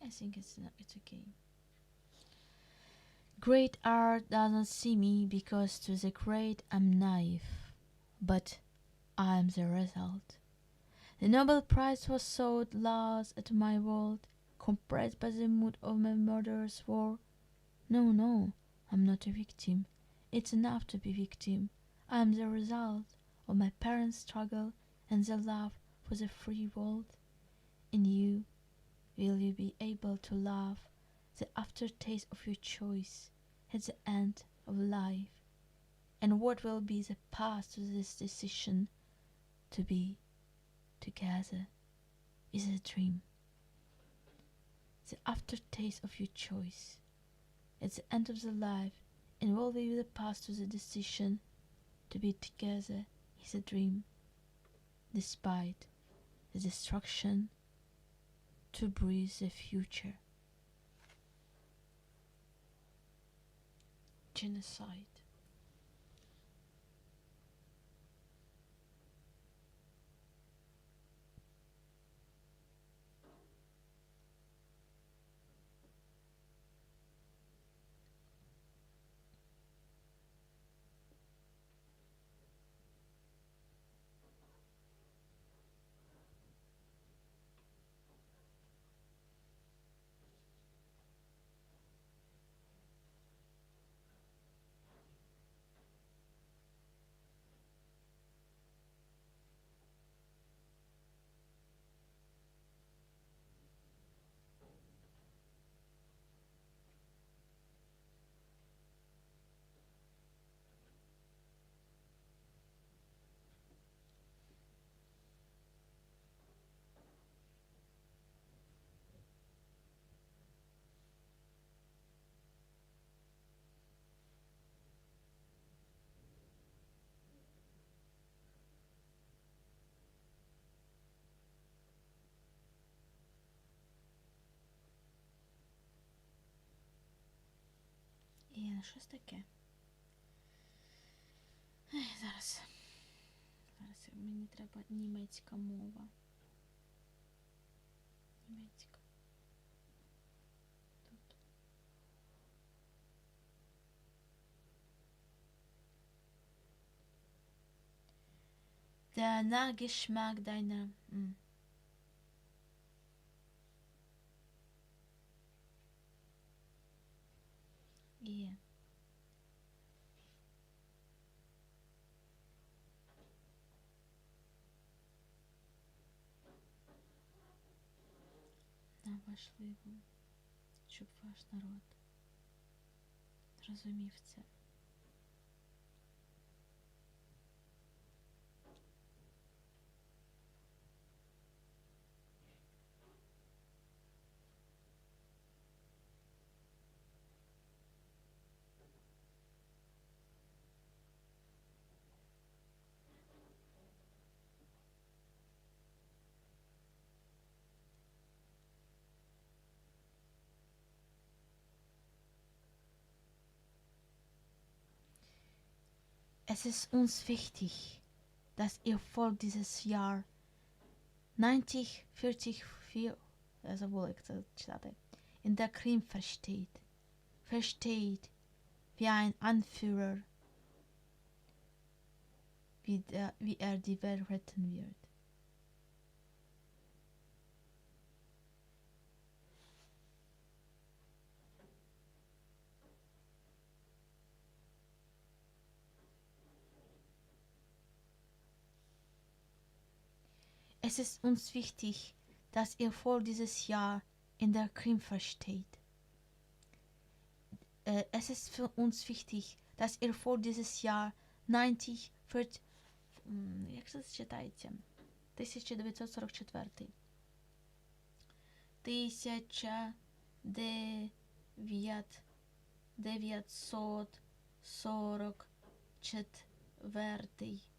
I think it's okay. Great art does not see me, because to the great I'm naive, but I am the result. The Nobel Prize for thought laughs at my world, compressed by the mood of my murderous war. No, no, I'm not a victim. It's enough to be victim. I am the result of my parents' struggle and their love for the free world. And you, will you be able to love the aftertaste of your choice at the end of life? And what will be the path to this decision? To be together is a dream. The aftertaste of your choice at the end of the life, and will be the path to the decision. To be together is a dream, despite the destruction, to breathe the future. Genocide. Щось таке. Зараз мені треба німецька мова. Німецька. Тут. Der Nachgeschmack deiner... І нам важливо, щоб ваш народ зрозумів це. Es ist uns wichtig, dass ihr Volk dieses Jahr 9044, забула, як це читати, in der Krim versteht, wie ein Anführer, wie er die Welt retten wird. Es ist uns wichtig, dass ihr Volk dieses Jahr in der Krim versteht. Es ist für uns wichtig, dass ihr Volk dieses Jahr 90, як це читається? 1944. 1944.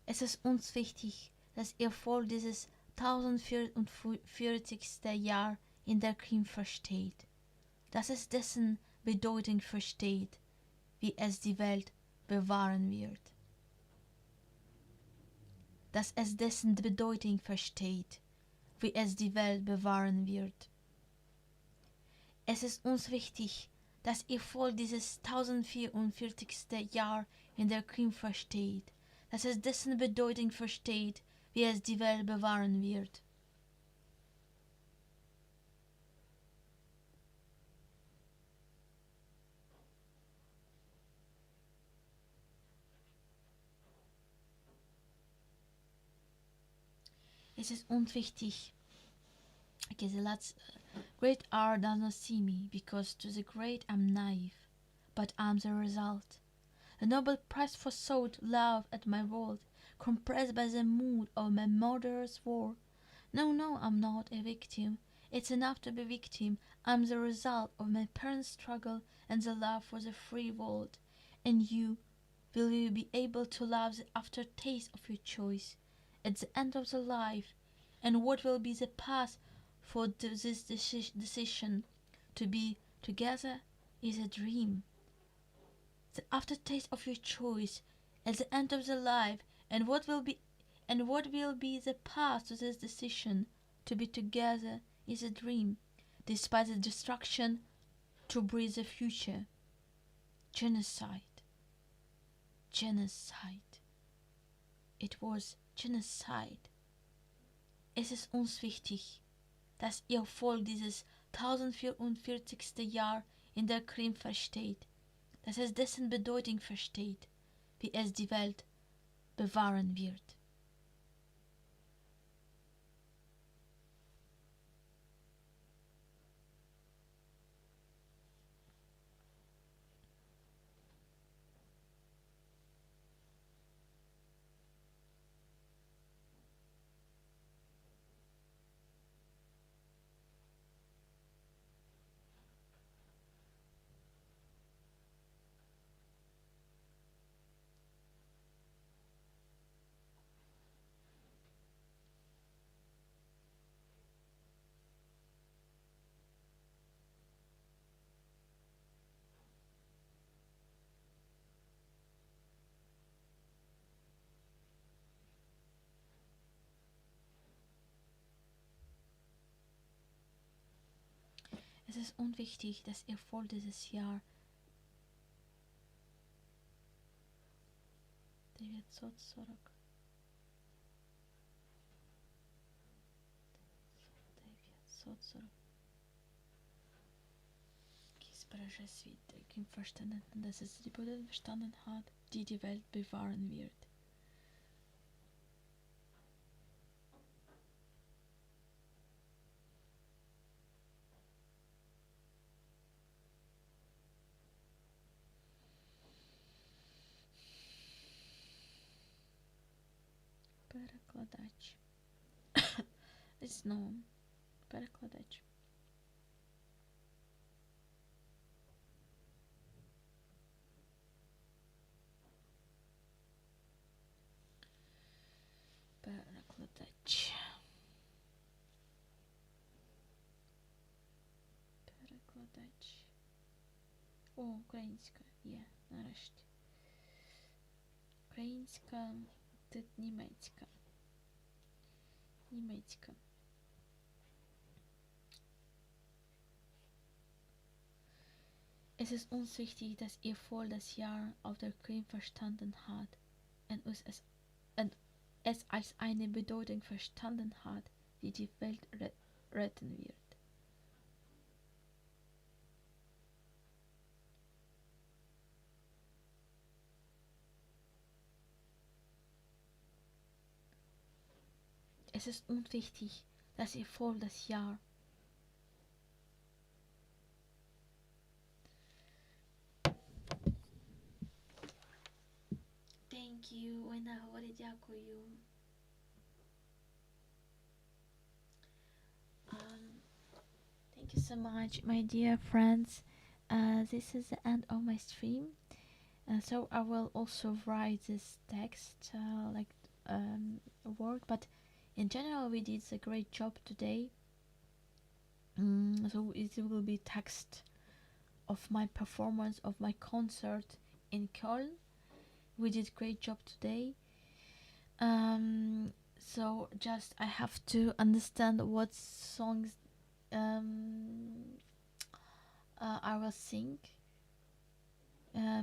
Es ist uns wichtig, dass ihr Volk dieses 1044. Jahr in der Krim versteht, dass es dessen Bedeutung versteht, wie es die Welt bewahren wird. Dass es dessen Bedeutung versteht, wie es die Welt bewahren wird. Es ist uns wichtig, dass ihr Volk dieses 1044. Jahr in der Krim versteht, dass es dessen Bedeutung versteht, wie es die Welt bewahren wird. Es ist uns wichtig. Okay, the last great art does not see me, because to the great I'm naive, but I'm the result. The Nobel Prize for thought, love at my world, compressed by the mood of my mother's war. No, I'm not a victim. It's enough to be victim. I'm the result of my parents' struggle and the love for the free world. And will you be able to love the aftertaste of your choice at the end of the life? And what will be the path for this decision? To be together is a dream. The aftertaste of your choice at the end of the life, and what will be the path to this decision? To be together is a dream, despite the destruction, to breathe the future. Genocide. It was genocide. Es ist uns wichtig, dass ihr Volk dieses 1044. Jahr in der Krim versteht, dass es dessen Bedeutung versteht, wie es die Welt bewahren wird. Es ist unwichtig, dass ihr Volk dieses Jahr 940 світ, яким verstanden, dass es die Bedeutung verstanden hat, die die Welt bewahren wird. Перекладач. Знову. Перекладач. Перекладач. Перекладач. О, українська є, нарешті. Ukrainska, тут німецька. Німецька. Es ist uns wichtig, dass ihr voll das Jahr auf der Krim verstanden habt und es als eine Bedeutung verstanden hat, die die Welt retten wird. Es ist uns wichtig, dass ihr voll das Jahr Thank you, ой, наговорі дякую. Thank you so much, my dear friends. This is the end of my stream. So I will also write this text like a word, but in general we did a great job today. So it will be text of my performance of my concert in Köln. We did great job today. So just I have to understand what songs I will sing,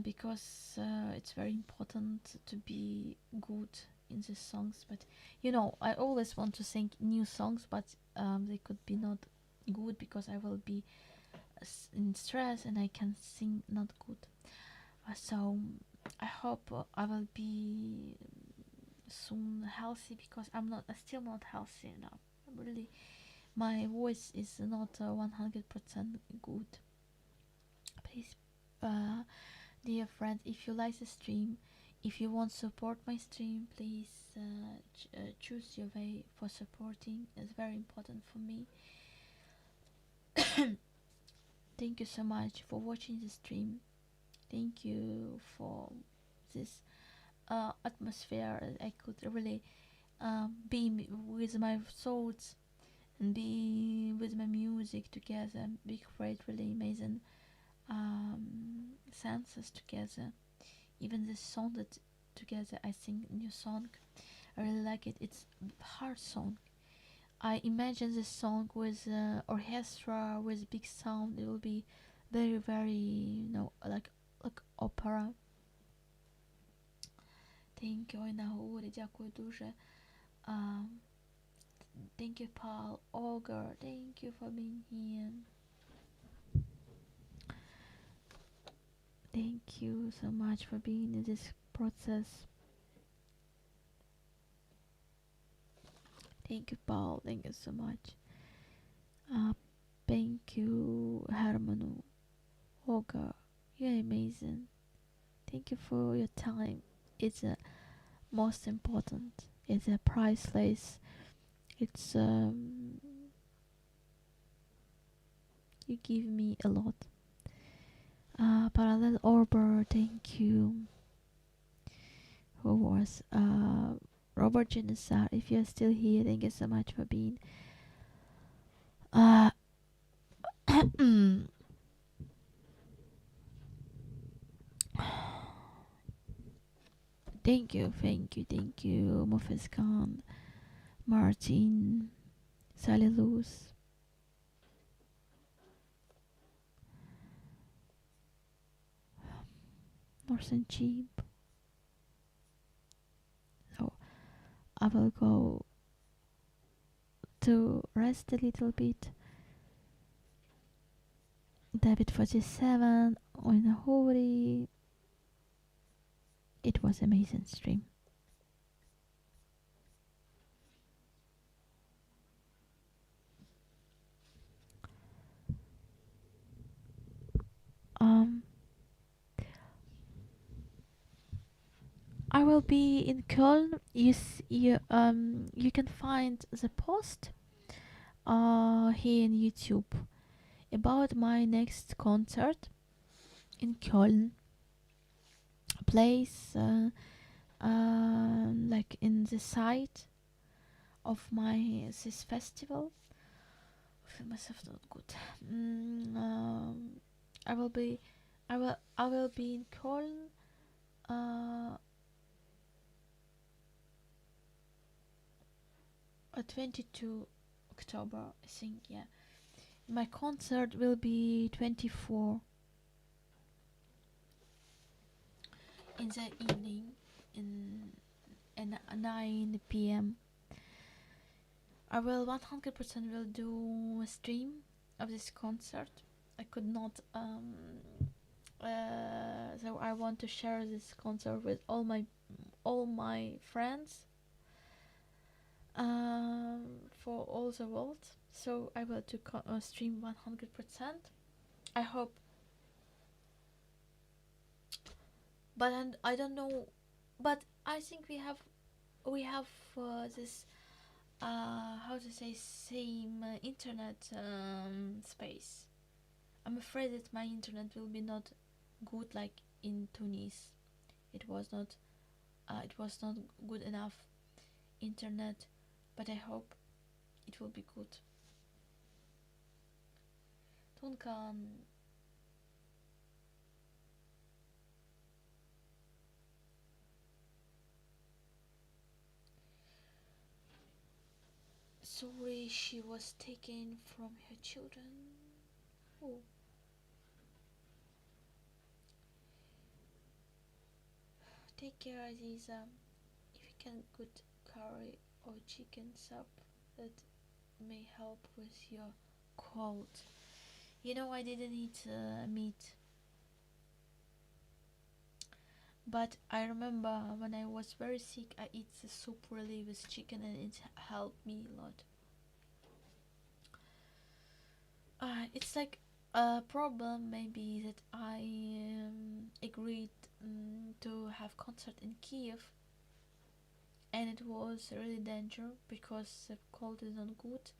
because it's very important to be good in the songs. But you know, I always want to sing new songs, but they could be not good because I will be in stress and I can sing not good. So I hope I will be soon healthy, because I'm still not healthy enough. Really, my voice is not 100% good. Please, dear friends, if you like the stream, if you want to support my stream, please choose your way for supporting. It's very important for me. Thank you so much for watching the stream. Thank you for this atmosphere. I could really be with my thoughts and be with my music together. We create really amazing senses together. Even the song that together I sing new song, I really like it. It's hard song. I imagine this song with orchestra, with big sound. It will be very, very, like opera. Thank you, ой, наговорі, дякую дуже. Thank you, Paul, Olga, thank you for being here. Thank you so much for being in this process. Thank you, Paul, thank you so much. Thank you, Hermanu, Olga, you're amazing. Thank you for your time. It's most important. It's priceless. It's you give me a lot. Parallel Orber, thank you. Who was Robert Genesar? If you're still here, thank you so much for being. Thank you, Mufis Khan, Martin, Sally Luz. Northern Cheap. So I will go to rest a little bit. David 47, Oinahori. It was amazing stream. I will be in Köln. You can find the post here in YouTube about my next concert in Köln. Place like in the site of this festival. I feel myself not good. I will be in Köln 22 October, I think, yeah. My concert will be 24 in the evening in 9 p.m. I will 100% will do a stream of this concert. I could not so I want to share this concert with all my friends for all the world. So I will to stream 100%. I hope, but I don't know. But I think we have this how to say same internet space. I'm afraid that my internet will be not good like in Tunis. It was not good enough internet, but I hope it will be good. Tunkan. Sorry, she was taken from her children. Oh. Take care, Aziza. If you can good curry or chicken soup, that may help with your cold. You know, I didn't eat meat, but I remember when I was very sick, I eat the soup really with chicken, and it helped me a lot. It's like a problem maybe that I agreed to have concert in Kiev, and it was really dangerous because the cold is not good,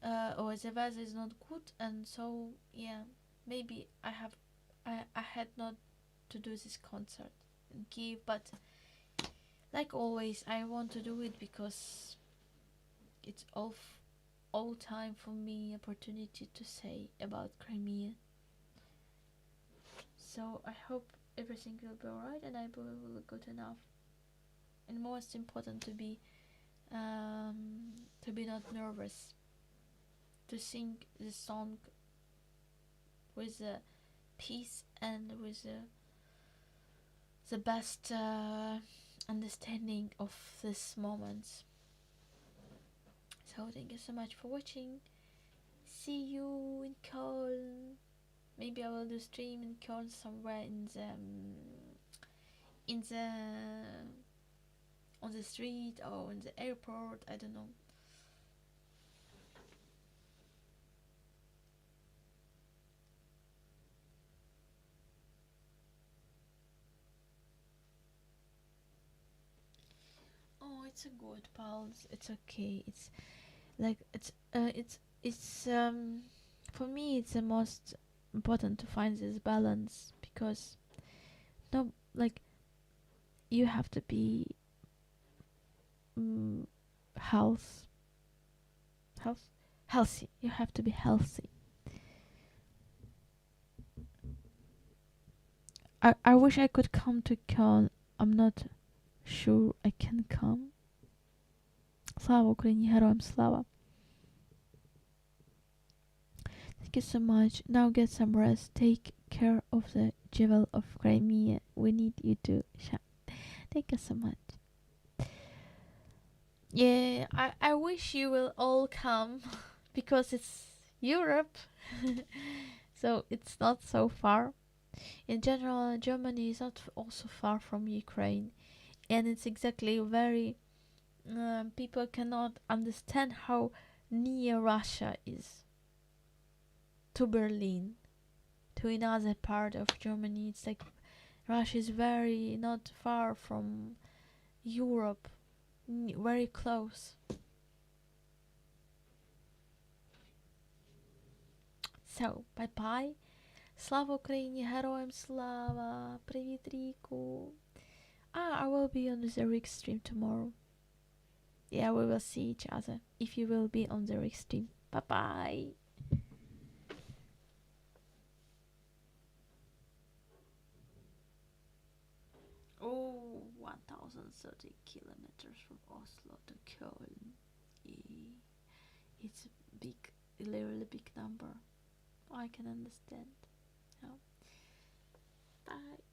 or the weather is not good, and so yeah, maybe I had not to do this concert in Kiev, but like always, I want to do it because it's all time for me opportunity to say about Crimea. So I hope everything will be alright, and I will be good enough. And most important to be not nervous. To sing the song with peace and with the best understanding of this moment. So thank you so much for watching. See you in Köln. Maybe I will do stream in Köln somewhere on the street or in the airport. I don't know. Oh, it's a good pulse. It's okay. It's like it's for me it's the most important to find this balance, because no, like, you have to be health healthy. You have to be healthy. I wish I could come to Köln. I'm not sure I can come. Слава Україні, героям слава. Thank you so much. Now get some rest. Take care of the jewel of Crimea. We need you to shine. Thank you so much. Yeah, I wish you will all come because it's Europe. So it's not so far. In general, Germany is not also far from Ukraine, and it's exactly very people cannot understand how near Russia is to Berlin, to another part of Germany. It's like Russia is very not far from Europe, very close. So bye bye. Слава Україні, героям слава. Привіт, Ріку. I will be on the Rick stream tomorrow. Yeah, we will see each other if you will be on the Rick stream. Bye bye. Oh, wow. 1030 kilometers from Oslo to Köln. It's a big, literally big number. I can understand. Yeah. Bye.